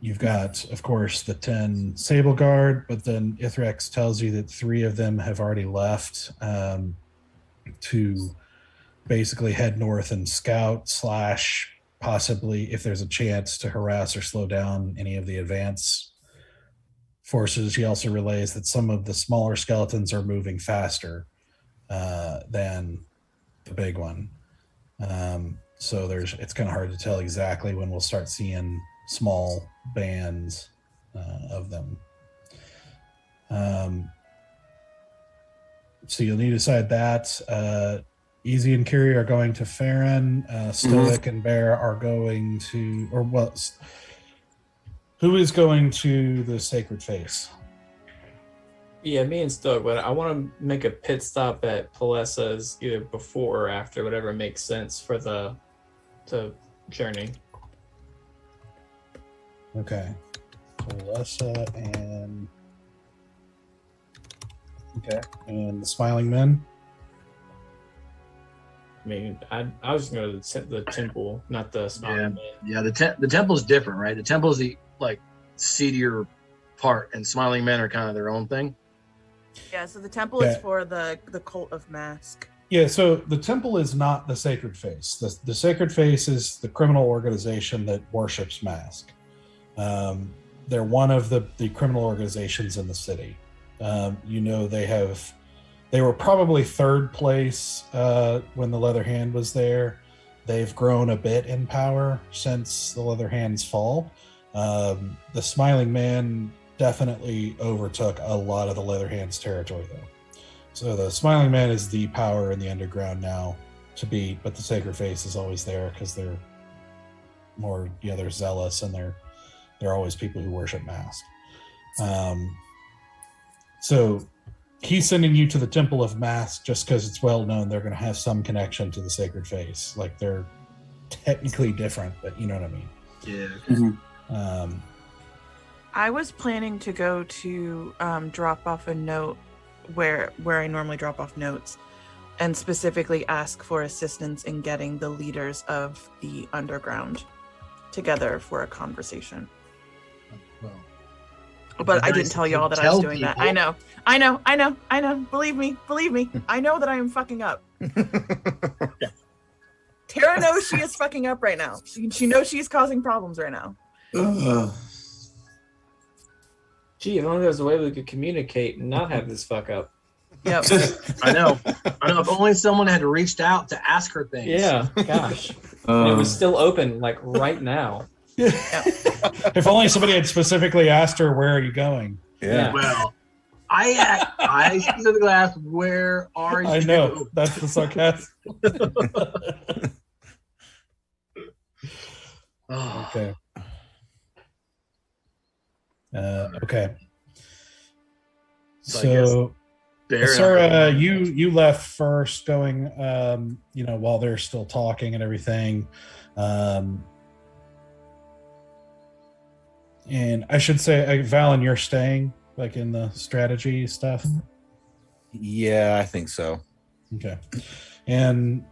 You've got, of course, the 10 Sable Guard, but then Ithrex tells you that 3 of them have already left to basically head north and scout / possibly, if there's a chance, to harass or slow down any of the advance forces. He also relays that some of the smaller skeletons are moving faster than the big one. So it's kind of hard to tell exactly when we'll start seeing small bands of them. So you'll need to decide that. Easy and Kiri are going to Farron. Stoic and Bear are going to, who is going to the Sacred Face? Yeah, me and Stoic, but I want to make a pit stop at Palessa's either before or after, whatever makes sense for the journey. Okay. Palessa and... Okay. And the Smiling Men? I mean, I was going to go to the temple, not the Smiling Man. Yeah, the temple's different, right? The temple's the, seedier part, and Smiling Men are kind of their own thing. Yeah, so the temple is for the cult of Mask. Yeah, so the temple is not the Sacred Face. The Sacred Face is the criminal organization that worships Mask. They're one of the criminal organizations in the city. They were probably 3rd place when the Leather Hand was there. They've grown a bit in power since the Leather Hand's fall. The Smiling Man definitely overtook a lot of the Leather Hand's territory, though. So the Smiling Man is the power in the underground now to beat, but the Sacred Face is always there because they're more, they're zealous, and they're always people who worship Mask. So he's sending you to the Temple of Mask just because it's well known they're going to have some connection to the Sacred Face. Like, they're technically different, but you know what I mean. Yeah. Mm-hmm. I was planning to go to drop off a note where I normally drop off notes, and specifically ask for assistance in getting the leaders of the underground together for a conversation. Well, but I didn't tell y'all that I was doing that. I know. Believe me. I know that I am fucking up. Tara knows she is fucking up right now. She knows she's causing problems right now. Gee, if only there was a way we could communicate and not have this fuck up. Yep. I know. If only someone had reached out to ask her things. Yeah, gosh. And it was still open, right now. Yeah. If only somebody had specifically asked her, "Where are you going?" Yeah. Well, I specifically asked, "Where are you?" I know. That's the sarcasm. Okay. Okay. So, Sarah, you left first, going, while they're still talking and everything. And I should say, Valen, you're staying, in the strategy stuff? Yeah, I think so. Okay. And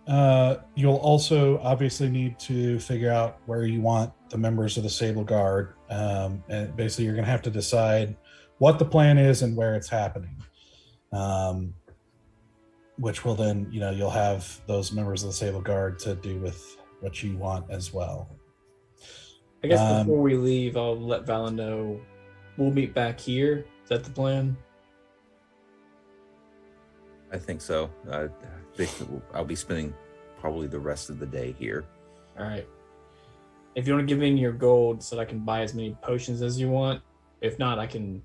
you'll also obviously need to figure out where you want the members of the Sable Guard. And basically, you're going to have to decide what the plan is and where it's happening. Which will then, you'll have those members of the Sable Guard to do with what you want as well. I guess before we leave, I'll let Valen know we'll meet back here. Is that the plan? I think so. I think I'll be spending probably the rest of the day here. All right. If you want to give me your gold so that I can buy as many potions as you want. If not, I can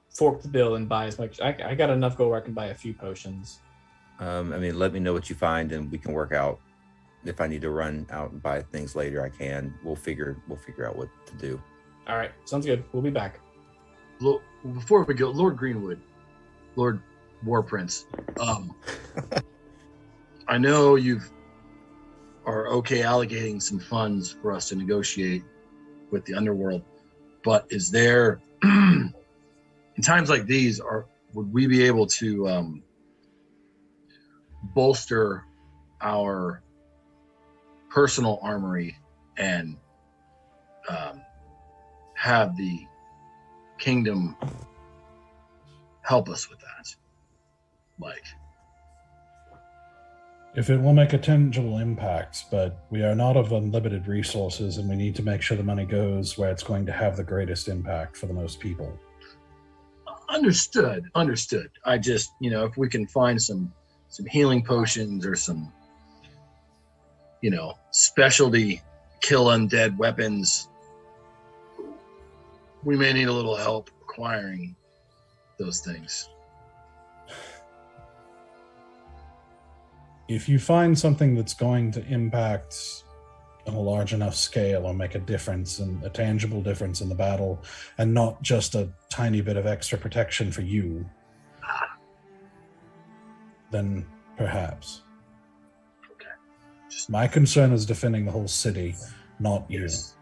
fork the bill and buy as much. I got enough gold where I can buy a few potions. I mean, let me know what you find, and we can work out. If I need to run out and buy things later, I can. We'll figure out what to do. All right, sounds good. We'll be back. Before we go, Lord Greenwood, Lord War Prince, I know you are okay allocating some funds for us to negotiate with the underworld, but is there, in times like these, would we be able to bolster our personal armory and have the kingdom help us with that? Like, if it will make a tangible impact, but we are not of unlimited resources, and we need to make sure the money goes where it's going to have the greatest impact for the most people. Understood. I just, if we can find some healing potions or some, specialty kill undead weapons, we may need a little help acquiring those things. If you find something that's going to impact on a large enough scale or make a difference, and a tangible difference in the battle, and not just a tiny bit of extra protection for you, then perhaps. Okay. My concern is defending the whole city, not you. Yes.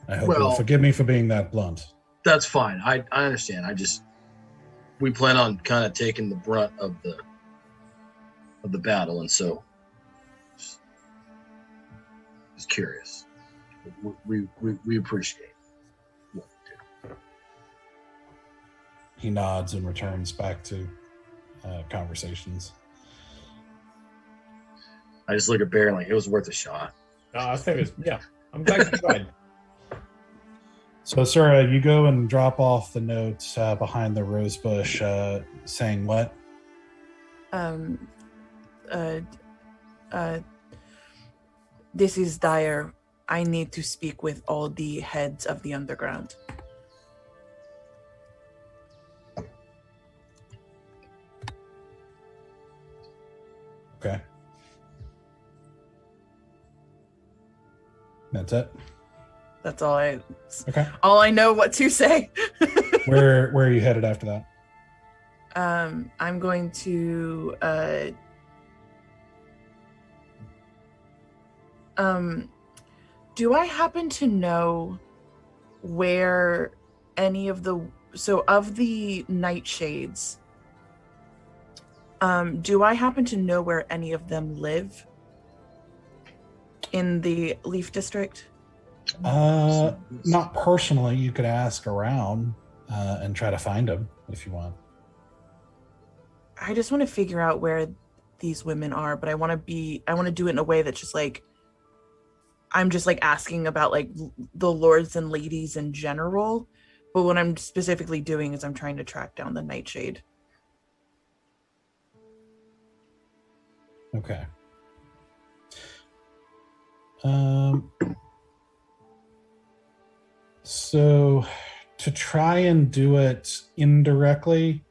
I hope you'll forgive me for being that blunt. That's fine. I understand. We plan on kind of taking the brunt of the battle, and so just curious. We appreciate what you do. He nods and returns back to conversations. I just look at Bear like, it was worth a shot. I think it's, yeah. I'm glad you tried. So, Sarah, you go and drop off the note behind the rose bush, saying what? This is dire. I need to speak with all the heads of the underground. Okay. That's it? That's all Okay. all I know what to say. Where are you headed after that? I'm going to do I happen to know where any of the nightshades, do I happen to know where any of them live in the Leaf District? Not personally. You could ask around and try to find them if you want. I just want to figure out where these women are, but I want to do it in a way that's just like, I'm just like asking about like the lords and ladies in general, but what I'm specifically doing is I'm trying to track down the Nightshade. Okay. So to try and do it indirectly,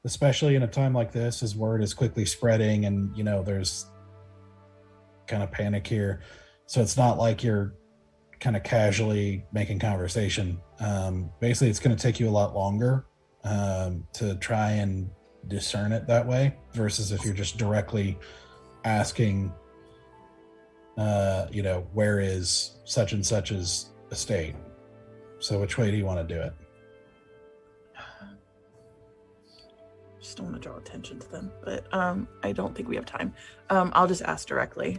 especially in a time like this, as word is quickly spreading and, there's kind of panic here. So it's not like you're kind of casually making conversation. Basically, it's going to take you a lot longer to try and discern it that way versus if you're just directly asking, where is such and such's estate? So which way do you want to do it? Just don't want to draw attention to them, but I don't think we have time. I'll just ask directly.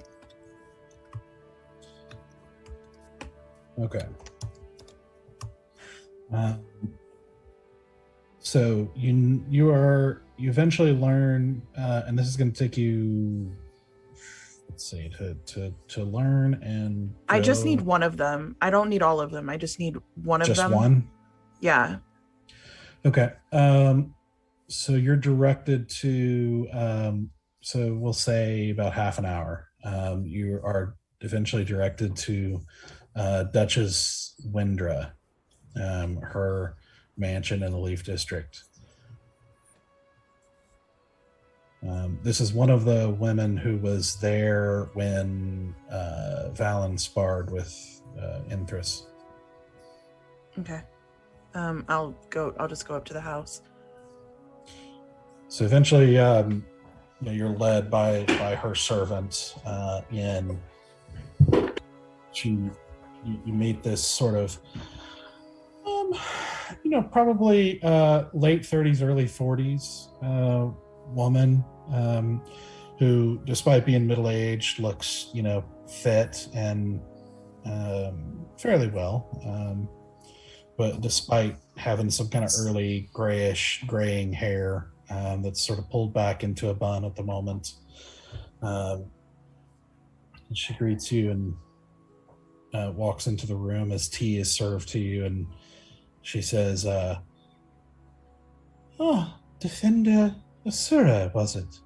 Okay. So you eventually learn, and this is going to take you, let's see, to learn and. I just need one of them. I don't need all of them. I just need one of them. Just one? Yeah. Okay. So you're directed to, so we'll say about half an hour. You are eventually directed to Duchess Windra, her mansion in the Leaf District. This is one of the women who was there when Valen sparred with Inthras. Okay. I'll just go up to the house. So eventually, you're led by her servant in. You meet this sort of, probably late 30s, early 40s woman who, despite being middle-aged, looks, fit and fairly well. But despite having some kind of early graying hair that's sort of pulled back into a bun at the moment. And she greets you and walks into the room as tea is served to you, and she says, Defender Asura, was it?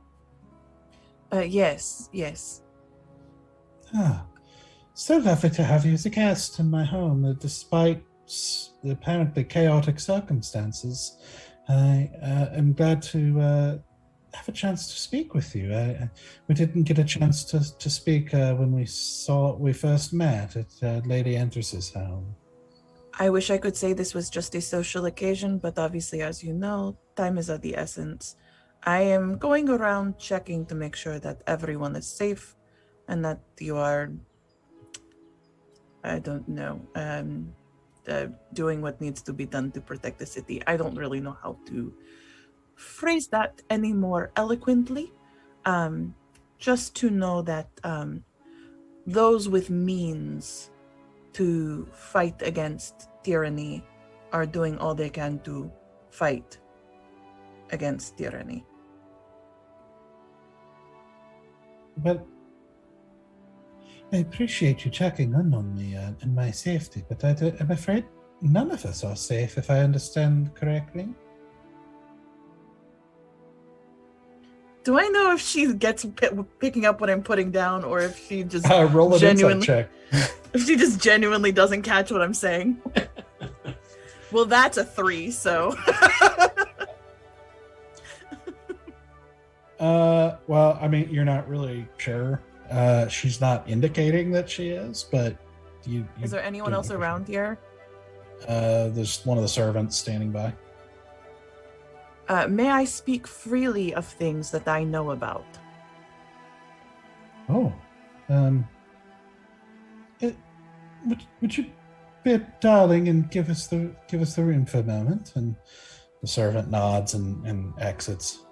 Yes. So lovely to have you as a guest in my home, despite the apparently chaotic circumstances. I am glad to have a chance to speak with you. We didn't get a chance to speak when we first met at Lady Enters's home. I wish I could say this was just a social occasion, but obviously, as you know, time is of the essence. I am going around checking to make sure that everyone is safe and that you are, I don't know, doing what needs to be done to protect the city. I don't really know how to phrase that any more eloquently. Just to know that those with means to fight against tyranny are doing all they can to fight against tyranny. Well, I appreciate you checking in on me and my safety, but I'm afraid none of us are safe, if I understand correctly. Do I know if she gets picking up what I'm putting down, or if she just roll an insight check? If she just genuinely doesn't catch what I'm saying? Well, that's a 3, so. Well, I mean, you're not really sure. She's not indicating that she is, but you Is there anyone else around here? There's one of the servants standing by. May I speak freely of things that I know about? Oh, would you be a darling and give us the room for a moment? And the servant nods and exits.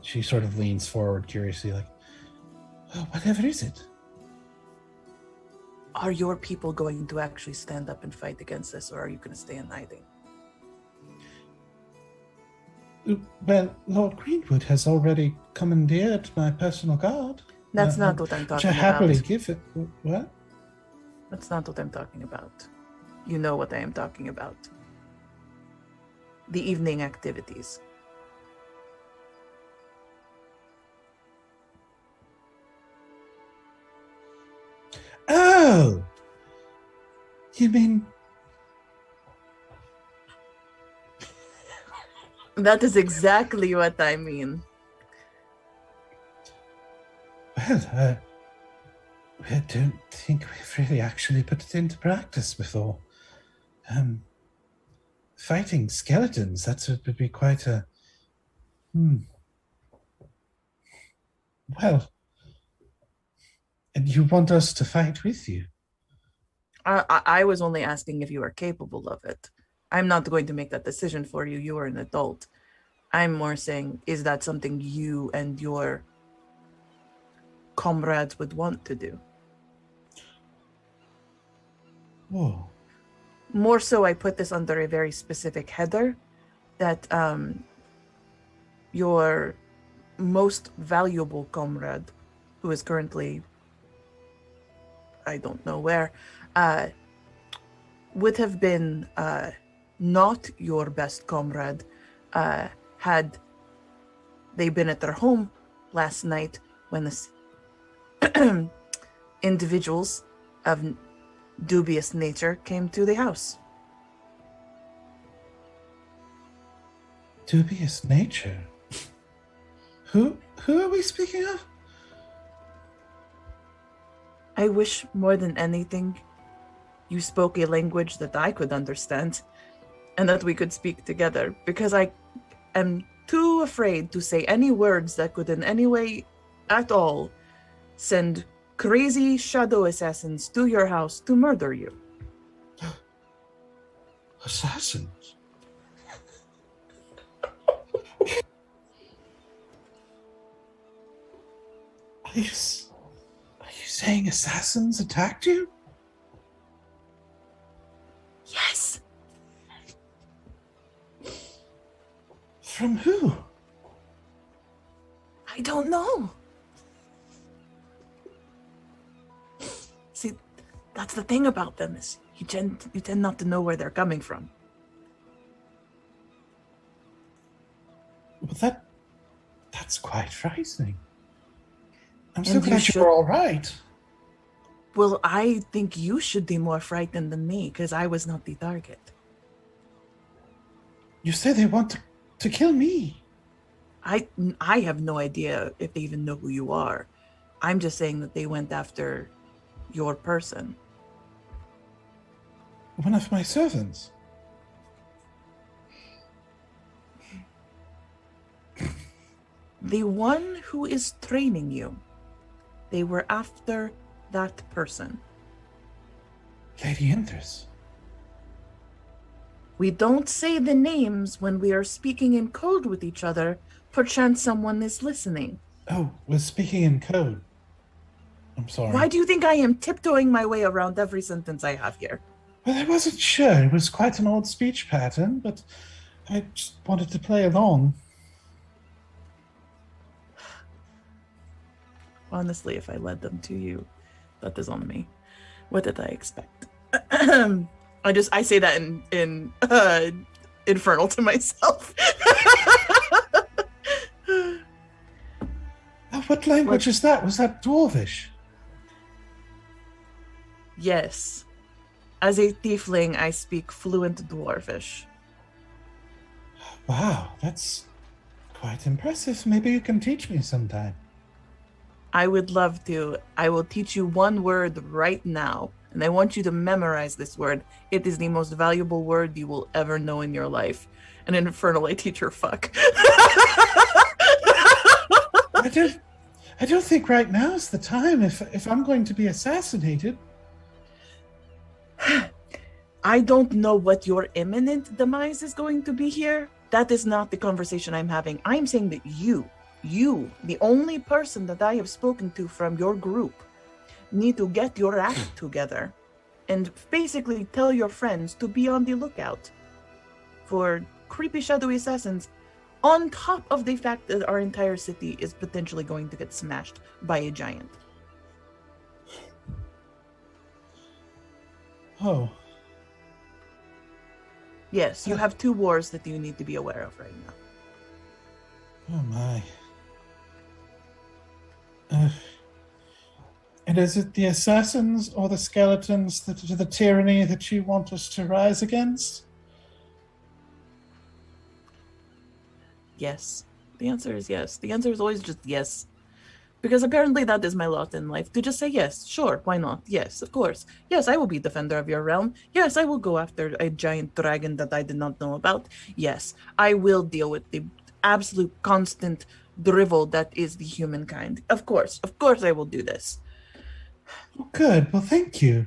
She sort of leans forward curiously, like, oh, whatever is it? Are your people going to actually stand up and fight against this, or are you going to stay in hiding? Well, Lord Greenwood has already commandeered my personal guard. That's not what I'm talking about. Which I happily give it. What? That's not what I'm talking about. You know what I am talking about. The evening activities. Oh! You mean... That is exactly what I mean. Well, I don't think we've really actually put it into practice before. Fighting skeletons, that would be quite a... Well, and you want us to fight with you? I was only asking if you are capable of it. I'm not going to make that decision for you. You are an adult. I'm more saying, is that something you and your comrades would want to do? Oh. More so, I put this under a very specific header that your most valuable comrade, who is currently, I don't know where, would have been not your best comrade, had they been at their home last night when the individuals of dubious nature came to the house. Dubious nature? Who are we speaking of? I wish more than anything you spoke a language that I could understand and that we could speak together, because I am too afraid to say any words that could in any way at all send crazy shadow assassins to your house to murder you. Assassins? Are you saying assassins attacked you? Yes. From who? I don't know. See, that's the thing about them, is you tend not to know where they're coming from. Well, that's quite frightening. I'm so And you glad you're all right. Well, I think you should be more frightened than me, because I was not the target. You say they want to kill me. I have no idea if they even know who you are. I'm just saying that they went after your person. One of my servants. The one who is training you. They were after that person. Lady Enders. We don't say the names when we are speaking in code with each other. Perchance someone is listening. Oh, we're speaking in code. I'm sorry. Why do you think I am tiptoeing my way around every sentence I have here? Well, I wasn't sure. It was quite an odd speech pattern, but I just wanted to play along. Honestly, if I led them to you, that is on me. What did I expect? I say that in infernal to myself. Oh, what language is that? Was that Dwarvish? Yes. As a tiefling, I speak fluent Dwarvish. Wow, that's quite impressive. Maybe you can teach me sometime. I would love to. I will teach you one word right now, and I want you to memorize this word. It is the most valuable word you will ever know in your life. And in Infernal, I teach her fuck. I don't think right now is the time if I'm going to be assassinated. I don't know what your imminent demise is going to be here. That is not the conversation I'm having. I'm saying that you, the only person that I have spoken to from your group, need to get your act together and basically tell your friends to be on the lookout for creepy shadowy assassins, on top of the fact that our entire city is potentially going to get smashed by a giant. Oh. Yes, you have 2 wars that you need to be aware of right now. Oh my. And is it the assassins or the skeletons that are the tyranny that you want us to rise against? Yes. The answer is yes. The answer is always just yes. Because apparently that is my lot in life, to just say yes, sure, why not? Yes, of course. Yes, I will be defender of your realm. Yes, I will go after a giant dragon that I did not know about. Yes, I will deal with the absolute constant drivel that is the humankind. Of course I will do this. Oh, good. Well, thank you.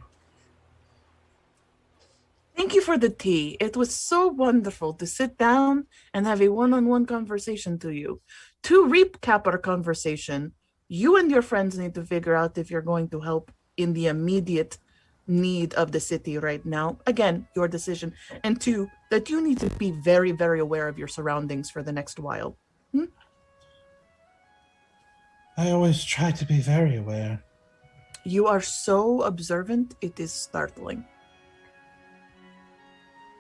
Thank you for the tea. It was so wonderful to sit down and have a one-on-one conversation to you. To recap our conversation, you and your friends need to figure out if you're going to help in the immediate need of the city right now. Again, your decision. And 2, that you need to be very, very aware of your surroundings for the next while. I always try to be very aware. You are so observant, it is startling.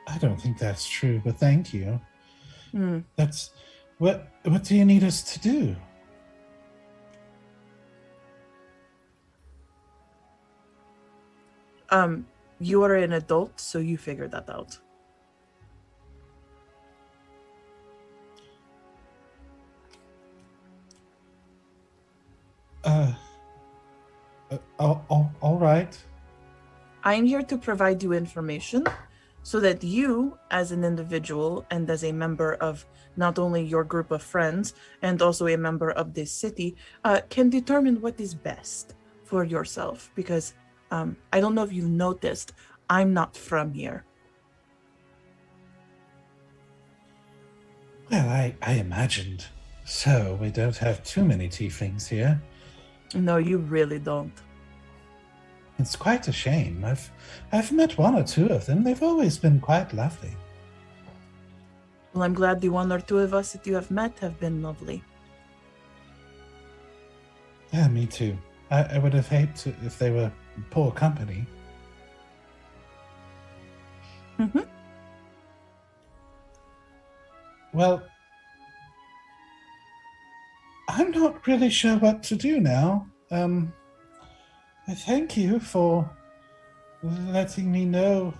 I don't think that's true, but thank you. Hmm. That's what do you need us to do? You are an adult, so you figure that out. All right. I'm here to provide you information so that you, as an individual and as a member of not only your group of friends and also a member of this city, can determine what is best for yourself. Because I don't know if you've noticed, I'm not from here. Well, I imagined. So we don't have too many tieflings here. No, you really don't. It's quite a shame. I've met one or two of them. They've always been quite lovely. Well, I'm glad the one or two of us that you have met have been lovely. Yeah, me too. I would have hated to, if they were poor company. Mm-hmm. Well, I'm not really sure what to do now. I thank you for letting me know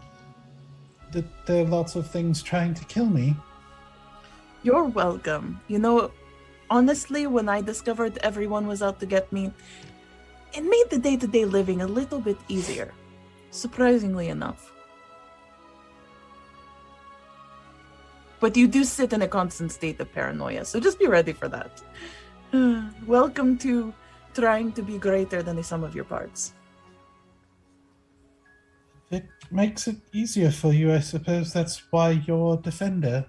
that there are lots of things trying to kill me. You're welcome. You know, honestly, when I discovered everyone was out to get me, it made the day-to-day living a little bit easier. Surprisingly enough. But you do sit in a constant state of paranoia, so just be ready for that. Welcome to trying to be greater than the sum of your parts. It makes it easier for you, I suppose. That's why you're a defender.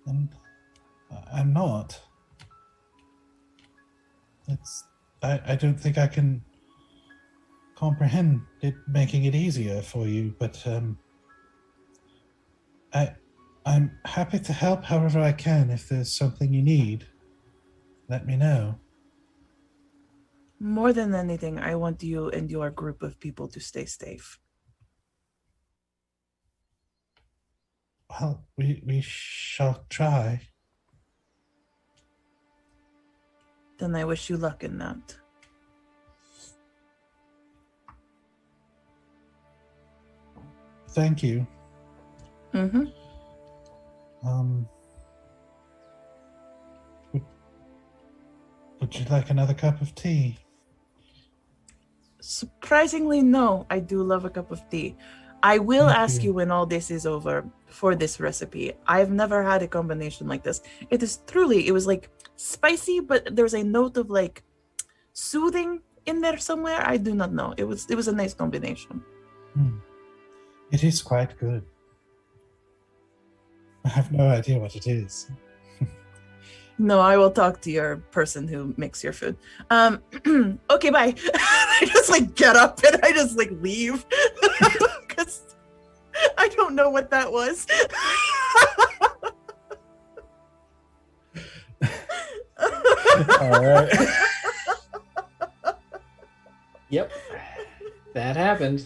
And I'm not. I don't think I can comprehend it making it easier for you, but I'm happy to help however I can. If there's something you need, let me know. More than anything, I want you and your group of people to stay safe. Well, we shall try. Then I wish you luck in that. Thank you. Mm-hmm. Would you like another cup of tea? Surprisingly, no. I do love a cup of tea. I will Thank ask you. you when all this is over for this recipe. I've never had a combination like this. It is truly, it was like spicy, but there's a note of like soothing in there somewhere. I do not know. It was a nice combination. It is quite good. I have no idea what it is. No, I will talk to your person who makes your food. Okay, bye. I just like get up and I just like leave because I don't know what that was. All right. Yep. That happened.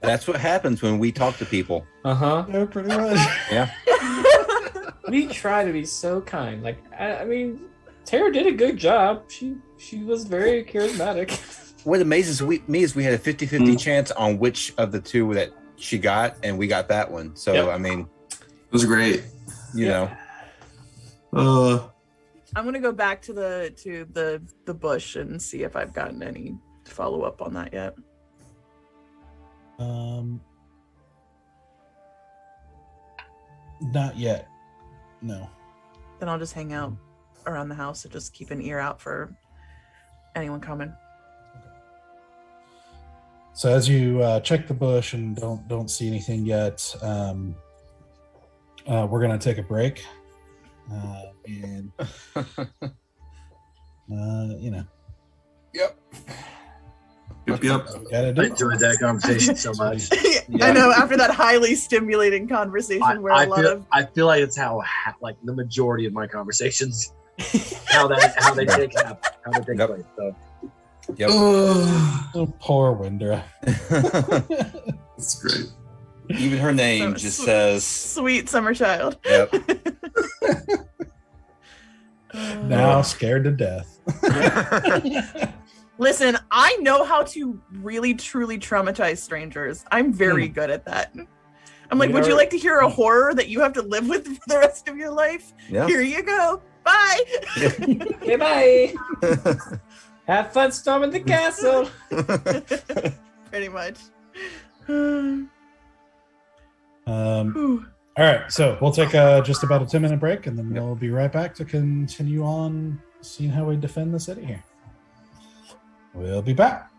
That's what happens when we talk to people. Uh-huh. Yeah, pretty much. Yeah. We try to be so kind. Like, I mean, Tara did a good job. She was very charismatic. What amazes me is we had a 50-50 chance on which of the two that she got, and we got that one. So, Yep. I mean, It was great. you know. I'm gonna go back to the bush and see if I've gotten any follow up on that yet. Not yet. No. Then I'll just hang out around the house and just keep an ear out for anyone coming. So as you check the bush and don't see anything yet, we're gonna take a break, and you know. Yep. Yep. Gotta do I it. enjoyed that conversation so much. I know, after that highly stimulating conversation where I feel like it's how like the majority of my conversations how they take Yep. place. So Yep. Oh, poor Winder. That's great. Even her name just says sweet summer child. Yep. Now scared to death. Listen, I know how to really truly traumatize strangers. I'm very good at that. I'm like, would you like to hear a horror that you have to live with for the rest of your life? Yeah. Here you go. Bye. Okay, bye. Have fun storming the castle. Pretty much. All right, so we'll take just about a 10-minute break, and then we'll be right back to continue on seeing how we defend the city here. We'll be back.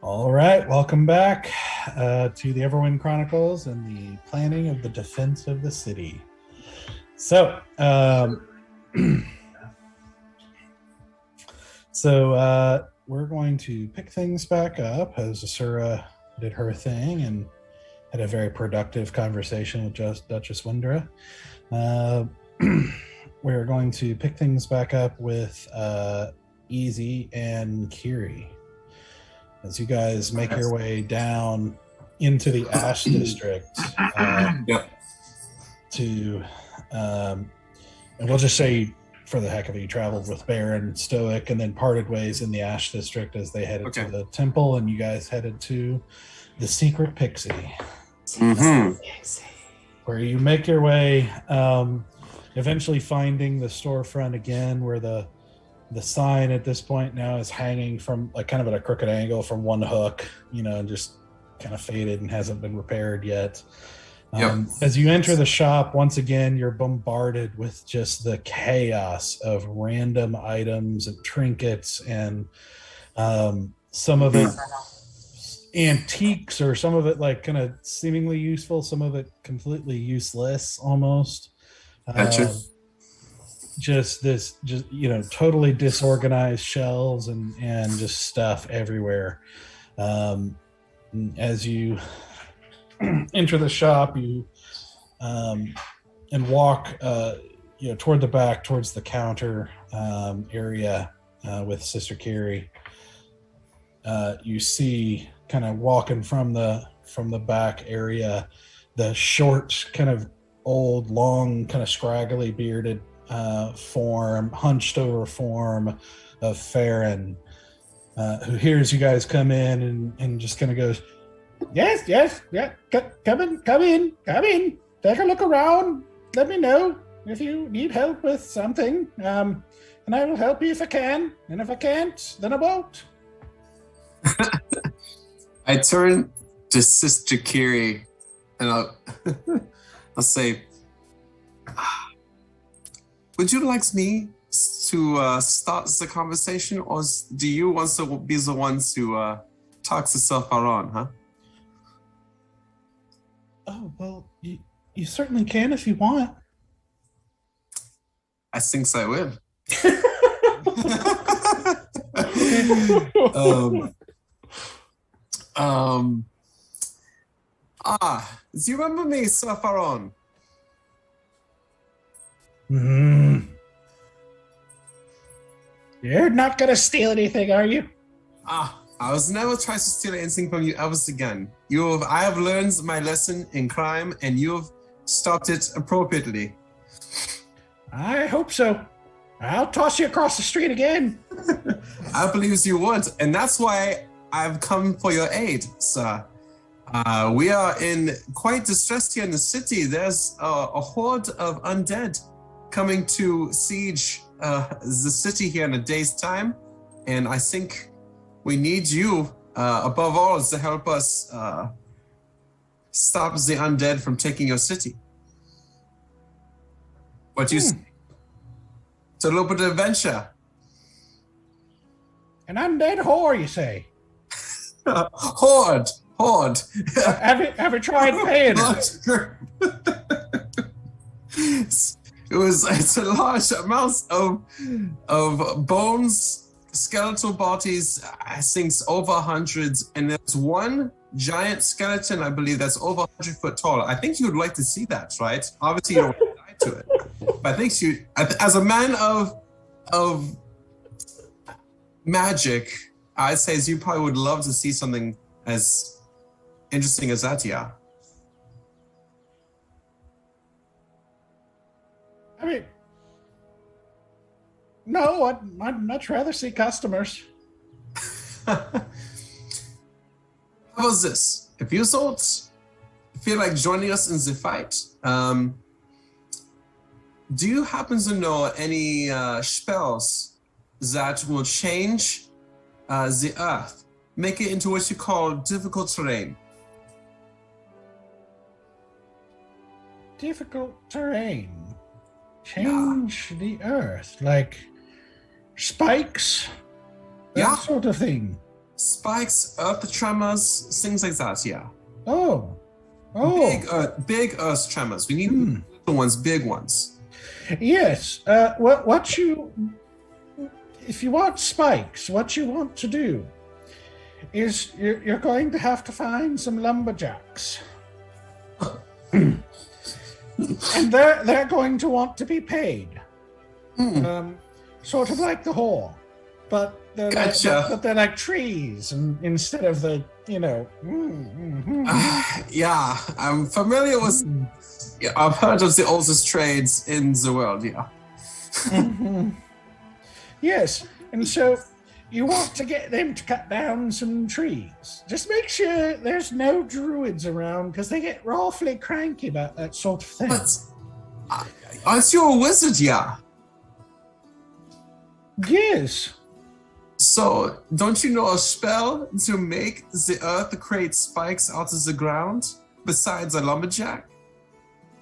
All right, welcome back to the Everwind Chronicles and the planning of the defense of the city. So, we're going to pick things back up as Asura did her thing and had a very productive conversation with Duchess Windra. We're going to pick things back up with Easy and Kiri. As you guys make your way down into the Ash District to, and we'll just say for the heck of it, you traveled with Baron, Stoic, and then parted ways in the Ash District as they headed to the temple, and you guys headed to the Secret Pixie. Where you make your way, eventually finding the storefront again, where the sign at this point now is hanging from like kind of at a crooked angle from one hook, and just kind of faded and hasn't been repaired yet. As you enter the shop, once again, you're bombarded with just the chaos of random items and trinkets, and some of it antiques, or some of it like kind of seemingly useful, some of it completely useless almost. Just totally disorganized shelves and just stuff everywhere. As you enter the shop, you and walk toward the back, towards the counter area with Sister Kiri. You see, kind of walking from the back area, the short, kind of old, long, kind of scraggly bearded hunched over form of Farron, who hears you guys come in and just kind of goes, yes, yeah, come in, take a look around, let me know if you need help with something, and I will help you if I can, and if I can't, then I won't. I turn to Sister Kiri and I'll say, would you like me to start the conversation, or do you want to be the one to talk to Safaron, huh? Oh, well, you certainly can if you want. I think I will. Do you remember me, Safaron? You're not gonna steal anything, are you? I was never trying to steal anything from you ever again. I have learned my lesson in crime, and you have stopped it appropriately. I hope so. I'll toss you across the street again. I believe you would, and that's why I've come for your aid, sir. We are in quite distress here in the city. There's a horde of undead coming to siege the city here in a day's time, and I think we need you, above all, to help us stop the undead from taking your city. What do you say? It's a little bit of adventure. An undead whore, you say? Horde. Have you tried paying it? It's a large amount of bones, skeletal bodies. I think it's over 100, and there's one giant skeleton, I believe, that's over 100 foot tall. I think you would like to see that, right? Obviously, you don't die to it, but I think you, as a man of magic, I'd say you probably would love to see something as interesting as that, yeah. I mean, no, I'd much rather see customers. How about this? If you don't feel like joining us in the fight, do you happen to know any spells that will change the earth, make it into what you call difficult terrain? Difficult terrain. Change the earth, like spikes, that sort of thing. Spikes, earth tremors, things like that, yeah. Oh. Big earth tremors. We need the ones, big ones. Yes. If you want spikes, what you want to do is you're going to have to find some lumberjacks. And they're going to want to be paid. Sort of like the whore. But they're they're like trees, and instead of the, yeah, I'm familiar with. Yeah, I've heard of the oldest trades in the world. Yeah. Yes, and so you want to get them to cut down some trees. Just make sure there's no druids around, because they get awfully cranky about that sort of thing. But aren't you a wizard? Yeah. Yes. So, don't you know a spell to make the earth create spikes out of the ground besides a lumberjack?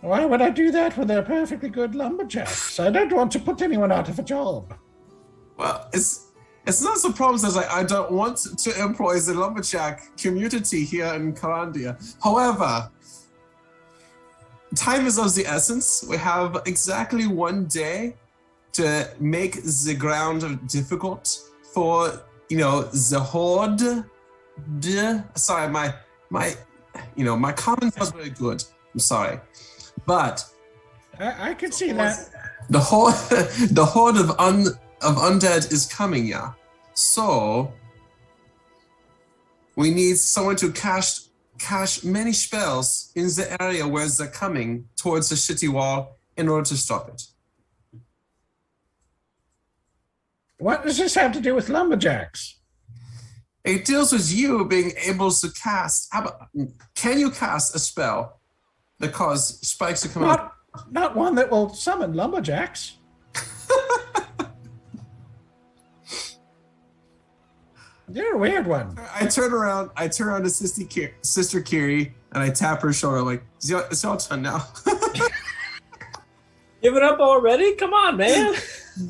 Why would I do that when they're perfectly good lumberjacks? I don't want to put anyone out of a job. Well, it's not so problem as I don't want to employ the lumberjack community here in Carandia. However, time is of the essence. We have exactly 1 day to make the ground difficult for, the horde. Sorry, my comments was very good. I'm sorry. But I can see that. The horde of undead is coming, yeah. So we need someone to cast many spells in the area where they're coming towards the city wall in order to stop it. What does this have to do with lumberjacks? It deals with you being able to cast. Can you cast a spell that cause spikes to come out? Not one that will summon lumberjacks. You're a weird one. I turn around to Sister Kiri, and I tap her shoulder. I'm like, it's your turn now. Give it up already? Come on, man.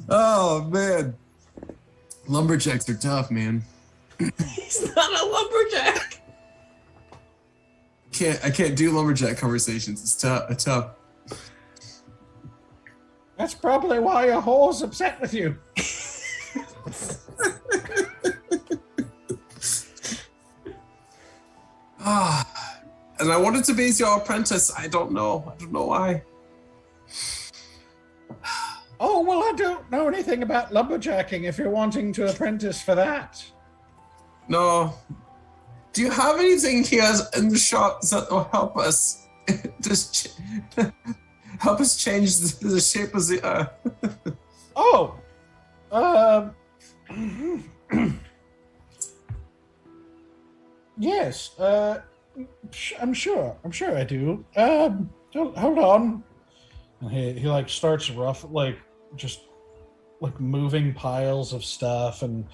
Oh, man. Lumberjacks are tough, man. He's not a lumberjack. I can't do lumberjack conversations. It's tough. That's probably why your whore's upset with you. And I wanted to be your apprentice. I don't know why. Oh, well, I don't know anything about lumberjacking if you're wanting to apprentice for that. No. Do you have anything here in the shop that will help us help us change the shape of the earth? Oh. Yes. I'm sure I do. Hold on. And he like starts just moving piles of stuff and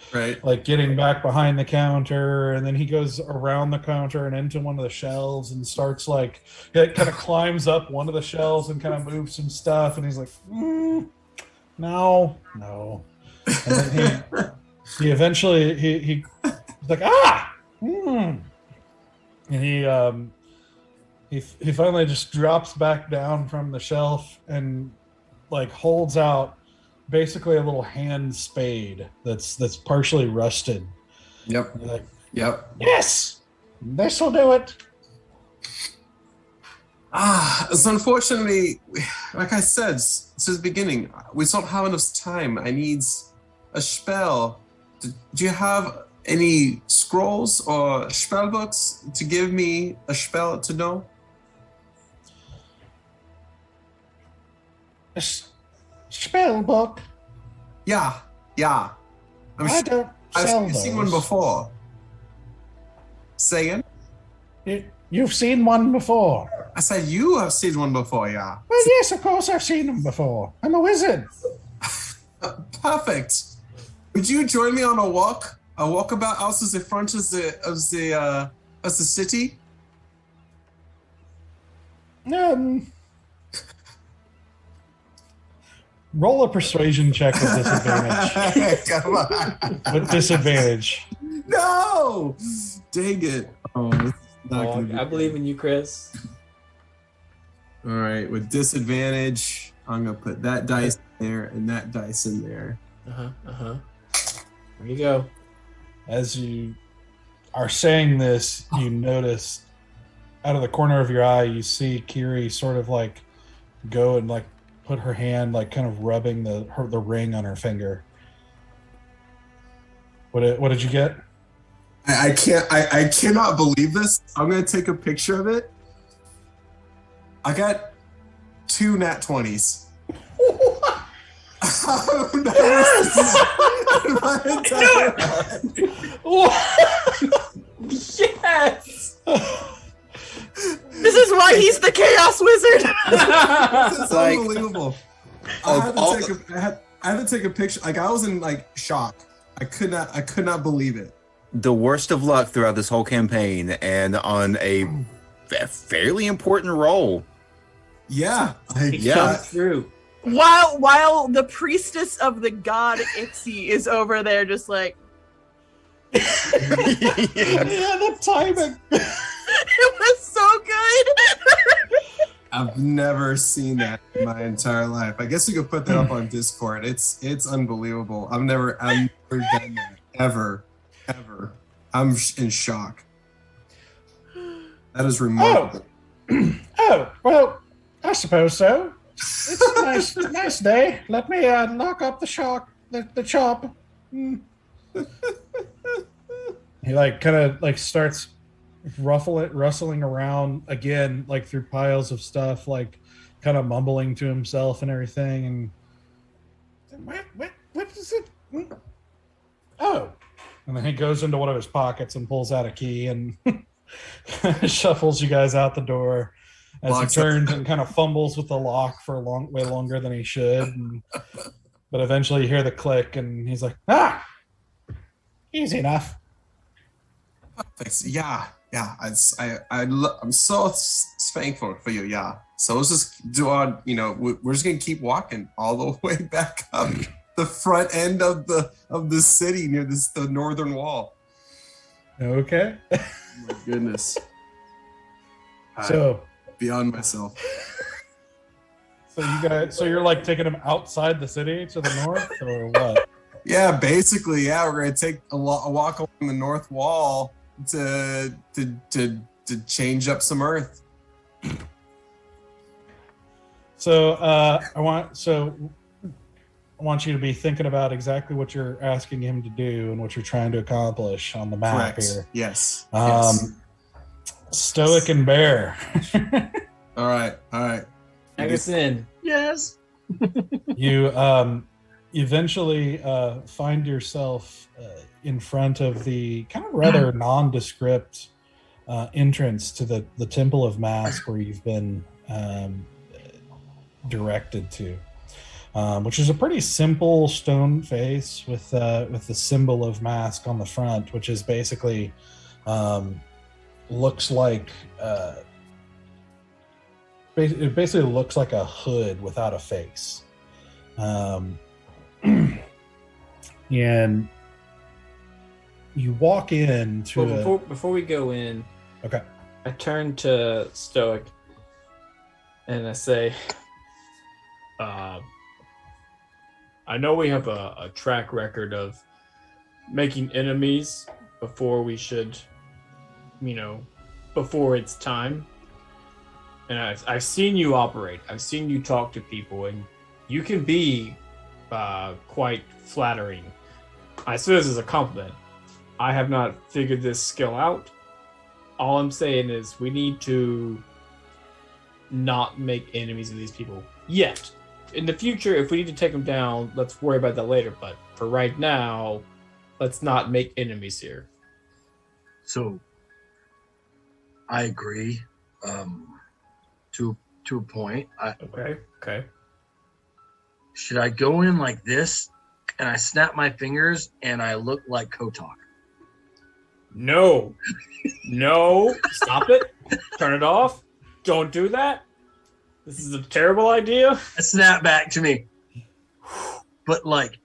like getting back behind the counter, and then he goes around the counter and into one of the shelves and starts kind of climbs up one of the shelves and kind of moves some stuff, and he's like, no. And then he eventually he's like, and he finally just drops back down from the shelf and holds out basically a little hand spade that's partially rusted. Yep. Yep. Yes, this will do it. So unfortunately, like I said since the beginning, we don't have enough time. I need a spell. Do you have any scrolls or spell books to give me a spell to know? A spell book? Yeah. I don't sell I've those. seen one before. Say again? You've seen one before? I said you have seen one before, yeah. Well, yes, of course I've seen them before. I'm a wizard. Perfect. Would you join me on a walk? A walkabout out of the front of the city? Roll a persuasion check with disadvantage. Come on. With disadvantage. No! Dang it. Oh, this is not Oh, gonna be I believe in you, Chris. All right, with disadvantage, I'm gonna put that dice in there and that dice in there. There you go. As you are saying this, you notice out of the corner of your eye, you see Kiri sort of like go and like put her hand like kind of rubbing the ring on her finger. What did you get? I cannot believe this. I'm gonna take a picture of it. I got 2 nat 20s. I've never seen that in my entire life. Yes! This is why he's the Chaos Wizard. This is Like, unbelievable. I had to take a picture. Like I was in like shock. I could not believe it. The worst of luck throughout this whole campaign, and on a fairly important role. Yeah. It comes through. While the priestess of the god Ixie is over there just like Yeah, the timing. it was so good. I've never seen that in my entire life. I guess we could put that up on Discord. It's unbelievable. I've never done that ever. I'm in shock. That is remarkable. Oh, well, I suppose so. It's a nice day. Let me lock up the chop. Mm. He like kind of like starts rustling around again, like through piles of stuff, like kind of mumbling to himself and everything. And what is it? Oh, and then he goes into one of his pockets and pulls out a key and shuffles you guys out the door. As he turns and kind of fumbles with the lock for way longer than he should. But eventually you hear the click and he's like, easy enough. Yeah. I'm so thankful for you. Yeah. So let's just do our, we're just going to keep walking all the way back up the front end of the city near the northern wall. Okay. Oh my goodness. So beyond myself. So you're like taking him outside the city to the north, or what? Yeah, basically, yeah. We're gonna take a walk along the north wall to change up some earth. So I want you to be thinking about exactly what you're asking him to do and what you're trying to accomplish on the map. Correct. Here. Yes. Stoic and Bear. All right. I guess in. Yes. You eventually find yourself in front of the kind of rather nondescript entrance to the Temple of Mask, where you've been directed to, which is a pretty simple stone face with the symbol of Mask on the front, which is basically looks like it basically looks like a hood without a face. And you walk in to before we go in, okay. I turn to Stoic and I say, I know we have a track record of making enemies before we should, before it's time. And I've seen you operate. I've seen you talk to people, and you can be quite flattering. I say this as a compliment. I have not figured this skill out. All I'm saying is we need to not make enemies of these people yet. In the future, if we need to take them down, let's worry about that later. But for right now, let's not make enemies here. So, I agree. To a point. Okay. Should I go in like this, and I snap my fingers, and I look like Kotok? No. No. Stop it. Turn it off. Don't do that. This is a terrible idea. Snap back to me. But like,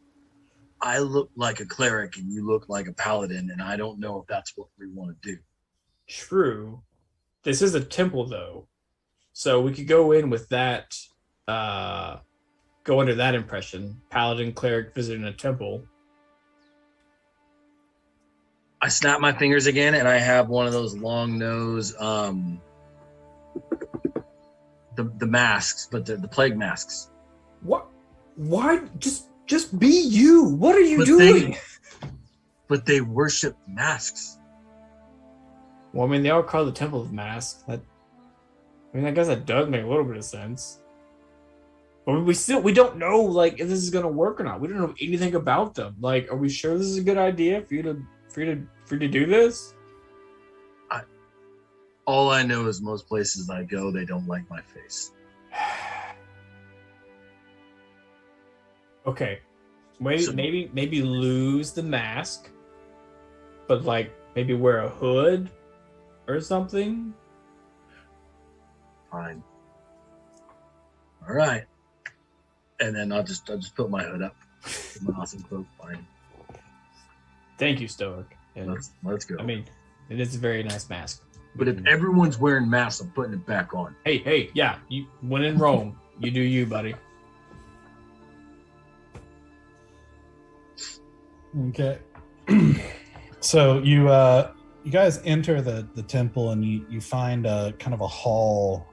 I look like a cleric and you look like a paladin, and I don't know if that's what we want to do. True. This is a temple, though. So we could go in with that, go under that impression. Paladin, cleric, visiting a temple. I snap my fingers again, and I have one of those long nose, the masks, but the plague masks. What? Why? Just be you. What are you doing? But they worship masks. Well, I mean, they all call the Temple of Masks. I guess that does make a little bit of sense. But we don't know, like, if this is gonna work or not. We don't know anything about them. Like, are we sure this is a good idea for you to do this? All I know is most places I go, they don't like my face. Okay, maybe lose the mask, but like maybe wear a hood or something. Fine. All right. And then I'll just put my hood up. My awesome cloak. Fine. Thank you, Stoic. And Let's go. I mean, it is a very nice mask. But if everyone's wearing masks, I'm putting it back on. Hey, yeah. You when in Rome, you do you, buddy. Okay. So you guys enter the temple, and you find a kind of a hall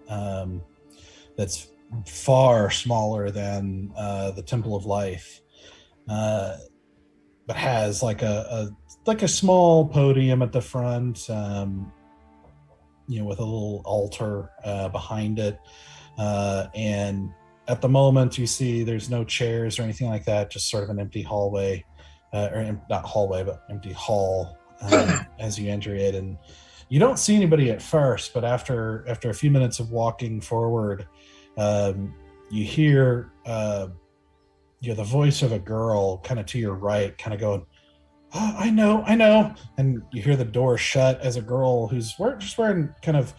that's far smaller than the Temple of Life, but has like a small podium at the front, with a little altar behind it, and at the moment you see there's no chairs or anything like that, just sort of an empty hallway. Or not hallway, but empty hall as you enter it, and you don't see anybody at first. But after a few minutes of walking forward, you hear the voice of a girl kind of to your right, kind of going, "Oh, I know," and you hear the door shut as a girl who's just wearing kind of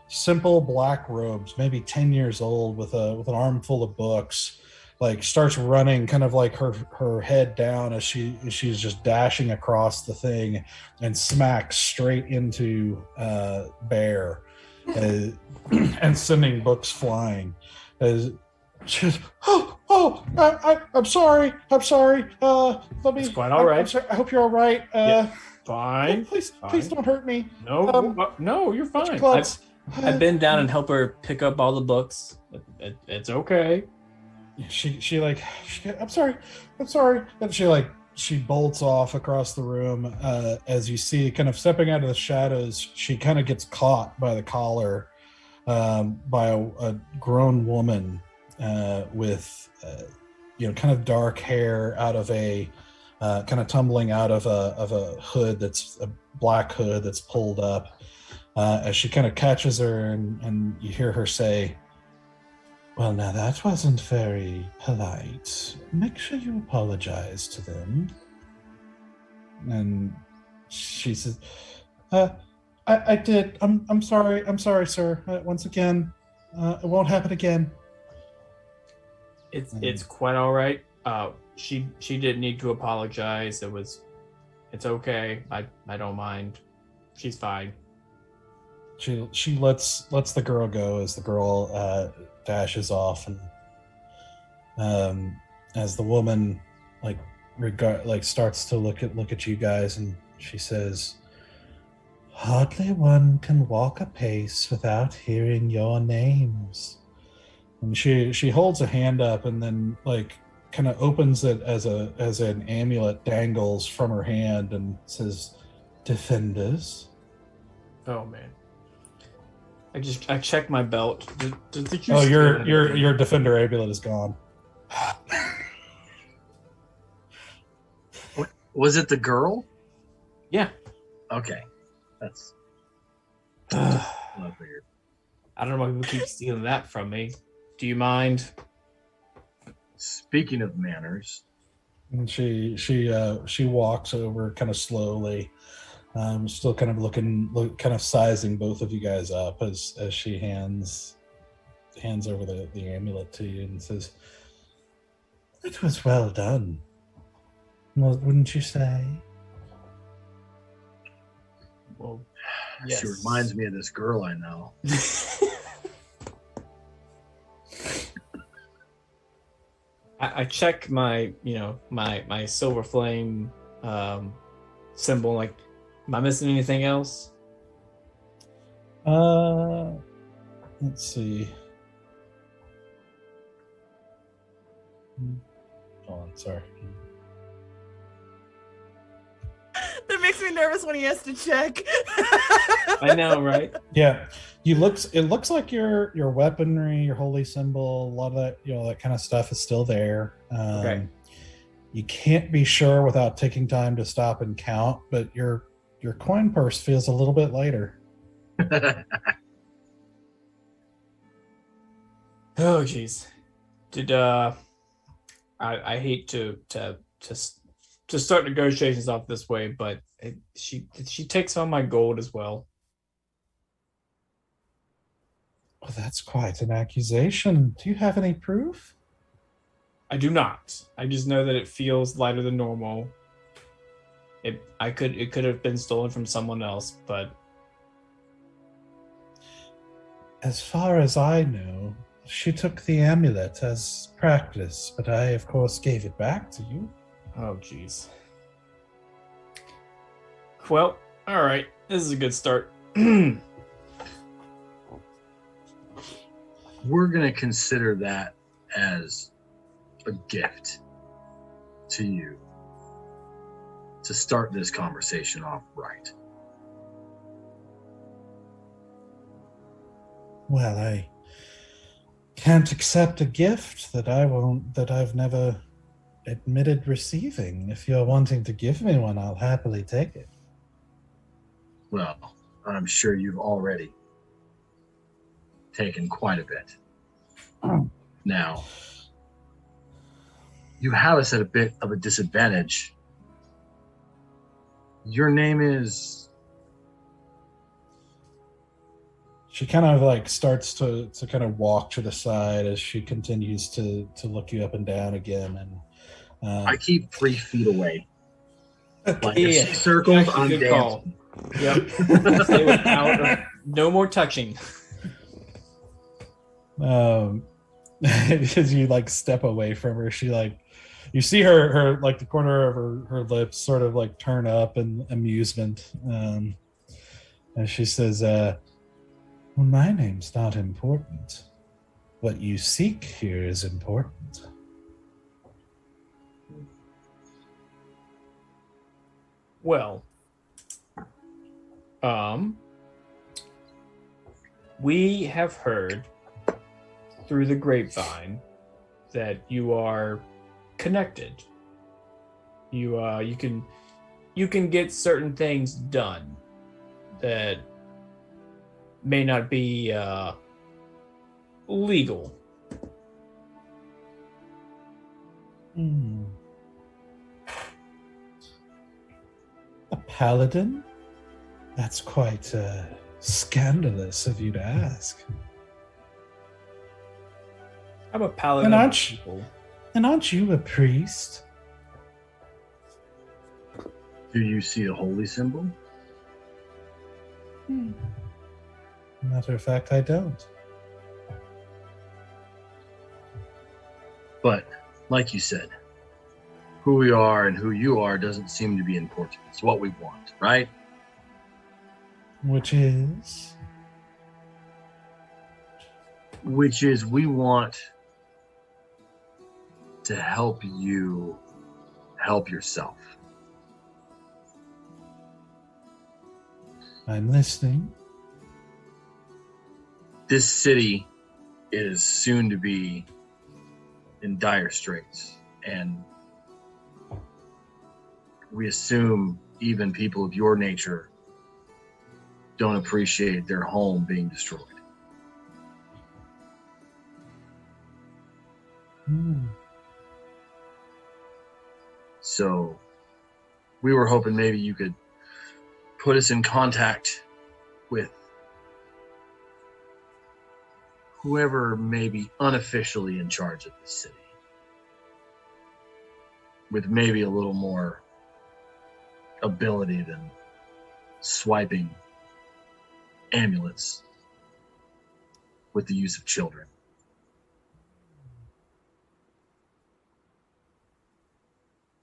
simple black robes, maybe 10 years old, with an armful of books. Like starts running, kind of like her head down as she's just dashing across the thing, and smacks straight into Bear, and sending books flying. As she's, I'm sorry. Let me. It's quite all right. I'm sorry, I hope you're all right. Fine. Please fine. don't hurt me. No, you're fine. I've been down and help her pick up all the books. It's okay. She I'm sorry, and she bolts off across the room. As you see, kind of stepping out of the shadows, she kind of gets caught by the collar by a grown woman with kind of dark hair out of a kind of tumbling out of a hood, that's a black hood that's pulled up. As she kind of catches her, and you hear her say, "Well, now that wasn't very polite. Make sure you apologize to them." And she says, I did. I'm sorry. I'm sorry, sir. Once again, it won't happen again." It's quite all right. She didn't need to apologize. It's okay. I don't mind. She's fine. She lets the girl go as the girl dashes off, and as the woman starts to look at you guys, and she says, "Hardly one can walk a pace without hearing your names." And she holds a hand up, and then kind of opens it as an amulet dangles from her hand, and says, defenders. Oh man. I checked my belt. Oh, your defender amulet is gone. Was it the girl? Yeah. Okay. That's not weird. I don't know why people keep stealing that from me. Do you mind? Speaking of manners. And she walks over kind of slowly, still kind of kind of sizing both of you guys up as she hands over the amulet to you and says, "It was well done. Well, wouldn't you say?" Well, yes. She reminds me of this girl I know. I check my my silver flame symbol. Like, am I missing anything else? Let's see. Hold on, sorry. That makes me nervous when he has to check. I know, right? Yeah, it looks like your weaponry, your holy symbol, a lot of that, that kind of stuff is still there. Okay. You can't be sure without taking time to stop and count, but your coin purse feels a little bit lighter. Oh, jeez. Did I hate to start negotiations off this way, but did she take some of my gold as well? Well, that's quite an accusation. Do you have any proof? I do not. I just know that it feels lighter than normal. It could have been stolen from someone else, but as far as I know, she took the amulet as practice, but I, of course, gave it back to you. oh, jeez. Well, all right. This is a good start. We're going to consider that as a gift to you to start this conversation off right. Well, I can't accept a gift that I've never admitted receiving. If you're wanting to give me one, I'll happily take it. Well, I'm sure you've already taken quite a bit. Now, you have us at a bit of a disadvantage. Your name is... She kind of starts to kind of walk to the side as she continues to look you up and down again. And I keep 3 feet away. Like Yeah, if she circles, I'm good dancing. call. Yep. Stay without no more touching. As you step away from her, she you see her the corner of her lips sort of turn up in amusement, and she says, "Well, my name's not important. What you seek here is important." Well, we have heard through the grapevine that you are connected. You can get certain things done that may not be legal. A paladin? That's quite scandalous of you to ask. I'm a paladin. And aren't you a priest? Do you see a holy symbol? Matter of fact, I don't. But, like you said, who we are and who you are doesn't seem to be important. It's what we want, right? Which is? Which is we want to help you help yourself. I'm listening. This city is soon to be in dire straits, and we assume even people of your nature don't appreciate their home being destroyed. So we were hoping maybe you could put us in contact with whoever may be unofficially in charge of the city, with maybe a little more ability than swiping amulets with the use of children.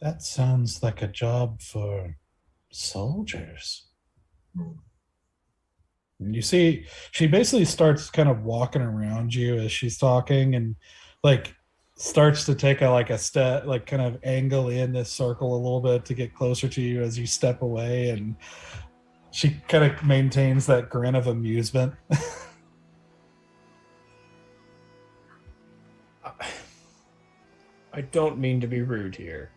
That sounds like a job for soldiers. And you see, she basically starts kind of walking around you as she's talking, and like starts to take a step, like kind of angle in this circle a little bit to get closer to you as you step away, and she kind of maintains that grin of amusement. I don't mean to be rude here.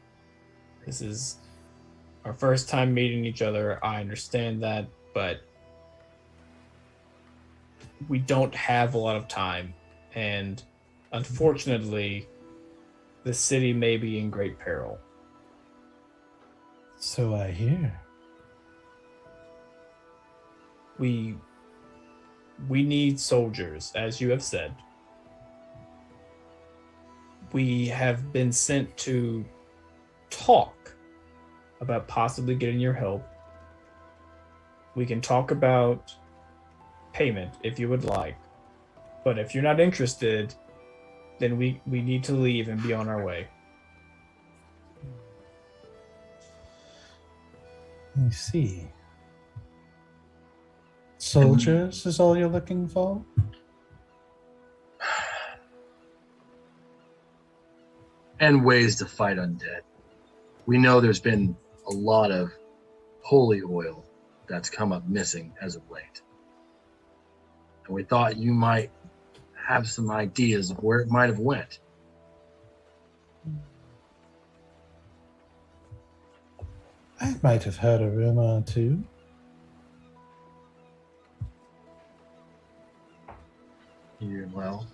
This is our first time meeting each other. I understand that, but we don't have a lot of time, and unfortunately, the city may be in great peril. So I hear. We need soldiers, as you have said. We have been sent to talk about possibly getting your help. We can talk about payment if you would like, but if you're not interested, then we need to leave and be on our way. I see. Soldiers is all you're looking for? And ways to fight undead. We know there's been a lot of holy oil that's come up missing as of late. And we thought you might have some ideas of where it might have went. I might have heard a rumor or two. Yeah, well,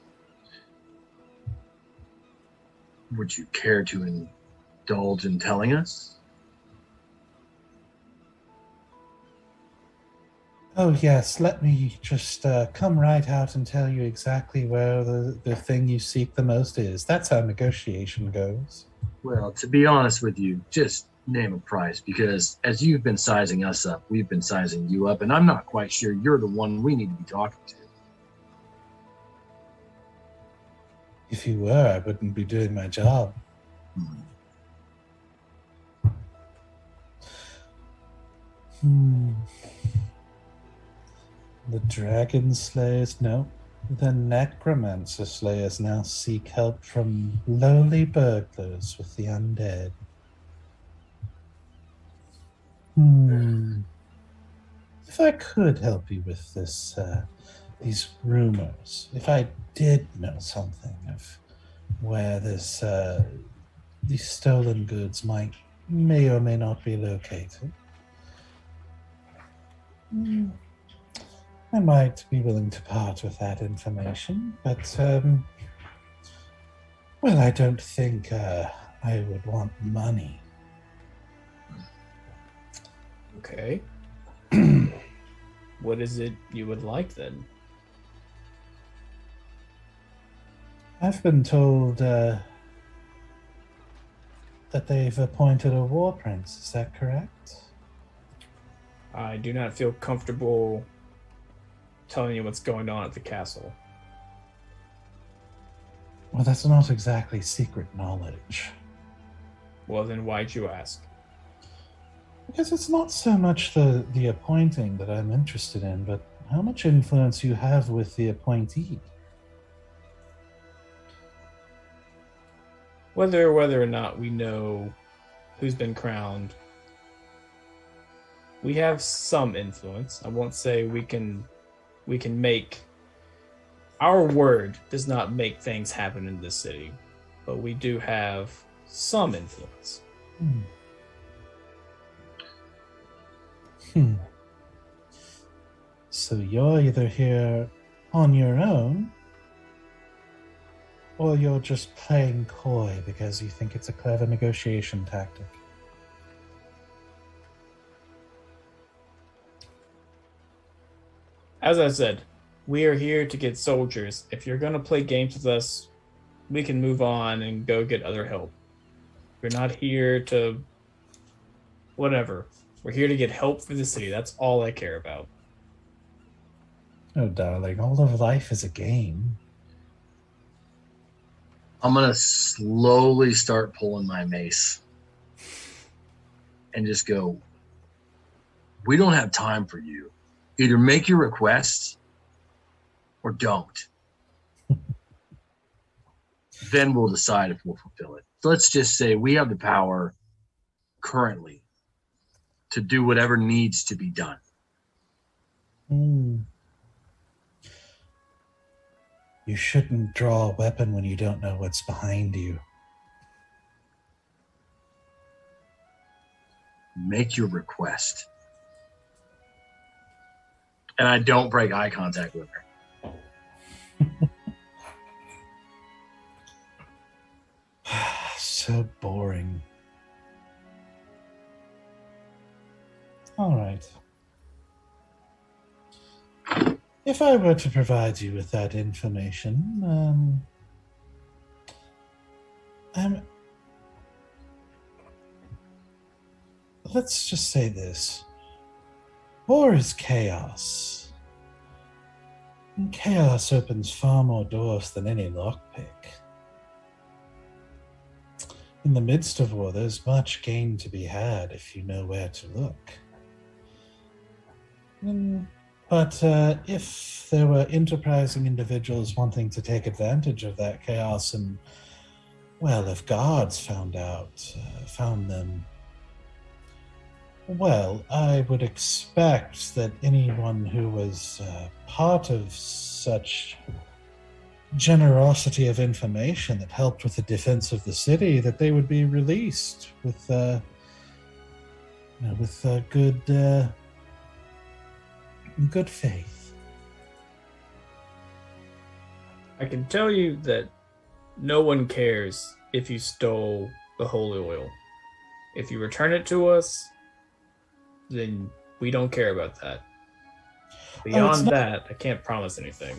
would you care to indulge in telling us? Oh yes, let me just come right out and tell you exactly where the thing you seek the most is. That's how negotiation goes. Well, to be honest with you, just name a price, because as you've been sizing us up, we've been sizing you up, and I'm not quite sure you're the one we need to be talking to. If you were, I wouldn't be doing my job. The dragon slayers, no. The necromancer slayers now seek help from lowly burglars with the undead. If I could help you with this, these rumors, if I did know something of where this, these stolen goods may or may not be located, I might be willing to part with that information, but, well, I don't think I would want money. Okay. What is it you would like then? I've been told that they've appointed a war prince. Is that correct? I do not feel comfortable telling you what's going on at the castle. Well, that's not exactly secret knowledge. Well, then why'd you ask? Because it's not so much the appointing that I'm interested in, but how much influence you have with the appointee. Whether or not we know who's been crowned, We have some influence. I won't say we can make. Our word does not make things happen in this city, but we do have some influence. So you're either here on your own, or you're just playing coy because you think it's a clever negotiation tactic. As I said, we are here to get soldiers. If you're going to play games with us, we can move on and go get other help. We're not here to... whatever. We're here to get help for the city. That's all I care about. Oh, darling, all of life is a game. I'm going to slowly start pulling my mace and just go, we don't have time for you. Either make your requests or don't. Then we'll decide if we'll fulfill it. So let's just say we have the power currently to do whatever needs to be done. You shouldn't draw a weapon when you don't know what's behind you. Make your request. And I don't break eye contact with her. So boring. All right. If I were to provide you with that information, let's just say this. War is chaos. And chaos opens far more doors than any lockpick. In the midst of war, there's much gain to be had if you know where to look. But if there were enterprising individuals wanting to take advantage of that chaos and, well, if guards found them, well, I would expect that anyone who was part of such generosity of information that helped with the defense of the city, that they would be released with good faith. I can tell you that no one cares if you stole the holy oil. If you return it to us, then we don't care about that. Beyond that, I can't promise anything.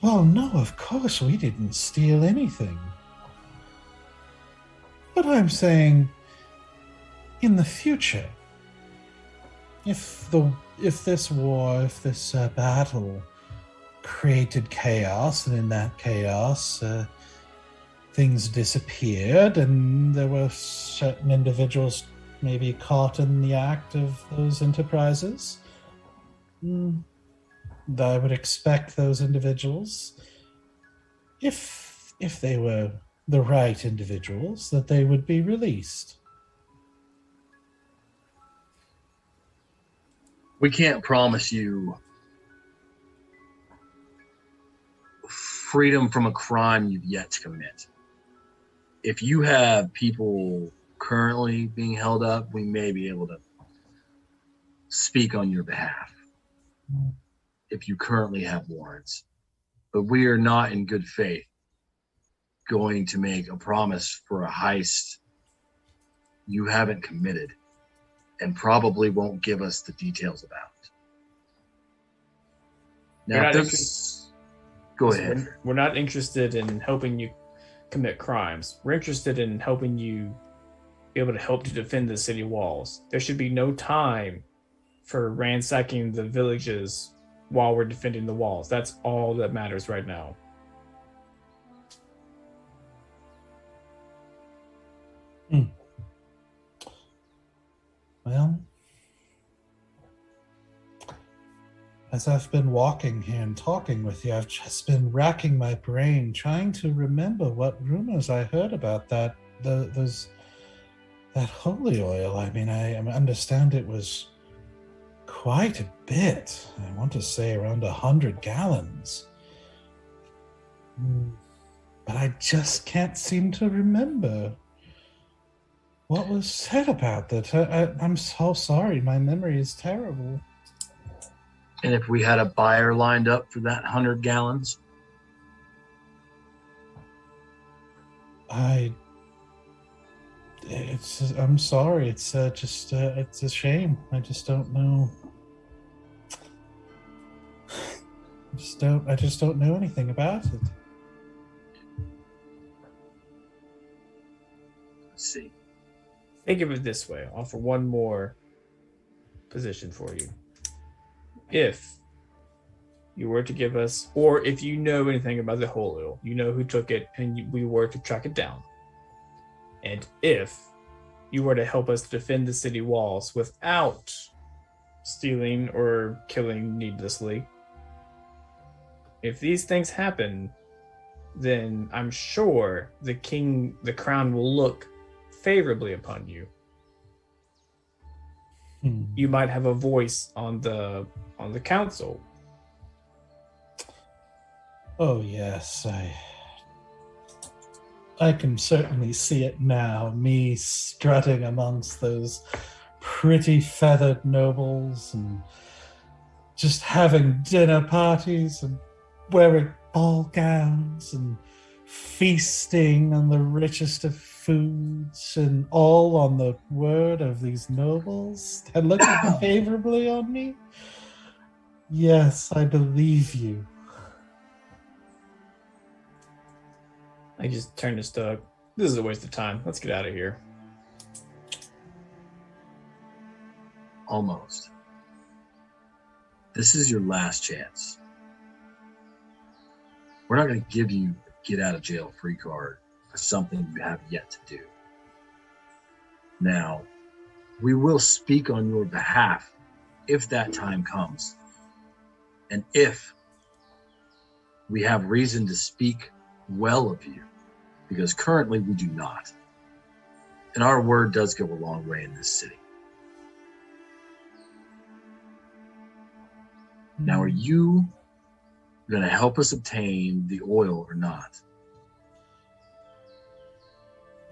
Well, no, of course we didn't steal anything. But I'm saying, in the future, if this battle created chaos, and in that chaos, things disappeared, and there were certain individuals maybe caught in the act of those enterprises, I would expect those individuals, if they were the right individuals, that they would be released. We can't promise you freedom from a crime you've yet to commit. If you have people currently being held up, we may be able to speak on your behalf if you currently have warrants. But we are not in good faith going to make a promise for a heist you haven't committed and probably won't give us the details about. Now, go ahead. We're not interested in helping you commit crimes. We're interested in helping you be able to help to defend the city walls. There should be no time for ransacking the villages while we're defending the walls. That's all that matters right now. Well, as I've been walking here and talking with you, I've just been racking my brain trying to remember what rumors I heard about that That holy oil, I mean, I understand it was quite a bit. I want to say around 100 gallons. But I just can't seem to remember what was said about that. I'm so sorry. My memory is terrible. And if we had a buyer lined up for that 100 gallons? I'm sorry. It's just it's a shame. I just don't know. I just don't know anything about it. Let's see. Think of it this way. I'll offer one more position for you. If you were to give us, or if you know anything about the whole oil, you know who took it, and we were to track it down. And if you were to help us defend the city walls without stealing or killing needlessly, if these things happen, then I'm sure the crown will look favorably upon you. You might have a voice on the council. Oh yes, I can certainly see it now, me strutting amongst those pretty feathered nobles and just having dinner parties and wearing ball gowns and feasting on the richest of foods, and all on the word of these nobles and looking favorably on me. Yes, I believe you. I just turned to Stug. This is a waste of time. Let's get out of here. Almost. This is your last chance. We're not going to give you a get out of jail free card for something you have yet to do. Now, we will speak on your behalf if that time comes. And if we have reason to speak well of you, because currently we do not. And our word does go a long way in this city. Now, are you going to help us obtain the oil or not?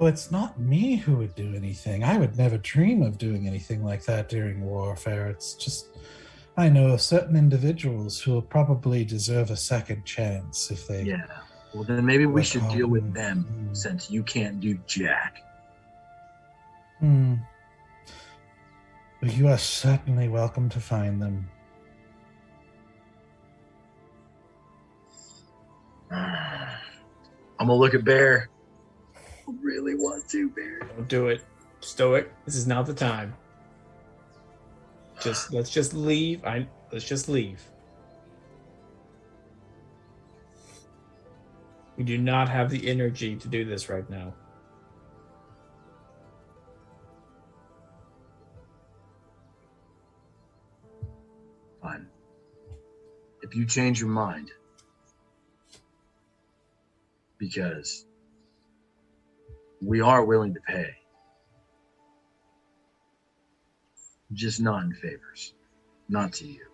Oh, it's not me who would do anything. I would never dream of doing anything like that during warfare. It's just, I know certain individuals who will probably deserve a second chance if they... Yeah. Well, then maybe we should deal with them since you can't do jack. Well, you are certainly welcome to find them. I'm gonna look at Bear. I really want to, Bear. Don't do it. Stoic, this is not the time. Let's just leave. Let's just leave. We do not have the energy to do this right now. Fine. If you change your mind, because we are willing to pay, just not in favors, not to you.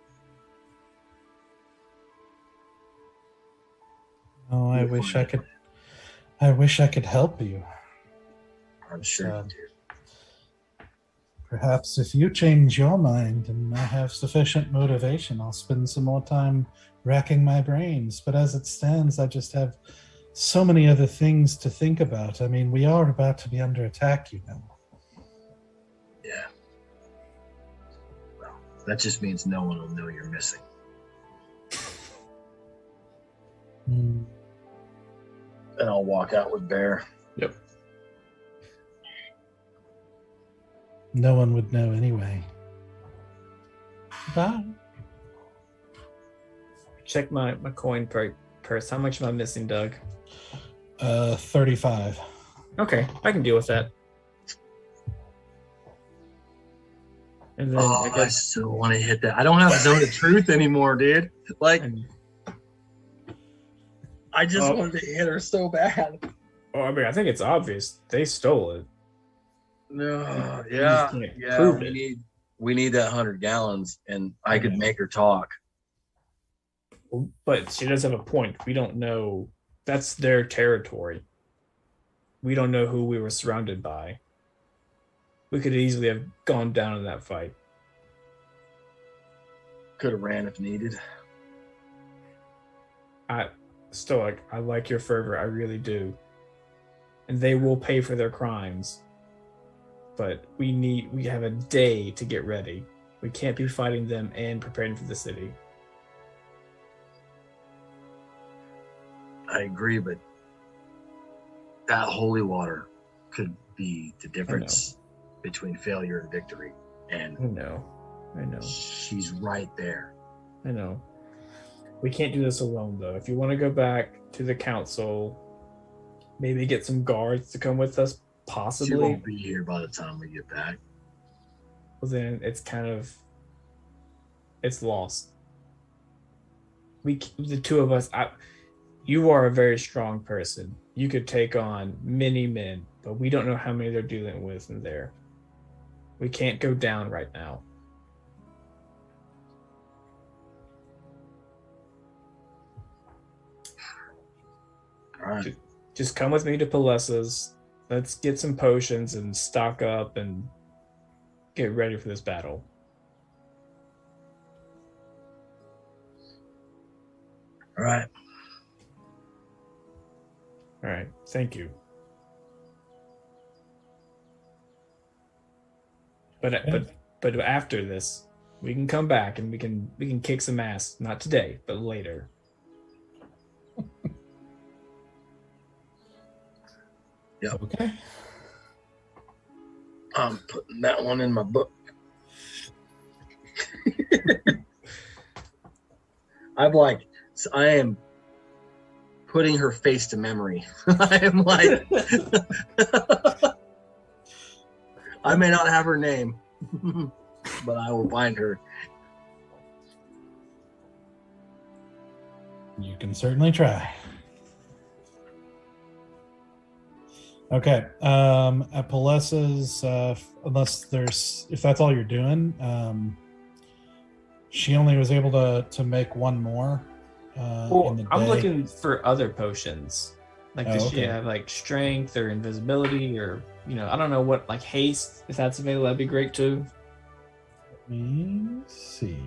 Oh, I wish I could help you. I'm sure you do. Perhaps if you change your mind and I have sufficient motivation, I'll spend some more time racking my brains. But as it stands, I just have so many other things to think about. I mean, we are about to be under attack, you know. Yeah. Well, that just means no one will know you're missing. And I'll walk out with Bear. Yep. No one would know anyway. Bye. Check my coin purse. How much am I missing, Doug? 35. Okay, I can deal with that. And then I still want to hit that. I don't have Zone of Truth anymore, dude. Like, I just wanted to hit her so bad. Oh, I mean, I think it's obvious. They stole it. No, You yeah, just can't yeah. prove We it. need that 100 gallons, and I could Yeah. make her talk. But she does have a point. We don't know. That's their territory. We don't know who we were surrounded by. We could easily have gone down in that fight. Could have ran if needed. Stoic, I like your fervor. I really do. And they will pay for their crimes. But we have a day to get ready. We can't be fighting them and preparing for the city. I agree, but that holy water could be the difference between failure and victory. And I know. she's right there. I know. We can't do this alone, though. If you want to go back to the council, maybe get some guards to come with us, She possibly. won't be here by the time we get back. Well, then it's lost. The two of us, you are a very strong person. You could take on many men, but we don't know how many they're dealing with in there. We can't go down right now. All right. Just come with me to Palessa's. Let's get some potions and stock up and get ready for this battle. All right. All right. Thank you. But after this, we can come back and we can kick some ass. Not today, but later. Okay. I'm putting that one in my book. I am putting her face to memory. I am like, I may not have her name, but I will find her. You can certainly try. Okay. At Palessa's, if that's all you're doing, she only was able to make one more. In the I'm day. looking for other potions. Like, does she okay. have like strength or invisibility or I don't know what, like haste? If that's available, that'd be great too. Let me see.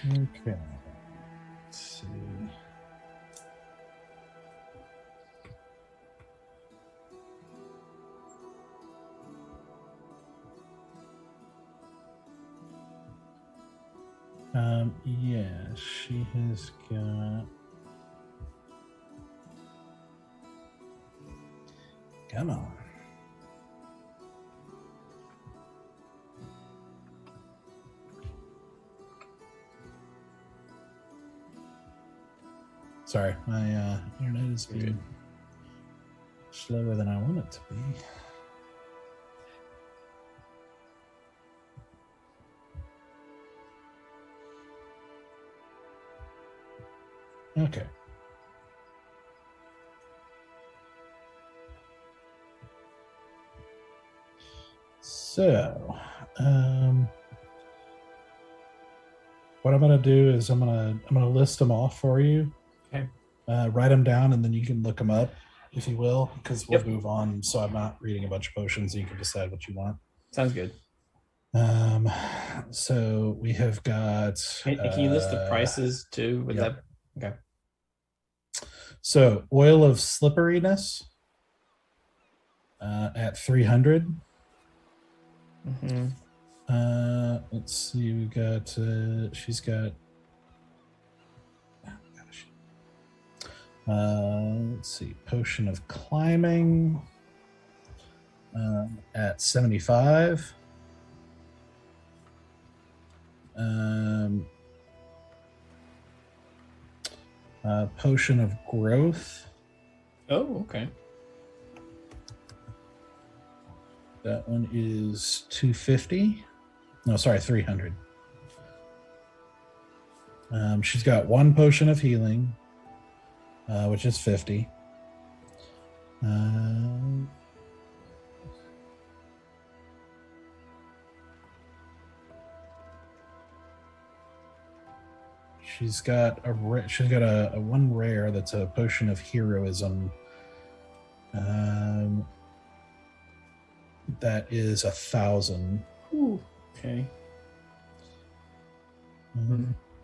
Okay. Let's see. Yeah, she has got. Come on. Sorry, my internet is being slower than I want it to be. Okay. So, what I'm gonna do is I'm gonna list them off for you. Okay. Write them down, and then you can look them up, if you will, because we'll Yep. move on. So I'm not reading a bunch of potions. So you can decide what you want. Sounds good. So we have got. Can you list the prices too? Would yep. that okay? So oil of slipperiness at 300. Mm-hmm. Let's see. We got. She's got. Oh, gosh. Let's see. Potion of climbing at 75. Potion of growth Oh, okay. That one is 250. No, sorry, 300. She's got one potion of healing, which is 50. She's got a one rare that's a potion of heroism. That is 1,000. Ooh, okay.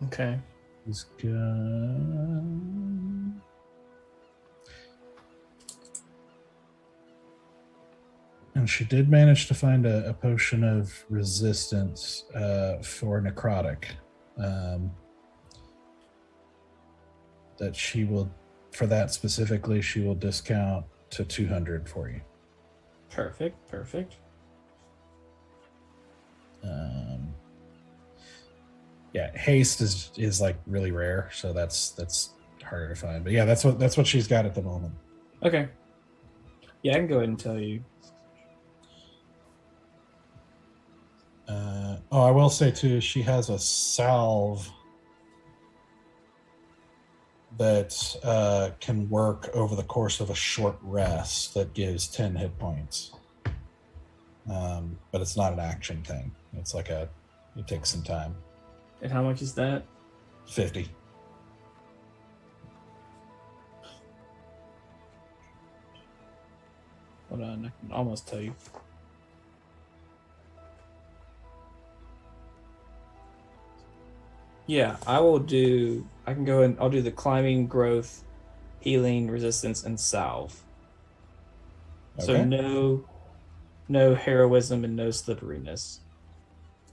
Okay. He's got. And she did manage to find a potion of resistance for necrotic. That she will, for that specifically, she will discount to 200 for you. Perfect. Yeah, haste is like really rare, so that's harder to find. But yeah, that's what she's got at the moment. Okay. Yeah, I can go ahead and tell you. I will say too, she has a salve that can work over the course of a short rest that gives 10 hit points. But it's not an action thing. It's like it takes some time. And how much is that? 50. Hold on, I can almost tell you. Yeah, I can go and I'll do the climbing, growth, healing, resistance, and salve. Okay. So no heroism and no slipperiness.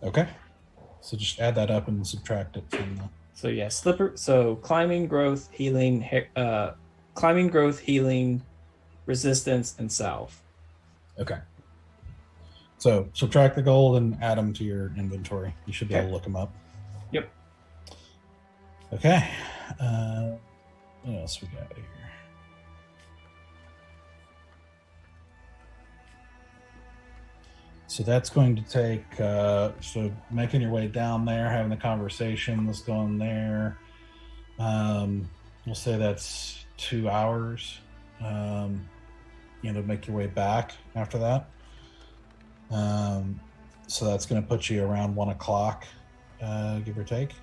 Okay. So just add that up and subtract it from the... So yeah, so climbing, growth, healing, resistance, and salve. Okay. So subtract the gold and add them to your inventory. You should be able to look them up. Yep. Okay. What else we got here? So that's going to take, so making your way down there, having the conversations going there. We'll say that's 2 hours. Make your way back after that. So that's going to put you around 1 o'clock, give or take.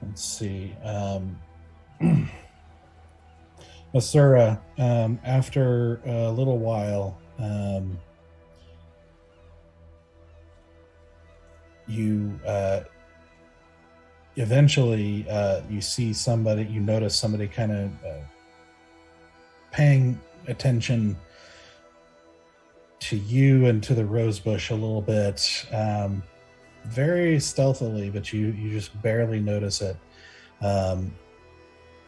Let's see. Asura, after a little while, you eventually you see somebody, you notice somebody kind of paying attention to you and to the rose bush a little bit, very stealthily, but you just barely notice it.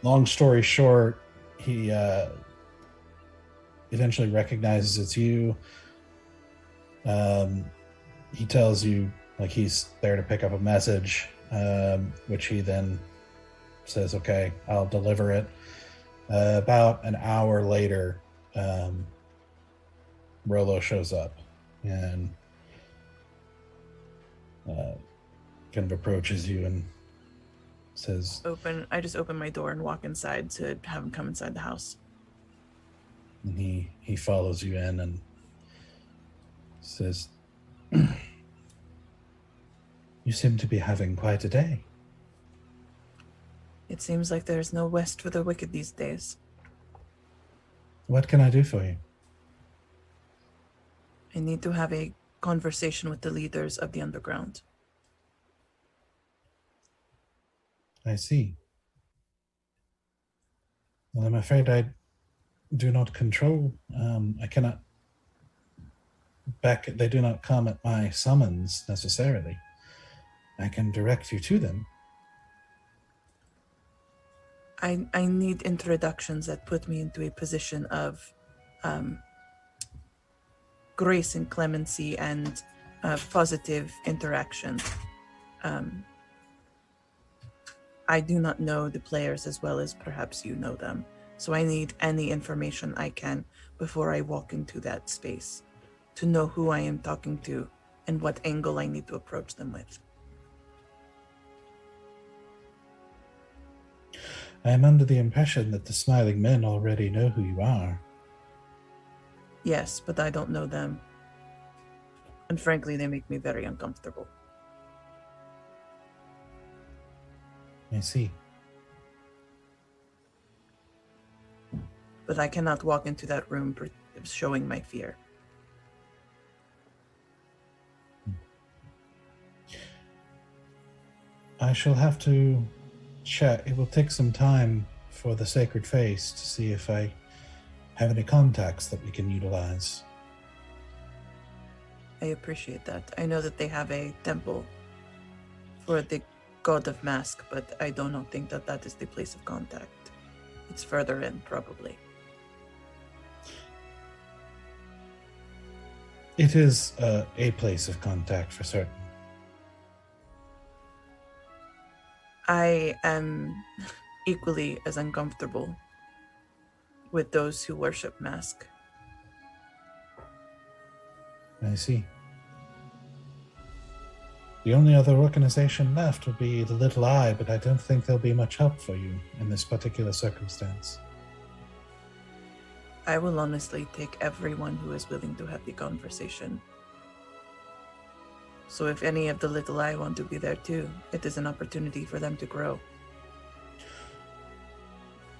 Long story short, he eventually recognizes it's you. He tells you like he's there to pick up a message, which he then says, okay, I'll deliver it. About an hour later, Rolo shows up and kind of approaches you and says, I just open my door and walk inside to have him come inside the house. And he follows you in and says, you seem to be having quite a day. It seems like there's no rest for the wicked these days. What can I do for you? I need to have a conversation with the leaders of the underground. I see. Well, I'm afraid I do not control. I cannot they do not come at my summons necessarily. I can direct you to them. I need introductions that put me into a position of grace and clemency and I do not know the players as well as perhaps you know them, so I need any information I can before I walk into that space to know who I am talking to and what angle I need to approach them with. I am under the impression that the Smiling Men already know who you are. Yes, but I don't know them. And frankly, they make me very uncomfortable. I see. But I cannot walk into that room showing my fear. I shall have to check. It will take some time for the Sacred Face to see if I have any contacts that we can utilize. I appreciate that. I know that they have a temple for the God of Mask, but I do not think that that is the place of contact. It's further in, probably. It is a place of contact for certain. I am equally as uncomfortable with those who worship Mask. I see. The only other organization left would be the Little Eye, but I don't think there'll be much help for you in this particular circumstance. I will honestly take everyone who is willing to have the conversation. So if any of the Little Eye want to be there too, it is an opportunity for them to grow.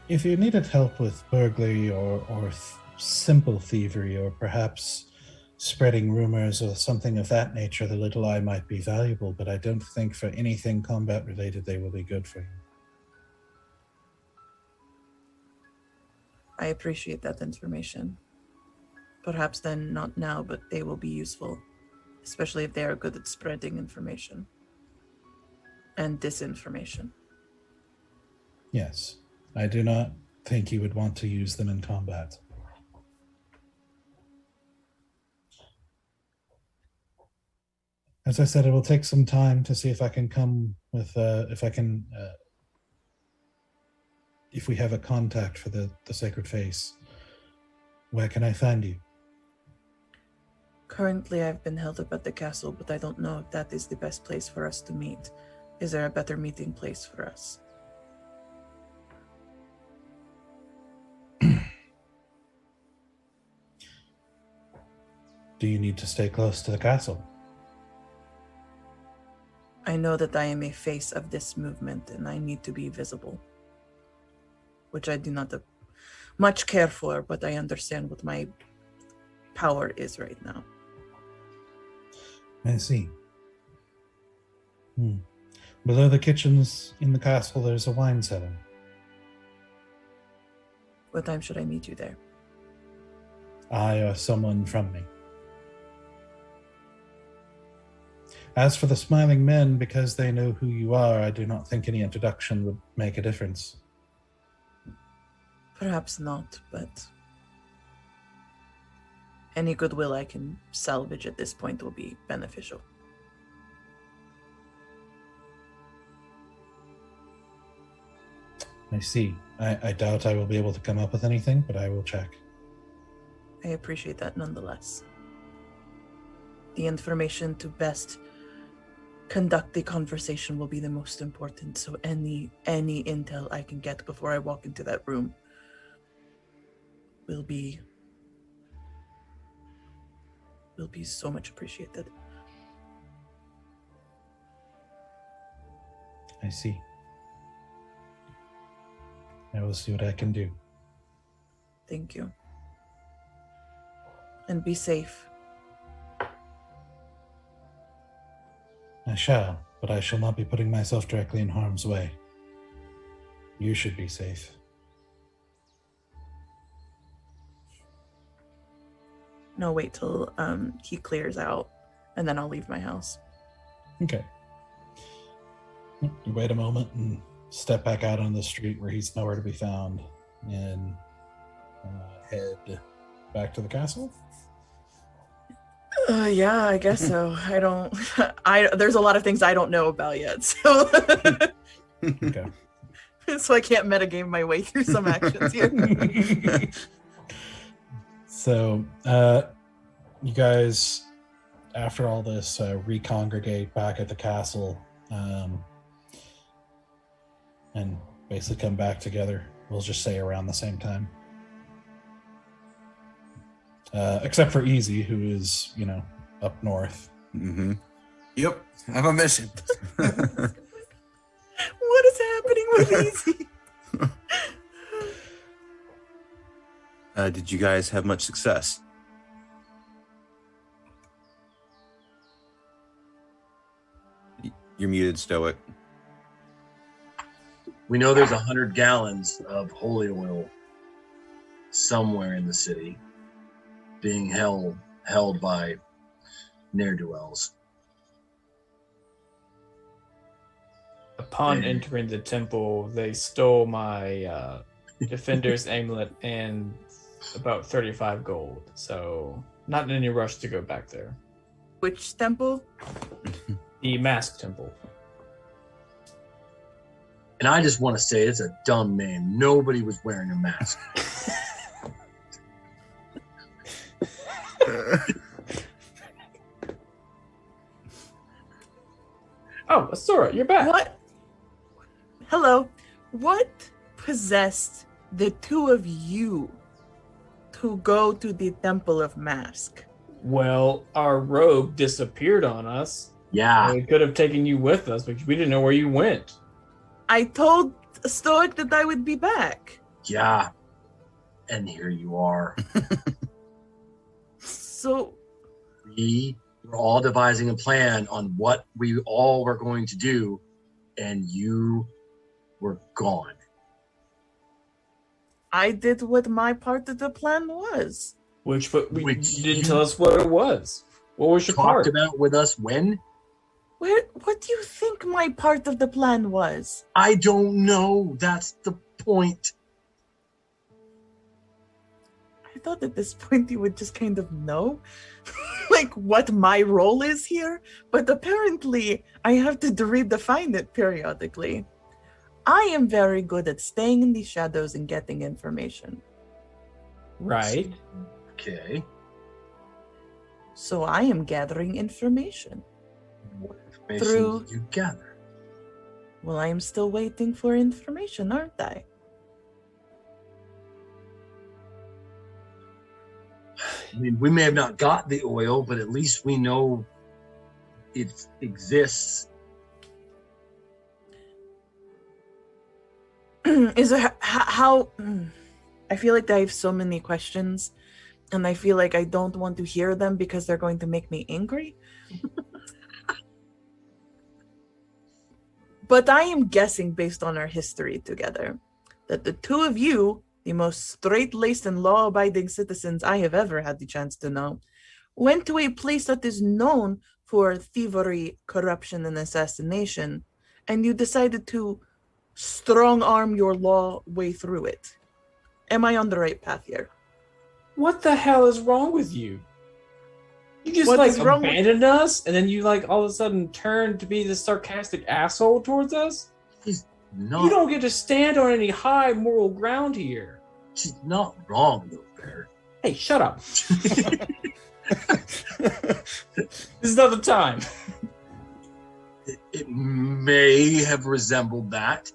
If you needed help with burglary or simple thievery, or perhaps spreading rumors or something of that nature, the Little Eye might be valuable, but I don't think for anything combat related they will be good for you. I appreciate that information. Perhaps then not now, but they will be useful, especially if they are good at spreading information and disinformation. Yes, I do not think you would want to use them in combat. As I said, it will take some time to see if I can come with, if we have a contact for the Sacred Face. Where can I find you? Currently, I've been held up at the castle, but I don't know if that is the best place for us to meet. Is there a better meeting place for us? Do you need to stay close to the castle? I know that I am a face of this movement, and I need to be visible, which I do not much care for, but I understand what my power is right now. I see. Below the kitchens in the castle, there's a wine cellar. What time should I meet you there? I or someone from me. As for the Smiling Men, because they know who you are, I do not think any introduction would make a difference. Perhaps not, but any goodwill I can salvage at this point will be beneficial. I see. I doubt I will be able to come up with anything, but I will check. I appreciate that nonetheless. The information to best conduct the conversation will be the most important, so any intel I can get before I walk into that room will be so much appreciated. I see. I will see what I can do. Thank you. And be safe. I shall, but I shall not be putting myself directly in harm's way. You should be safe. No, wait till he clears out, and then I'll leave my house. Okay. You wait a moment and step back out on the street where he's nowhere to be found, and head back to the castle. Yeah, I guess so. There's a lot of things I don't know about yet, so Okay. So I can't metagame my way through some actions here. So, you guys, after all this, recongregate back at the castle, and basically come back together. We'll just say around the same time. Except for Easy, who is, up north. Mm-hmm. Yep. I have a mission. What is happening with Easy? Did you guys have much success? You're muted, Stoic. We know there's 100 gallons of holy oil somewhere in the city being held by ne'er-do-wells. Upon entering the temple, they stole my defender's amulet and about 35 gold. So not in any rush to go back there. Which temple? The mask temple. And I just want to say it's a dumb name. Nobody was wearing a mask. Oh, Asura, you're back. What? Hello. What possessed the two of you to go to the Temple of Mask? Well, our rogue disappeared on us. Yeah. We could have taken you with us, but we didn't know where you went. I told Stoic that I would be back. Yeah. And here you are. So We were all devising a plan on what we all were going to do, and you were gone. I did what my part of the plan was. Which Which you didn't you tell us what it was. What was your part? Talked about with us when? What do you think my part of the plan was? I don't know. That's the point. I thought at this point you would just kind of know like what my role is here, but apparently I have to redefine it periodically. I am very good at staying in the shadows and getting information. Right. Okay. So I am gathering information. What information Through- did you gather? Well, I am still waiting for information, aren't I? I mean, we may have not got the oil, but at least we know it exists. Is there how I feel like I have so many questions and I feel like I don't want to hear them because they're going to make me angry. But I am guessing based on our history together that the two of you, the most straight-laced and law-abiding citizens I have ever had the chance to know, went to a place that is known for thievery, corruption, and assassination, and you decided to strong-arm your law way through it. Am I on the right path here? What the hell is wrong with you? You just What is wrong with- abandoned us, and then you all of a sudden turn to be this sarcastic asshole towards us? No, You don't get to stand on any high moral ground here. she's not wrong, though, Bear. Hey, shut up. This is not the time. It may have resembled that.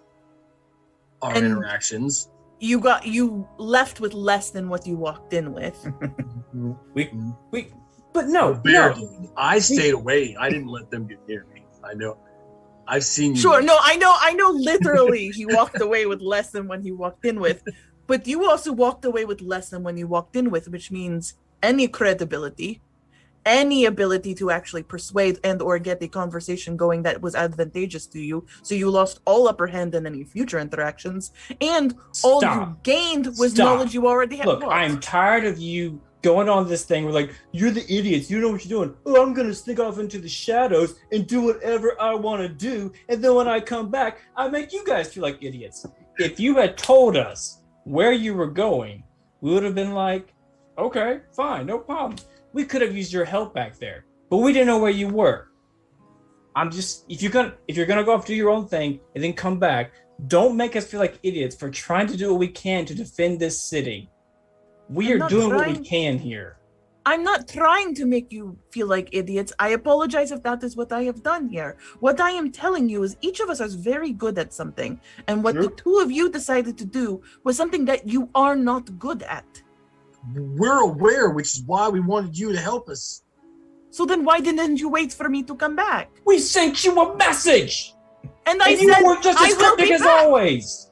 Our And- interactions. You left with less than what you walked in with. But no, Bear no. did. I stayed away. I didn't let them get near me. I know. I've seen you. Sure, no, I know literally he walked away with less than when he walked in with, but you also walked away with less than when you walked in with, which means any credibility, any ability to actually persuade and or get the conversation going that was advantageous to you. So you lost all upper hand in any future interactions, and all you Stop. gained was Stop. knowledge you already had. Look, What? I'm tired of you going on this thing where you're the idiots, you know what you're doing. Oh, I'm gonna sneak off into the shadows and do whatever I want to do, and then when I come back, I make you guys feel like idiots. If you had told us where you were going, we would have been like, okay, fine, no problem. We could have used your help back there, but we didn't know where you were. I'm just if you're gonna go off do your own thing and then come back, don't make us feel like idiots for trying to do what we can to defend this city. We I'm are not doing what we trying- can here. I'm not trying to make you feel like idiots. I apologize if that is what I have done here. What I am telling you is each of us is very good at something, and what the True. two of you decided to do was something that you are not good at. We're aware, which is why we wanted you to help us. So then why didn't you wait for me to come back? We sent you a message, And I and you said, were just I as will cryptic be as back. always.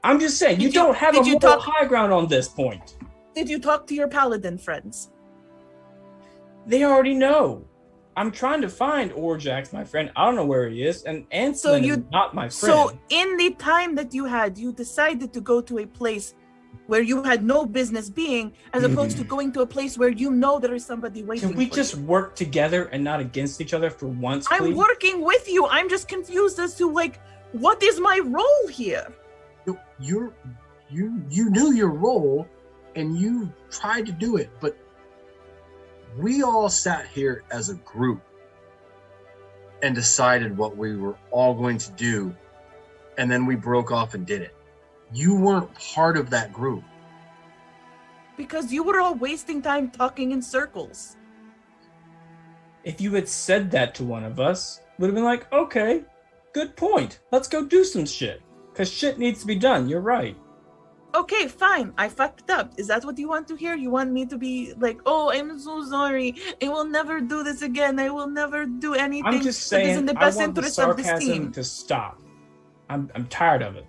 I'm just saying, you Did you- don't have a did you moral talk- high ground on this point. Did you talk to your paladin friends? They already know. I'm trying to find Orjax, my friend. I don't know where he is, and Anselin So you- is not my friend. So in the time that you had, you decided to go to a place where you had no business being, as opposed to going to a place where you know there is somebody waiting Can we for just you. work together and not against each other for once, please? I'm working with you. I'm just confused as to like, what is my role here? You knew your role, and you tried to do it, but we all sat here as a group and decided what we were all going to do, and then we broke off and did it. You weren't part of that group. Because you were all wasting time talking in circles. If you had said that to one of us, would have been like, okay, good point. Let's go do some shit. Because shit needs to be done. You're right. Okay, fine. I fucked up. Is that what you want to hear? You want me to be like, oh, I'm so sorry. I will never do this again. I will never do anything I'm just that is saying, in the I best want the interest of this sarcasm team. to stop. I'm tired of it.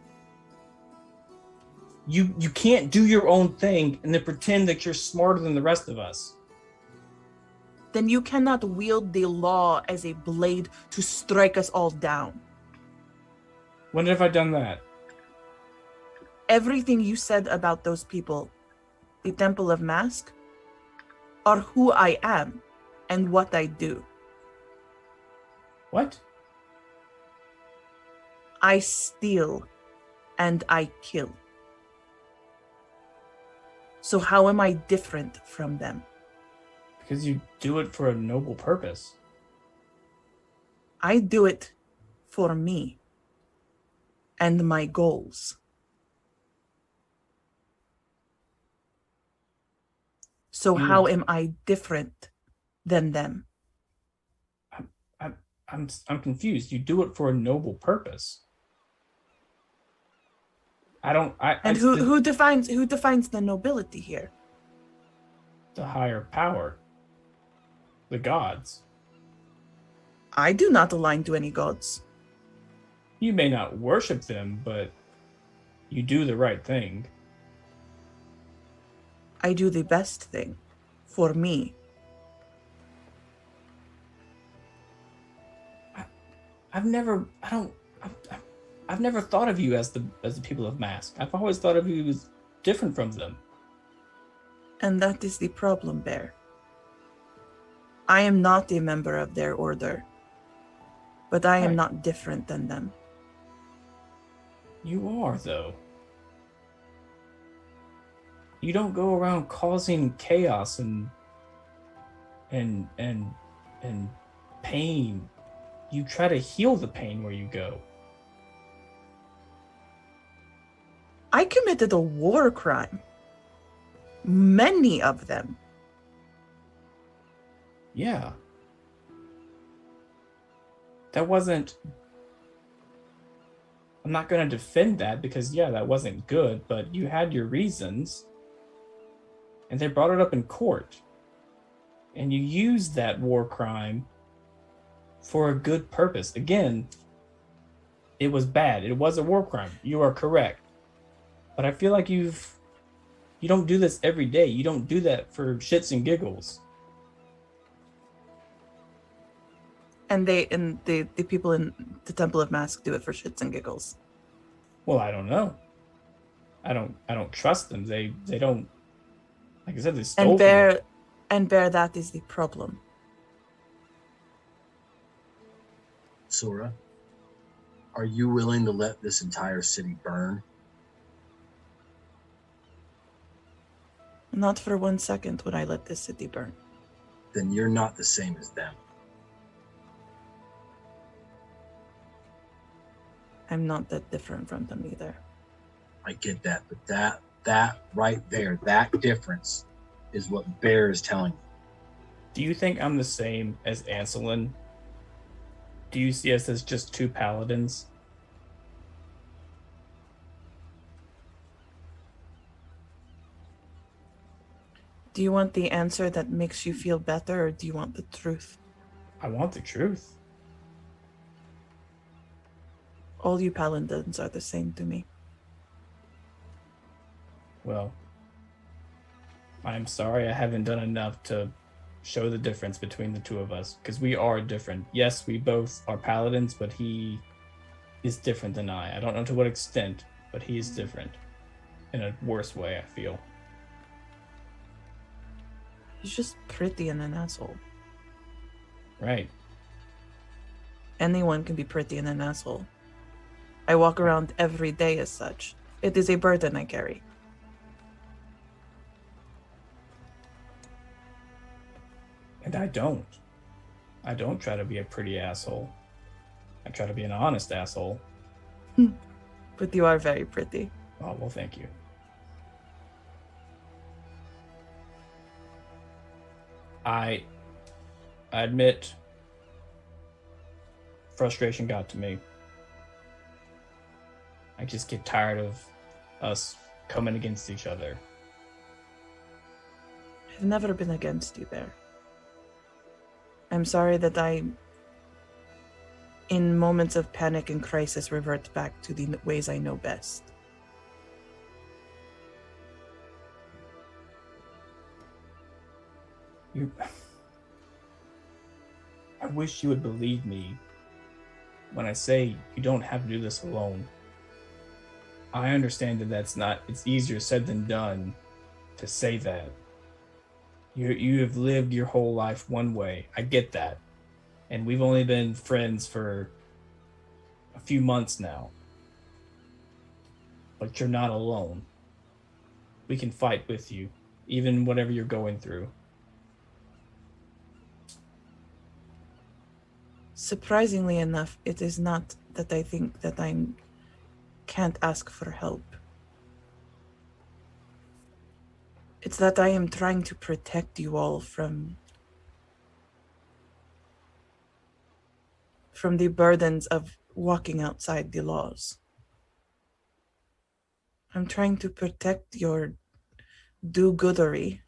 You can't do your own thing and then pretend that you're smarter than the rest of us. Then you cannot wield the law as a blade to strike us all down. When have I done that? Everything you said about those people, the Temple of Mask, are who I am and what I do. What? I steal and I kill. So how am I different from them? Because you do it for a noble purpose. I do it for me and my goals. So You- how am I different than them? I'm confused. You do it for a noble purpose. And who defines the nobility here? The higher power. The gods. I do not align to any gods. You may not worship them, but you do the right thing. I do the best thing for me. I've never thought of you as the people of Mask. I've always thought of you as different from them. And that is the problem, Bear. I am not a member of their order, but I am Right. not different than them. You are, though. You don't go around causing chaos and pain. You try to heal the pain where you go. I committed a war crime. Many of them. Yeah. That wasn't... I'm not going to defend that because, yeah, that wasn't good, but you had your reasons. And they brought it up in court. And you used that war crime for a good purpose. Again, it was bad. It was a war crime. You are correct. But I feel like you don't do this every day. You don't do that for shits and giggles. And the people in the Temple of Mask do it for shits and giggles. Well, I don't know. I don't trust them. They don't, like I said, they stole from me. And Bear, that is the problem. Sora, are you willing to let this entire city burn? Not for 1 second would I let this city burn. Then you're not the same as them. I'm not that different from them either. I get that, but that right there, that difference is what Bear is telling you. Do you think I'm the same as Anselin? Do you see us as just two paladins? Do you want the answer that makes you feel better, or do you want the truth? I want the truth. All you paladins are the same to me. Well, I'm sorry I haven't done enough to show the difference between the two of us, because we are different. Yes, we both are paladins, but he is different than I. I don't know to what extent, but he is different. In a worse way, I feel. He's just pretty and an asshole. Right. Anyone can be pretty and an asshole. I walk around every day as such. It is a burden I carry. And I don't. I don't try to be a pretty asshole. I try to be an honest asshole. But you are very pretty. Oh, well, thank you. I admit frustration got to me. I just get tired of us coming against each other. I've never been against you, Bear. I'm sorry that I, in moments of panic and crisis, revert back to the ways I know best. I wish you would believe me when I say you don't have to do this alone. I understand that it's easier said than done to say that. You have lived your whole life one way. I get that. And we've only been friends for a few months now. But you're not alone. We can fight with you, even whatever you're going through. Surprisingly enough, it is not that I think that I can't ask for help. It's that I am trying to protect you all from the burdens of walking outside the laws. I'm trying to protect your do-goodery.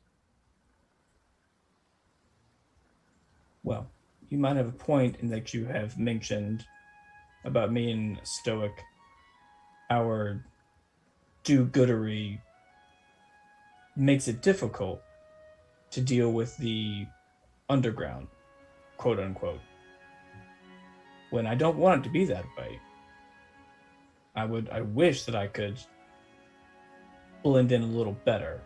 Well, you might have a point in that you have mentioned about me and Stoic, our do-goodery makes it difficult to deal with the underground, quote unquote. When I don't want it to be that way. I wish that I could blend in a little better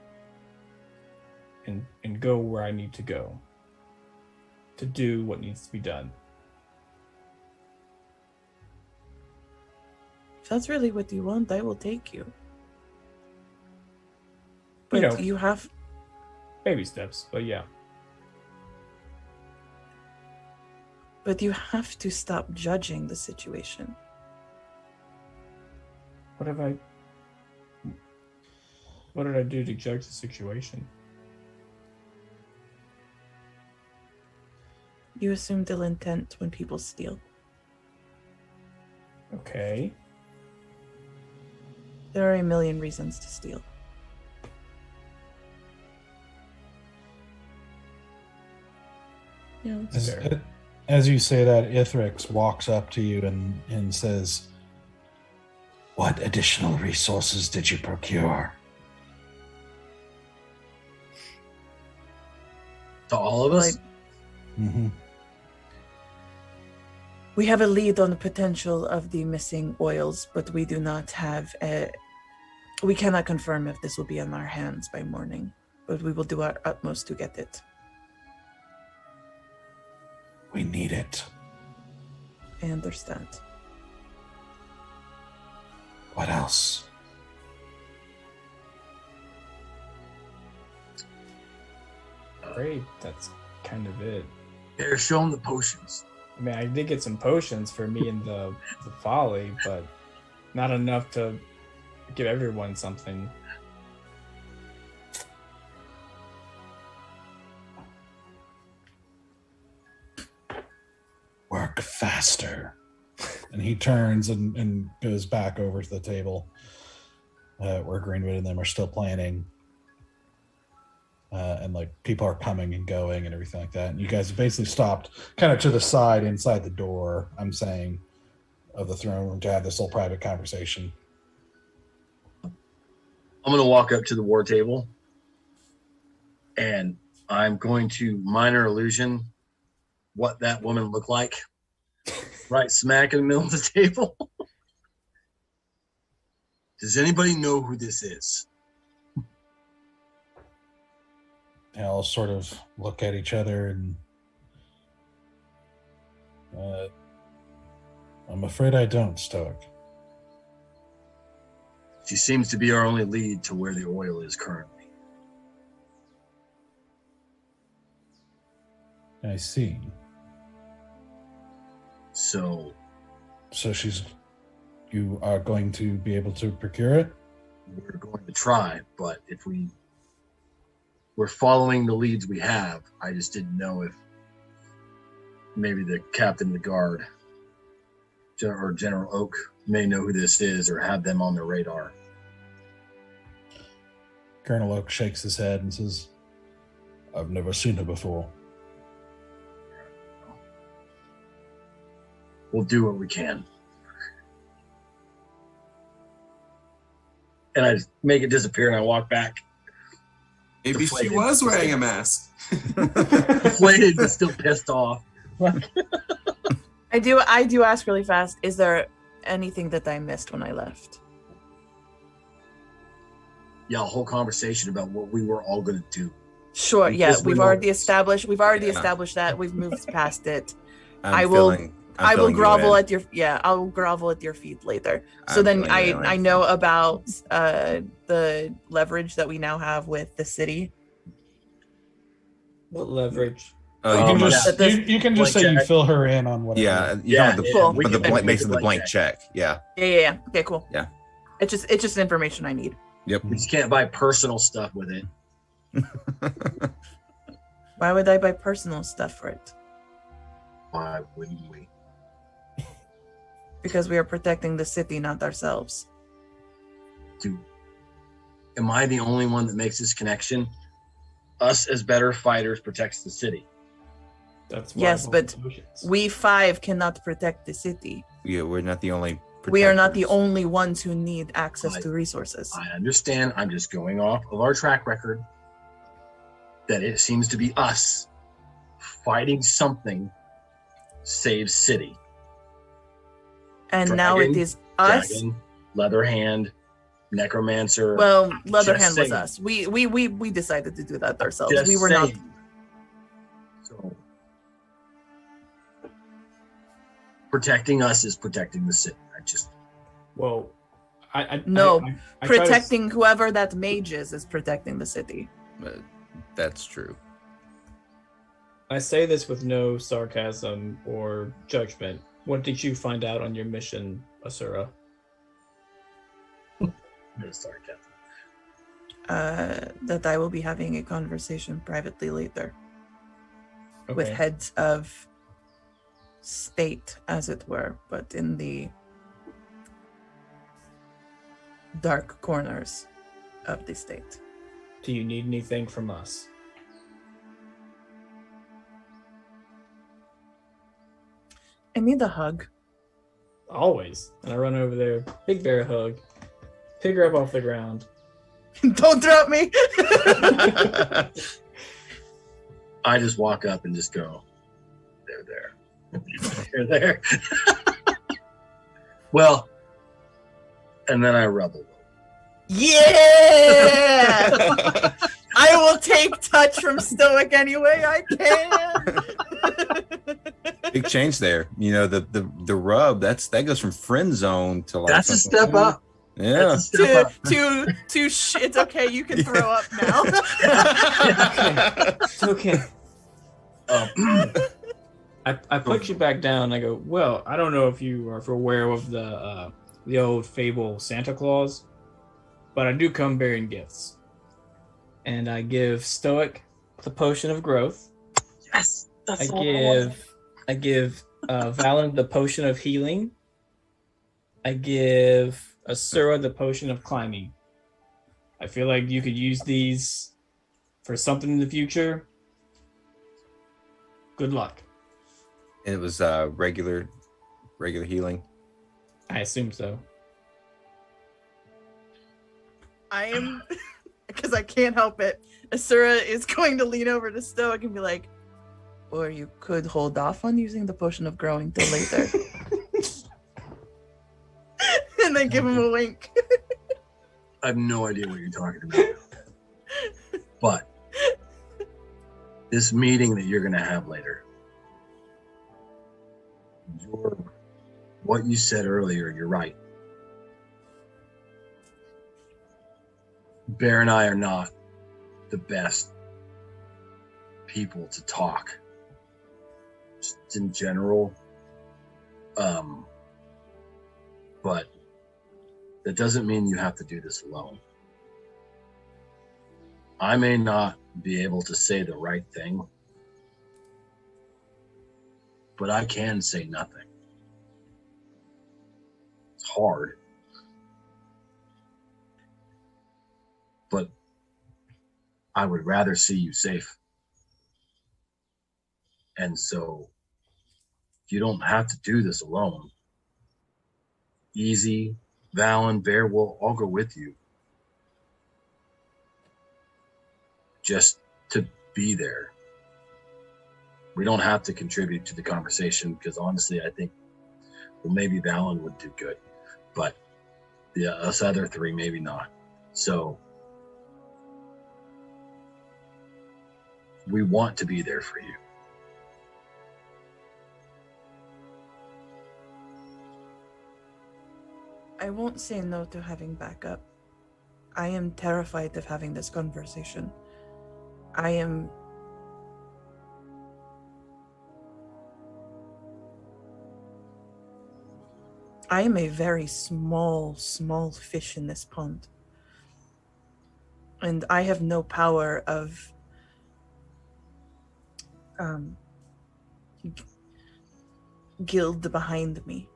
and go where I need to go to do what needs to be done. If that's really what you want, I will take you. But you have... Baby steps, but yeah. But you have to stop judging the situation. What did I do to judge the situation? You assume ill intent when people steal. Okay. There are a million reasons to steal. Yeah, that's fair. As you say that, Ithrix walks up to you and says, "What additional resources did you procure?" To all of us? Mm-hmm. We have a lead on the potential of the missing oils, but we do not have we cannot confirm if this will be in our hands by morning, but we will do our utmost to get it. We need it. I understand. What else? Great, that's kind of it. They're showing the potions. I mean, I did get some potions for me and the Folly, but Not enough to give everyone something. Work faster. And he turns and goes back over to the table where Greenwood and them are still planning. And like people are coming and going and everything like that. And you guys have basically stopped kind of to the side inside the door, I'm saying, of the throne room to have this little private conversation. I'm going to walk up to the war table and I'm going to minor illusion what that woman looked like. Right smack in the middle of the table. Does anybody know who this is? They all sort of look at each other and I'm afraid I don't, Stoic. She seems to be our only lead to where the oil is currently. I see. So you are going to be able to procure it? we're going to try, but if we're following the leads we have, I just didn't know if maybe the captain of the guard or General Oak may know who this is or have them on their radar. Colonel Oak shakes his head and says, I've never seen her before. We'll do what we can. And I just make it disappear and I walk back. Maybe she Deflated. was wearing a mask. Deflated but still pissed off. I do ask really fast, is there anything that I missed when I left? Yeah, a whole conversation about what we were all gonna do. Sure, yeah, Because we we've know already this. established that. We've moved past it. I I'm will filling you grovel in. at your I'll grovel at your feet later. So I'm then filling you in. I know about the leverage that we now have with the city. What leverage? Oh, You you can can just, But this- you can just Blank say you check. fill her in on whatever. yeah, you Yeah, don't have cool. but the we blank can makes make it a the blank check. Yeah. Yeah. Okay, cool. Yeah. It's just information I need. Yep. We just can't buy personal stuff with it. Why would I buy personal stuff for it? Why wouldn't we? Because we are protecting the city, not ourselves. Am I the only one that makes this connection? Us as better fighters protects the city. That's why Yes, I but want potions. We 5 cannot protect the city. Yeah, we're not the only. We are not the protectors. only ones who need access Right. to resources. I understand. I'm just going off of our track record that it seems to be us fighting something saves city. And now it Dragon, is us. Dragon, Leatherhand, Necromancer. Well, Leatherhand Just was saying. us. We decided to do that ourselves. Just We were not. saying. So protecting us is protecting the city. Well, No, I try to- protecting whoever that mage is protecting the city. That's true. I say this with no sarcasm or judgment. What did you find out on your mission, Asura? No sarcasm. That I will be having a conversation privately later with Okay. heads of state, as it were, but in the dark corners of the state. Do you need anything from us? I need a hug. Always. And I run over there, big bear hug, pick her up off the ground. Don't drop me. I just walk up and just go, there. You're there. Well, and then I rebel. Yeah! I will take touch from Stoic any way I can. Big change there. You know, the rub, that goes from friend zone to like That's a something- step up. Yeah. That's a step up. It's okay. You can throw up now. It's okay. Um, I put you back down. I go, well, I don't know if you are aware of the the old fable Santa Claus, but I do come bearing gifts. And I give Stoic the potion of growth. Yes, that's I give Valen the potion of healing. I give Asura the potion of climbing. I feel like you could use these for something in the future. Good luck. And it was regular healing. I assume so. I am, because I can't help it. Asura is going to lean over to Stoic and be like, or you could hold off on using the potion of growing till later. And then give him a wink. I have no idea what you're talking about. But this meeting that you're going to have later, what you said earlier, you're right. Bear and I are not the best people to talk, just in general. But that doesn't mean you have to do this alone. I may not be able to say the right thing, but I can say nothing. It's hard. But I would rather see you safe. And so you don't have to do this alone. Easy, Valen, Bear will all go with you. Just to be there. We don't have to contribute to the conversation because honestly, I think, well, maybe Valen would do good, but us other three, maybe not. So we want to be there for you. I won't say no to having backup. I am terrified of having this conversation. I am a very small fish in this pond. And I have no power of guild behind me.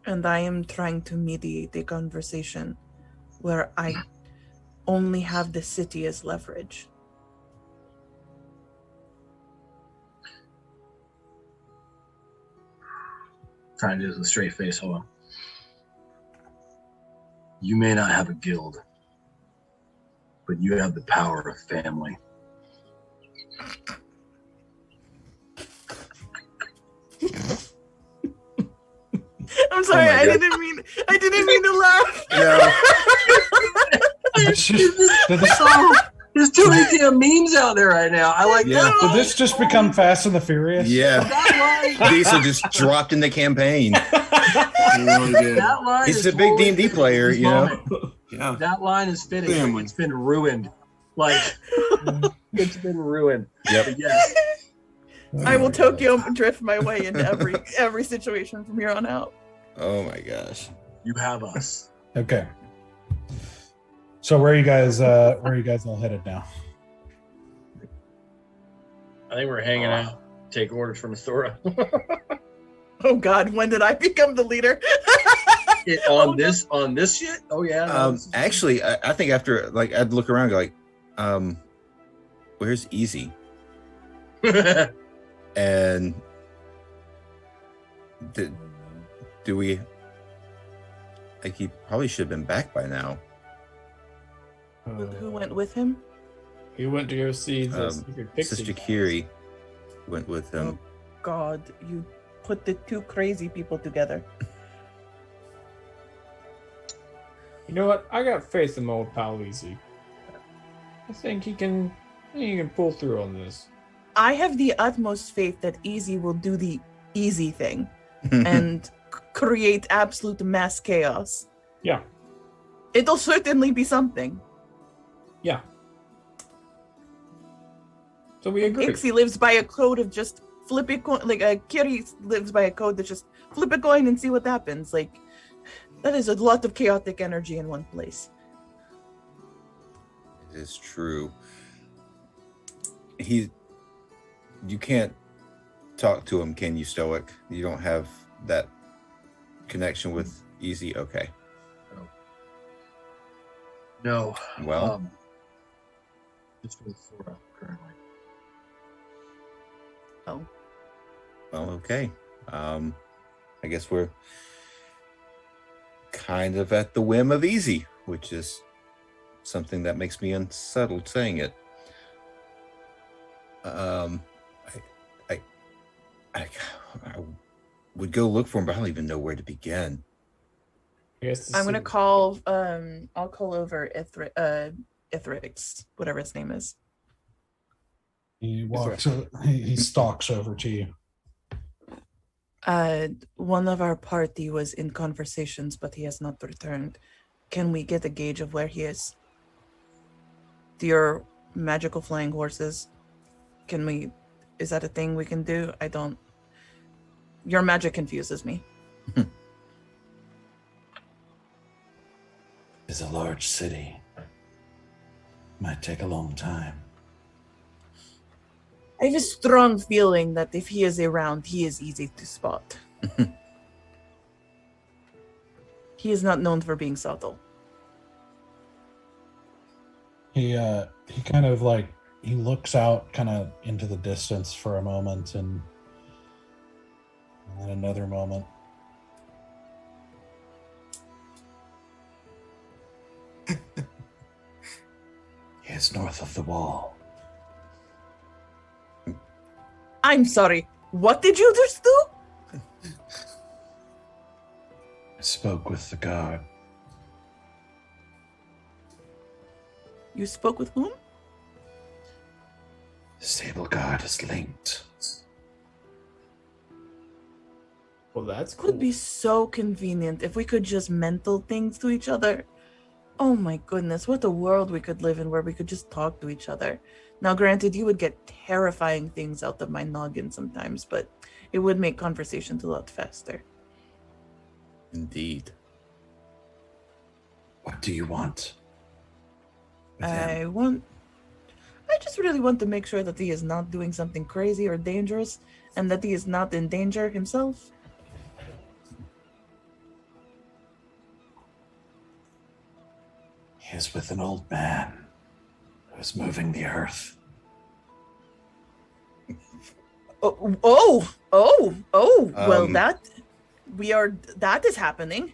And I am trying to mediate a conversation where I only have the city as leverage. Trying to do this with a straight face, hold on. You may not have a guild, but you have the power of family. I'm sorry, I didn't mean to laugh. No. There's too many damn memes out there right now. I like that. Did this just become Fast and the Furious? Yeah. Diesel just dropped in the campaign. That line He's is a big totally D&D fitting player, this you know? moment. Yeah. That line is fitting. Family. It's been ruined. Like, it's been ruined. Yep. But yes. I will Tokyo drift my way into every situation from here on out. Oh my gosh. You have us. Okay. So where are you guys all headed now? I think we're hanging out. Take orders from Asura. Oh God, when did I become the leader? on this shit? Oh yeah. No, Actually, I think after I'd look around and go like, where's Easy? And do we? Like he probably should have been back by now. Who went with him? He went to go see the secret pixie. Sister Kiri went with him. Oh God, you put the two crazy people together. You know what? I got faith in my old pal Easy. I think he can pull through on this. I have the utmost faith that Easy will do the easy thing and create absolute mass chaos. Yeah. It'll certainly be something. Yeah. So we agree. Ixie lives by a code of just flip a coin. Like Kiri lives by a code that just flip a coin and see what happens. Like that is a lot of chaotic energy in one place. It is true. You can't talk to him, can you, Stoic? You don't have that connection with Easy? Okay. No. Well. Just with Sora currently. Oh. Well, okay. I guess we're kind of at the whim of Easy, which is something that makes me unsettled saying it. I would go look for him, but I don't even know where to begin. I'm gonna call. I'll call over Ithrix, whatever his name is. He walks. He stalks over to you. One of our party was in conversations, but he has not returned. Can we get a gauge of where he is? Do your magical flying horses? Can we? Is that a thing we can do? I don't. Your magic confuses me. It's a large city. Might take a long time. I have a strong feeling that if he is around, he is easy to spot. He is not known for being subtle. He kind of like he looks out kind of into the distance for a moment and then another moment. He is north of the wall. I'm sorry. What did you just do? I spoke with the guard. You spoke with whom? The stable guard is linked. Well, that's It cool. would be so convenient if we could just mental things to each other. Oh my goodness, what a world we could live in where we could just talk to each other. Now, granted, you would get terrifying things out of my noggin sometimes, but it would make conversations a lot faster. Indeed. What do you want? With him? I just really want to make sure that he is not doing something crazy or dangerous and that he is not in danger himself. He is with an old man who is moving the earth. Well, that is happening.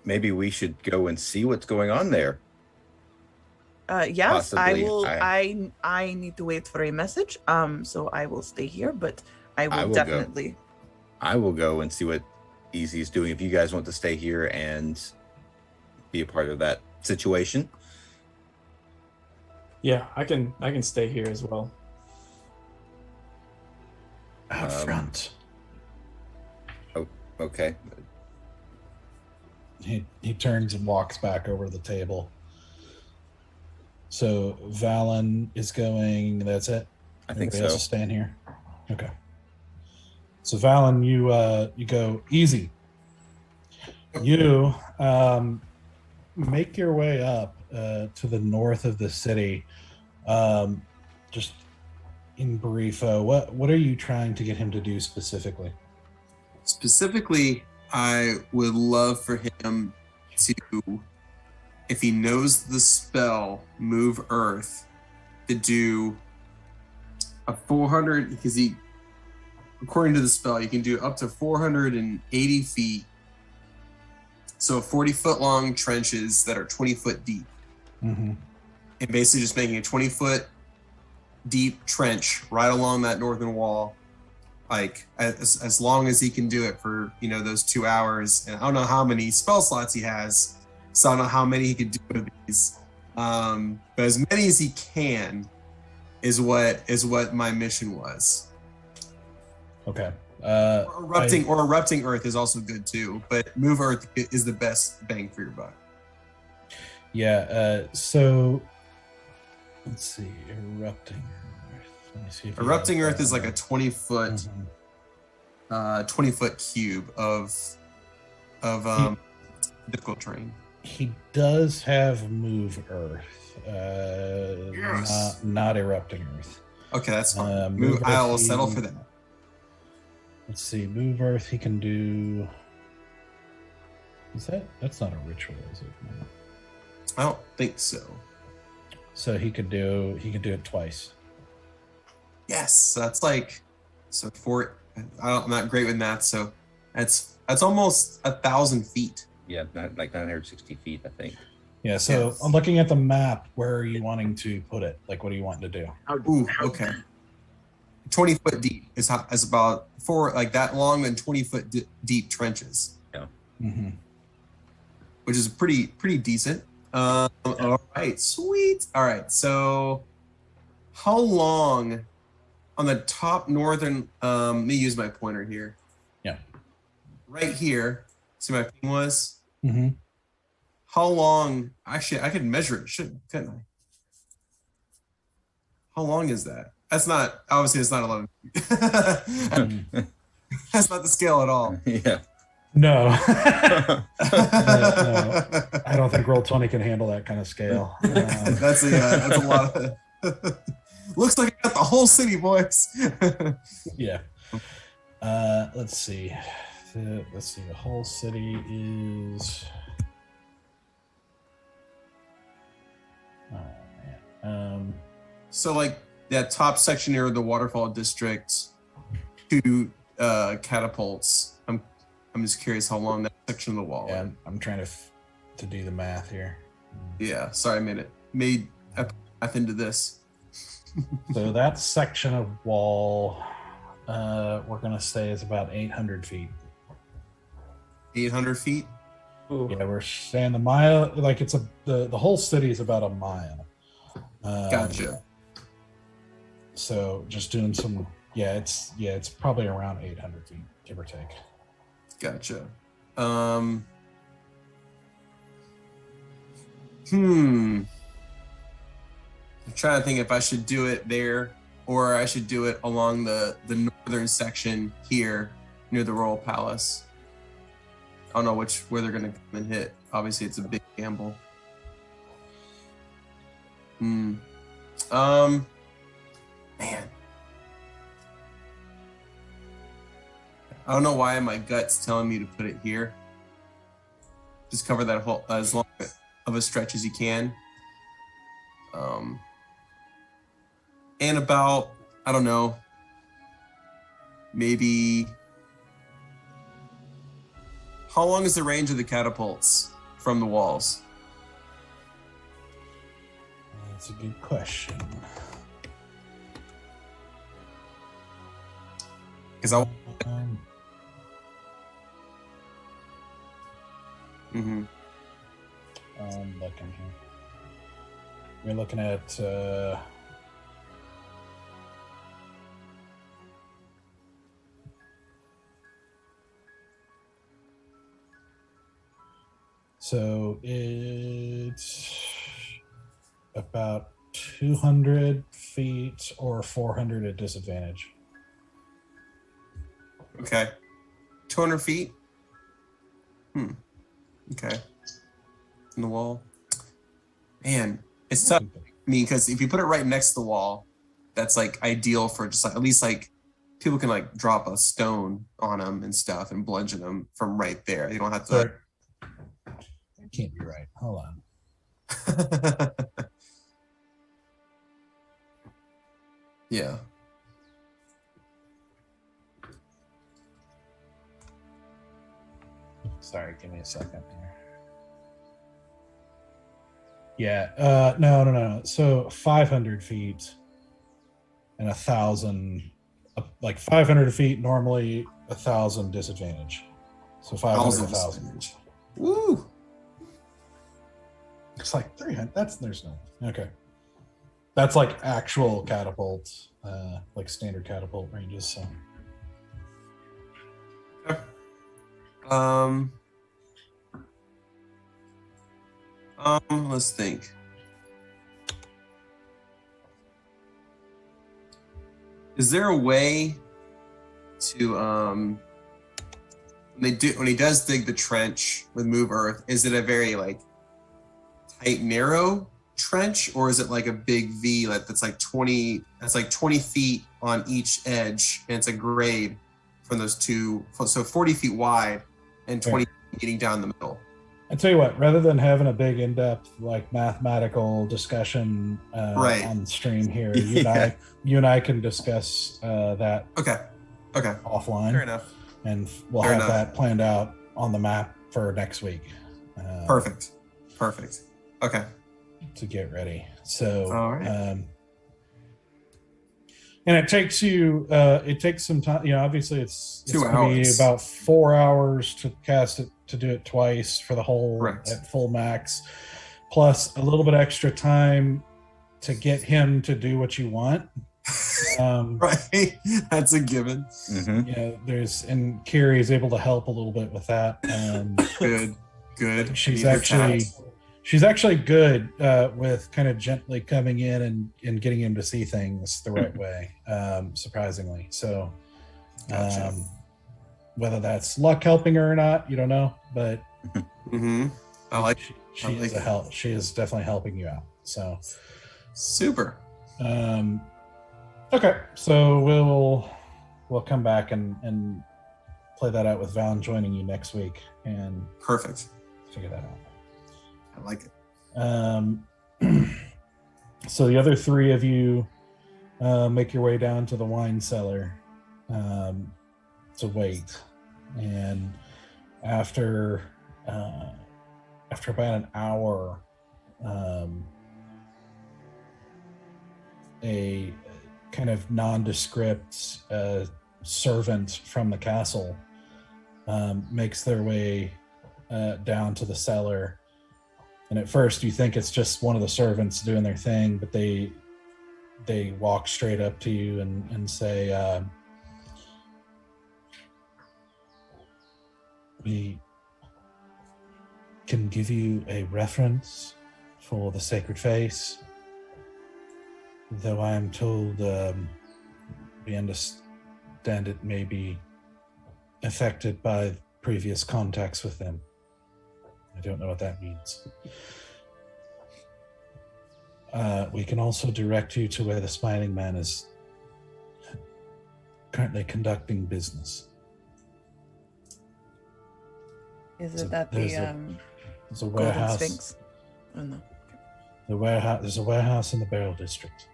Maybe we should go and see what's going on there. Yes, Possibly, I will. I need to wait for a message. So I will stay here, but I will definitely. I will go and see what Easy is doing. If you guys want to stay here and be a part of that situation. Yeah, I can stay here as well. Out front. Oh, okay. He turns and walks back over the table. So Valen is going. That's it. I think Everybody so. else is staying here. Okay. So Valen, you go easy. You make your way up to the north of the city. Just in brief, what are you trying to get him to do specifically? Specifically, I would love for him to, if he knows the spell Move Earth, to do a 400, because he, according to the spell, you can do up to 480 feet. So 40-foot long trenches that are 20 foot deep. Mm-hmm. And basically just making a 20-foot deep trench right along that northern wall, like as long as he can do it for, those 2 hours. And I don't know how many spell slots he has, so I don't know how many he could do of these. But as many as he can is what my mission was. Okay. Erupting Earth is also good too, but Move Earth is the best bang for your buck. Yeah. So let's see. Erupting Earth. Let me see if Erupting he has Earth is like a 20-foot, Mhm. 20-foot cube of difficult terrain. He does have Move Earth, Yes. not Erupting Earth. Okay, that's fine. Move I Earth, will settle for that. Let's see, Move Earth. He can do. That's not a ritual, is it? No. I don't think so. So he could do it twice. Yes, that's like so for. I'm not great with math, so that's almost 1,000 feet. Yeah, not like 960 feet, I think. Yeah. So Yes. I'm looking at the map. Where are you wanting to put it? Like, what are you wanting to do? Ooh, okay. 20-foot deep is about like that long and 20-foot deep trenches. Yeah. Mm-hmm. Which is pretty decent. All right, sweet. All right, so how long on the top northern? Let me use my pointer here. Yeah. Right here. See my ping was. Mm-hmm. How long? Actually, I could measure it. Couldn't I? How long is that? That's not obviously. It's not 11. That's not the scale at all. Yeah. No. No, I don't think Roll20 can handle that kind of scale. That's a lot of. Looks like I got the whole city, boys. Yeah. Let's see. The whole city is. Oh man. So like that top section near the waterfall district, 2 catapults. I'm just curious how long that section of the wall. Yeah, I'm trying to do the math here. Yeah, sorry, I made math into this. So that section of wall, we're gonna say is about 800 feet. 800 feet. Ooh. Yeah, we're saying the mile, like the whole city is about a mile. Gotcha. So just doing some, it's probably around 800 feet, give or take. Gotcha. I'm trying to think if I should do it there or I should do it along the northern section here near the Royal Palace. I don't know where they're gonna come and hit. Obviously, it's a big gamble. Man. I don't know why my gut's telling me to put it here. Just cover that whole as long of a stretch as you can. And about, I don't know, maybe how long is the range of the catapults from the walls? That's a good question. Because I. I'm looking here. We're looking at so it's about 200 feet or 400 at disadvantage. Okay. 200 feet? Okay. In the wall. Man, it's tough. I mean, because if you put it right next to the wall, that's like ideal for just like, at least like people can like drop a stone on them and stuff and bludgeon them from right there. You don't have to. That can't be right. Hold on. Yeah. Sorry, give me a second here. Yeah, no. So 500 feet and 1,000, like 500 feet normally, 1,000 disadvantage. So 500, 1,000. Woo! It's like 300. There's no. Okay. That's like actual catapult, like standard catapult ranges. So. Let's think. Is there a way to when he does dig the trench with Move Earth, is it a very like tight, narrow trench, or is it like a big V that's like 20 feet on each edge, and it's a grade from those two, so 40 feet wide and 20 feet getting down the middle? I tell you what, rather than having a big in-depth like mathematical discussion on stream here, you and I can discuss that okay offline. Fair enough. And we'll have that planned out on the map for next week. Perfect. Okay. To get ready. So, all right. And it takes some time. You know, obviously it's 2 going to be hours. about 4 hours to cast it, to do it twice for the whole Correct. at full max, plus a little bit extra time to get him to do what you want. Right, that's a given. Mm-hmm. Yeah, and Carrie is able to help a little bit with that. Good. She's actually good with kind of gently coming in and getting him to see things the right way, surprisingly. So, Gotcha. whether that's luck helping her or not, you don't know, but I like. She is a help. She is definitely helping you out. So, super. Okay, so we'll come back and play that out with Val joining you next week and perfect. Figure that out. I like it. So the other three of you make your way down to the wine cellar to wait, and after about an hour, a kind of nondescript servant from the castle makes their way down to the cellar. And at first you think it's just one of the servants doing their thing, but they walk straight up to you and say, we can give you a reference for the sacred face, though I am told we understand it may be affected by previous contacts with them. I don't know what that means. We can also direct you to where the Smiling Man is currently conducting business. Is it at the there's a warehouse? Golden Sphinx? Oh no. There's a warehouse in the Barrel District.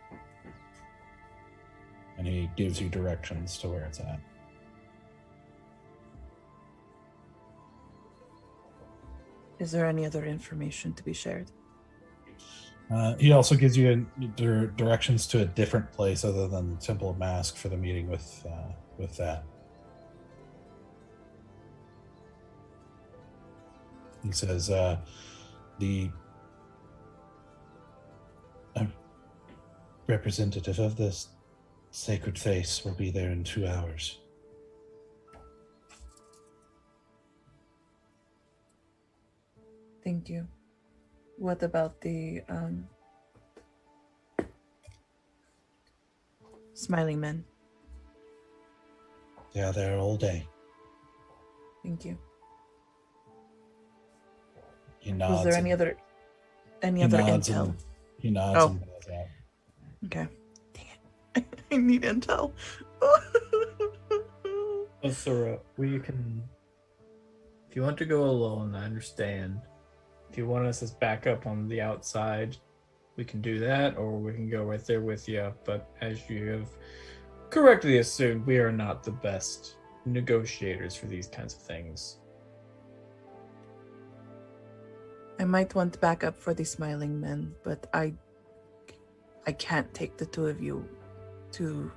And he gives you directions to where it's at. Is there any other information to be shared? He also gives you directions to a different place other than the Temple of Mask for the meeting with that. He says the representative of this sacred face will be there in 2 hours. Thank you. What about the Smiling Men? They are there all day. Thank you. He nods. Was there any other intel? He nods and goes out. Okay. Dang it. I need intel. Sora, if you want to go alone, I understand. If you want us as backup on the outside, we can do that, or we can go right there with you. But as you have correctly assumed, we are not the best negotiators for these kinds of things. I might want backup for the Smiling Men, but I can't take the two of you to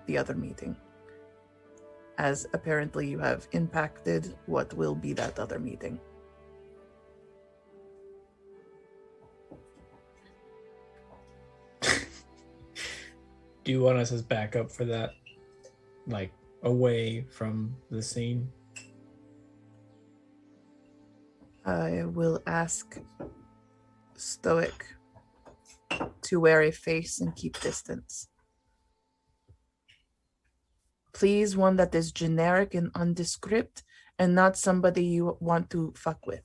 the other meeting, as apparently you have impacted what will be that other meeting. Do you want us as backup for that? Like, away from the scene? I will ask Stoic to wear a face and keep distance. Please, one that is generic and undescript and not somebody you want to fuck with.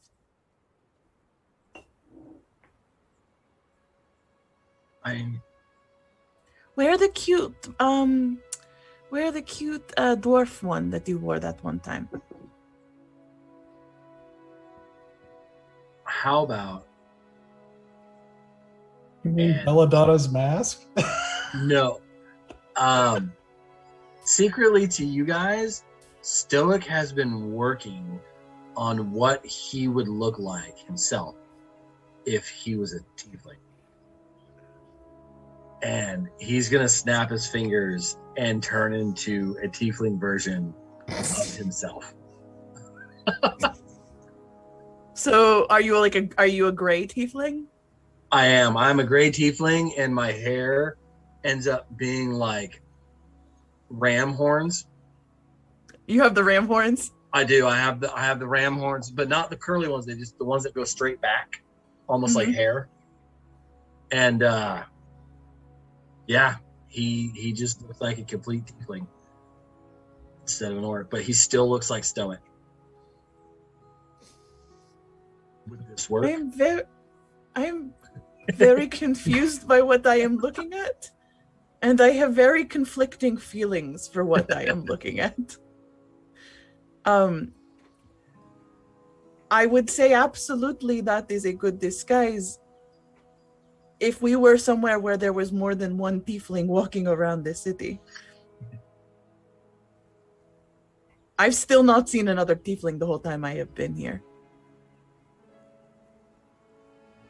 Where the cute dwarf one that you wore that one time? How about You mean Belladonna's mask? no? Secretly to you guys, Stoic has been working on what he would look like himself if he was a tiefling. And he's gonna snap his fingers and turn into a tiefling version of himself. So are you a gray tiefling? I am. I'm a gray tiefling, and my hair ends up being like ram horns. You have the ram horns? I do. I have the ram horns, but not the curly ones. They just the ones that go straight back, almost like hair. And yeah, he just looks like a complete tiefling instead of an orc, but he still looks like Stoic. Would this work? I am very confused by what I am looking at, and I have very conflicting feelings for what I am looking at. I would say absolutely that is a good disguise if we were somewhere where there was more than one tiefling walking around the city. I've still not seen another tiefling the whole time I have been here.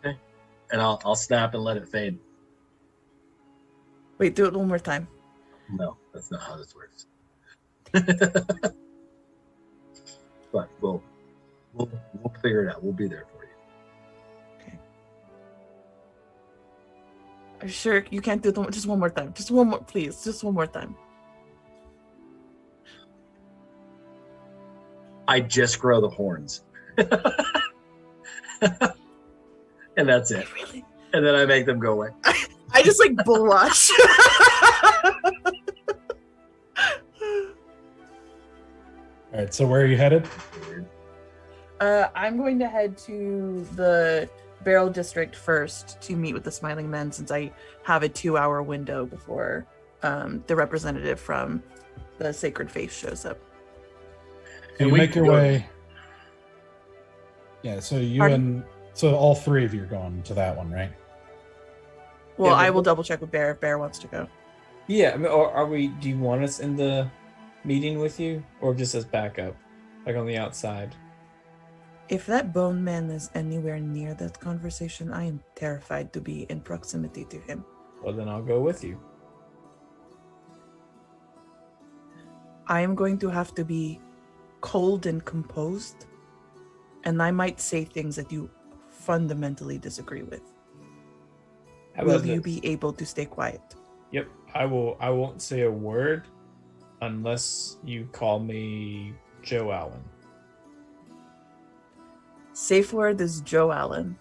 Okay. And I'll snap and let it fade. Wait, do it one more time. No, that's not how this works. But we'll figure it out. We'll be there for you. Okay. Are you sure you can't do it just one more time? Just one more, please. Just one more time. I just grow the horns. And that's it. Really? And then I make them go away. I just like blush. All right, so where are you headed? I'm going to head to the Barrel District first to meet with the Smiling Men, since I have a 2-hour window before the representative from the Sacred Faith shows up. So you make your way. Yeah, so so all three of you are going to that one, right? Well, Yeah, I will double check with Bear if Bear wants to go. Yeah, I mean, or are we? Do you want us in the meeting with you, or just as backup, like on the outside? If that bone man is anywhere near that conversation, I am terrified to be in proximity to him. Well, then I'll go with you. I am going to have to be cold and composed, and I might say things that you fundamentally disagree with. How Will about you this? be able to stay quiet? Yep, I will. I won't say a word unless you call me Joe Allen. Safe word is Joe Allen.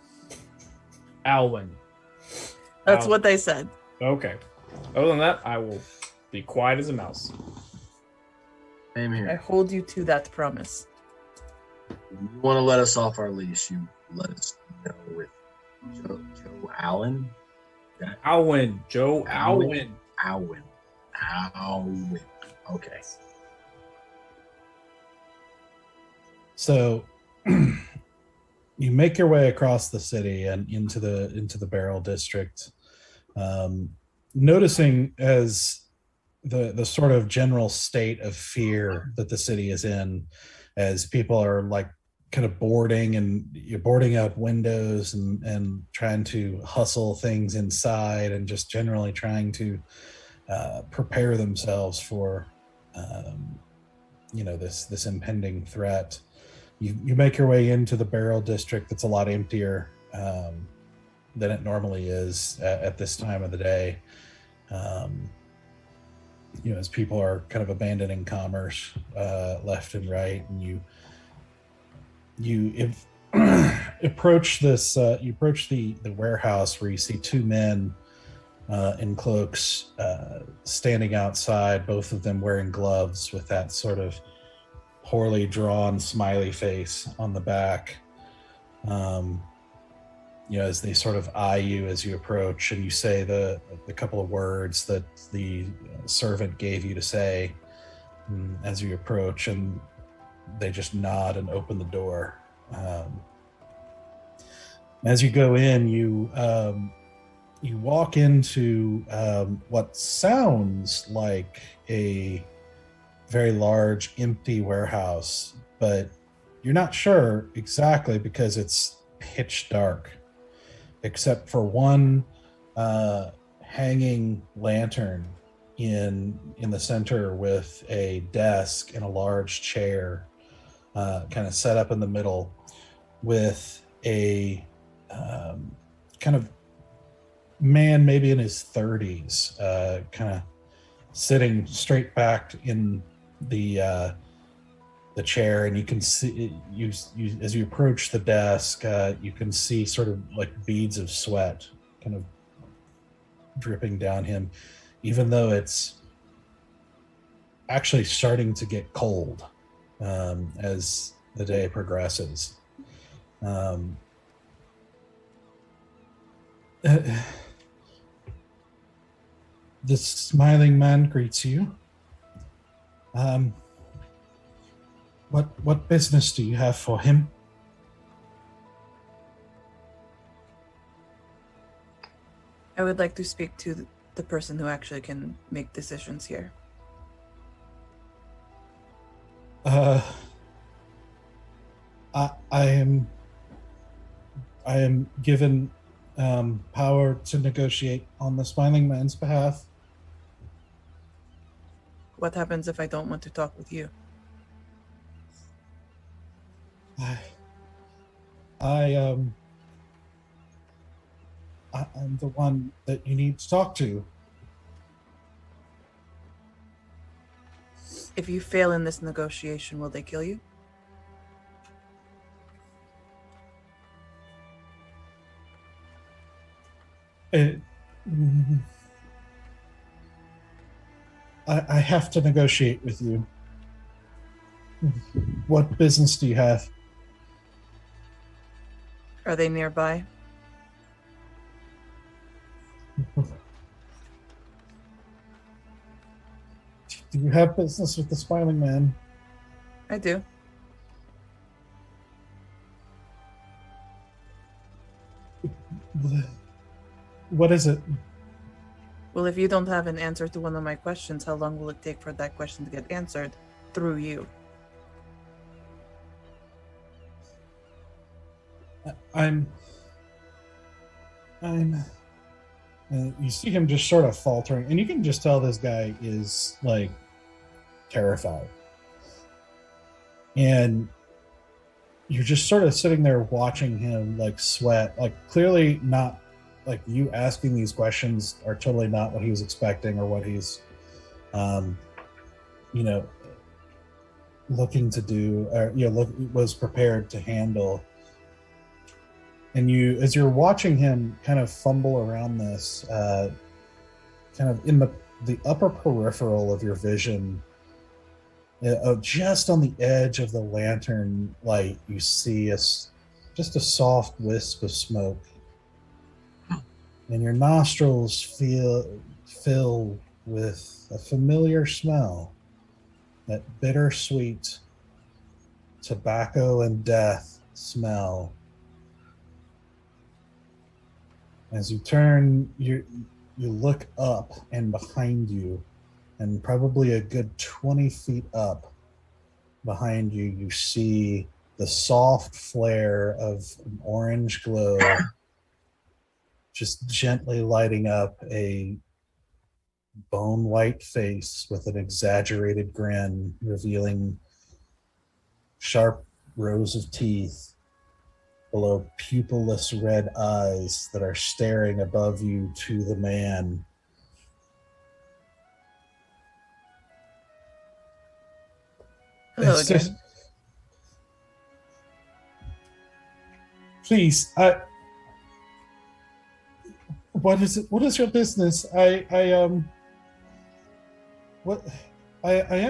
Alwyn. That's Alwyn. what they said. Okay. Other than that, I will be quiet as a mouse. Same I here. hold you to that promise. If you want to let us off our leash, you let us know with Joe Allen. Alwyn. Joe Alwyn. Alwyn. Okay. So you make your way across the city and into the Barrel District, noticing as the sort of general state of fear that the city is in, as people are like kind of boarding up windows and trying to hustle things inside and just generally trying to prepare themselves for this impending threat. You make your way into the Barrel District. That's a lot emptier than it normally is at this time of the day. As people are kind of abandoning commerce left and right, and you approach this. You approach the warehouse where you see two men in cloaks standing outside, both of them wearing gloves with that sort of poorly drawn smiley face on the back. As they sort of eye you as you approach, and you say the couple of words that the servant gave you to say as you approach, and they just nod and open the door. As you go in, you walk into what sounds like a very large empty warehouse, but you're not sure exactly because it's pitch dark, except for one hanging lantern in the center with a desk and a large chair kind of set up in the middle, with a kind of man maybe in his 30s kind of sitting straight back in the chair, and you can see you as you approach the desk, you can see sort of like beads of sweat kind of dripping down him, even though it's actually starting to get cold as the day progresses. The smiling man greets you. What business do you have for him? I would like to speak to the person who actually can make decisions here. I am given power to negotiate on the smiling man's behalf. What happens if I don't want to talk with you? I'm the one that you need to talk to. If you fail in this negotiation, will they kill you? I have to negotiate with you. What business do you have? Are they nearby? Do you have business with the smiling man? I do. What is it? Well, if you don't have an answer to one of my questions, how long will it take for that question to get answered through you? You see him just sort of faltering, and you can just tell this guy is like terrified. And you're just sort of sitting there watching him like sweat, like clearly not, like you asking these questions are totally not what he was expecting or what he's looking to do, or was prepared to handle. And you, as you're watching him kind of fumble around this, kind of in the upper peripheral of your vision, just on the edge of the lantern light, you see just a soft wisp of smoke. And your nostrils fill with a familiar smell, that bittersweet tobacco and death smell. As you turn, you look up, and behind you, and probably a good 20 feet up behind you, you see the soft flare of an orange glow just gently lighting up a bone white face with an exaggerated grin, revealing sharp rows of teeth below pupilless red eyes that are staring above you to the man. Hello again. Please, What is it? What is your business? I am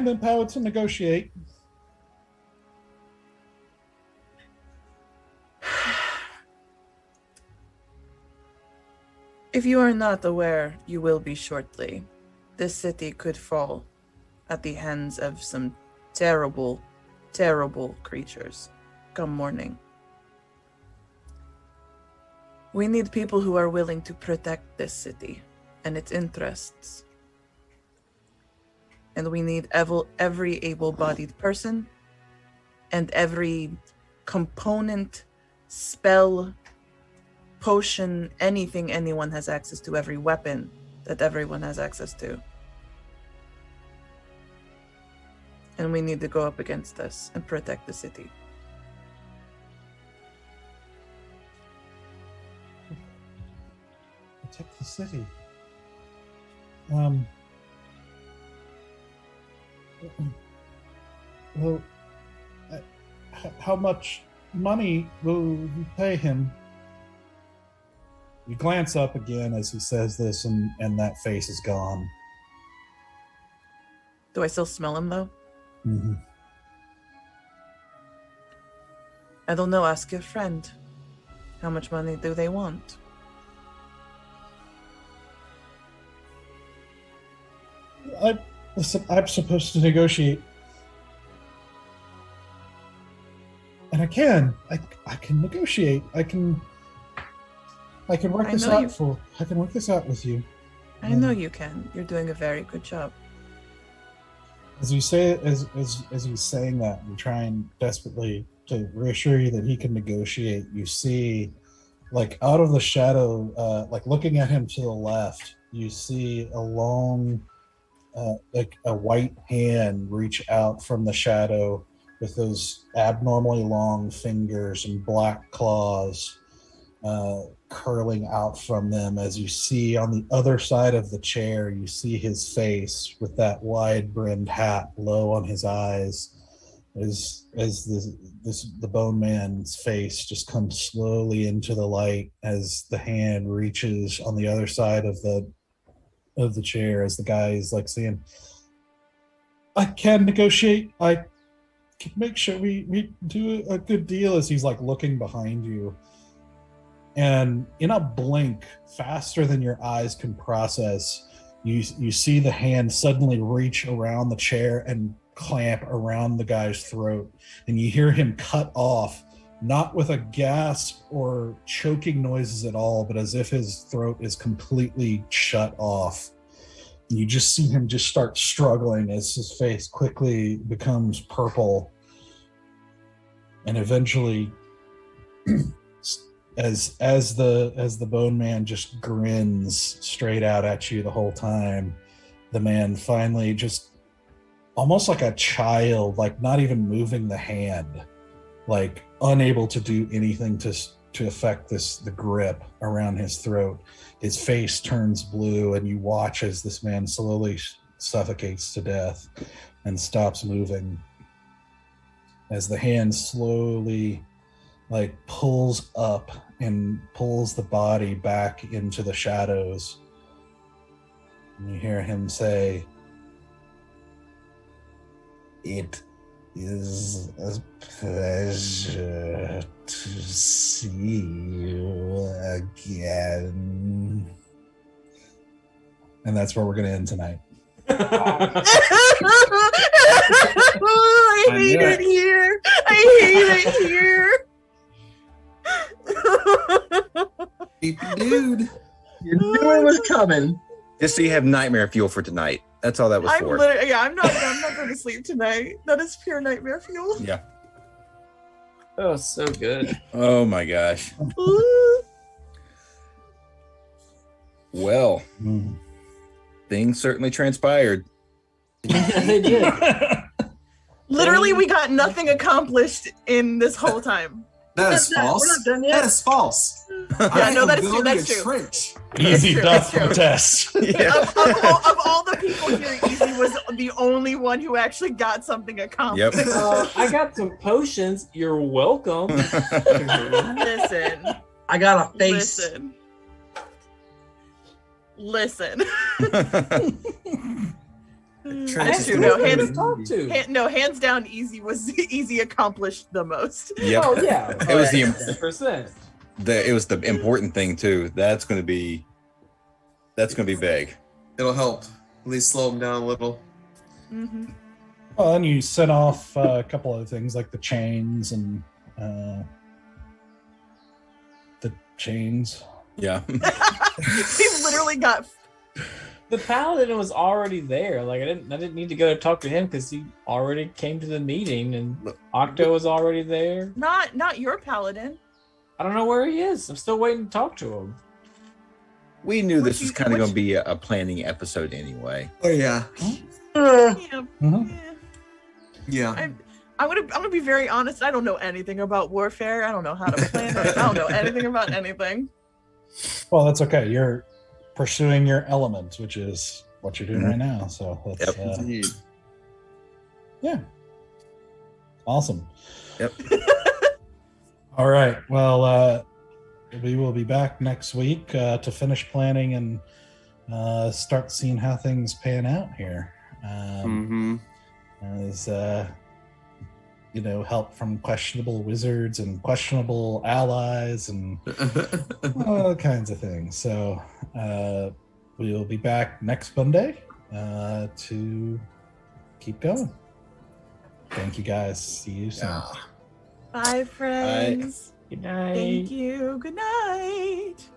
empowered to negotiate. If you are not aware, you will be shortly. This city could fall at the hands of some terrible, terrible creatures come morning. We need people who are willing to protect this city and its interests. And we need every able-bodied person and every component, spell, potion, anything anyone has access to, every weapon that everyone has access to. And we need to go up against this and protect the city. Protect the city. Well, how much money will you pay him? You glance up again as he says this, and that face is gone. Do I still smell him, though? Mm-hmm. I don't know. Ask your friend. How much money do they want? Listen, I'm supposed to negotiate. And I can negotiate. I can work this out I can work this out with you. I know you can. You're doing a very good job. As you say, as he's saying that, and trying desperately to reassure you that he can negotiate, you see, like out of the shadow, like looking at him to the left, you see a long, like a white hand reach out from the shadow with those abnormally long fingers and black claws curling out from them. As you see on the other side of the chair, you see his face with that wide-brimmed hat low on his eyes, as the bone man's face just comes slowly into the light as the hand reaches on the other side of the chair, as the guy is like saying, I can negotiate, I can make sure we do a good deal, as he's like looking behind you. And in a blink, faster than your eyes can process, you see the hand suddenly reach around the chair and clamp around the guy's throat. And you hear him cut off, not with a gasp or choking noises at all, but as if his throat is completely shut off. And you just see him just start struggling as his face quickly becomes purple. And eventually, as the bone man just grins straight out at you the whole time, the man finally, just almost like a child, like not even moving the hand, like unable to do anything to affect the grip around his throat. His face turns blue, and you watch as this man slowly suffocates to death and stops moving, as the hand slowly like pulls up and pulls the body back into the shadows. And you hear him say, "It is a pleasure to see you again." And that's where we're going to end tonight. I hate it here. I hate it here. Dude, You knew it was coming. Just so you have nightmare fuel for tonight. That's all that was for. I'm not going to sleep tonight. That is pure nightmare fuel. Yeah. Oh, so good. Oh my gosh. Well, things certainly transpired. They did. Literally, we got nothing accomplished in this whole time. that is false. We're not done yet. That is false. Yeah, no, that is true. That's true. Trench. Easy true, doth that's true. protest. Yeah. Of all the people here, Easy was the only one who actually got something accomplished. Yep. I got some potions. You're welcome. Listen. I got a face. Listen. Listen. That's true. No, hands talk to. Hands down, easy accomplished the most. Yep. Oh yeah, It was the 100%. it was the important thing too. That's going to be big. It'll help. At least slow them down a little. Mm-hmm. Well, and you set off a couple of things like the chains and the chains. Yeah. We've literally got. The paladin was already there. Like I didn't need to go talk to him because he already came to the meeting, and Octo was already there. Not your paladin. I don't know where he is. I'm still waiting to talk to him. We knew this was kind of going to be a planning episode anyway. Oh yeah. Yeah. Mhm. Yeah. I'm gonna be very honest. I don't know anything about warfare. I don't know how to plan it. I don't know anything about anything. Well, that's okay. You're pursuing your element, which is what you're doing right now. So that's Yep. yeah, awesome. Yep. All right. Well, we will be back next week to finish planning and start seeing how things pan out here. As help from questionable wizards and questionable allies and all kinds of things. So we'll be back next Monday to keep going. Thank you guys. See you soon. Yeah. Bye, friends. Good night. Thank you. Good night.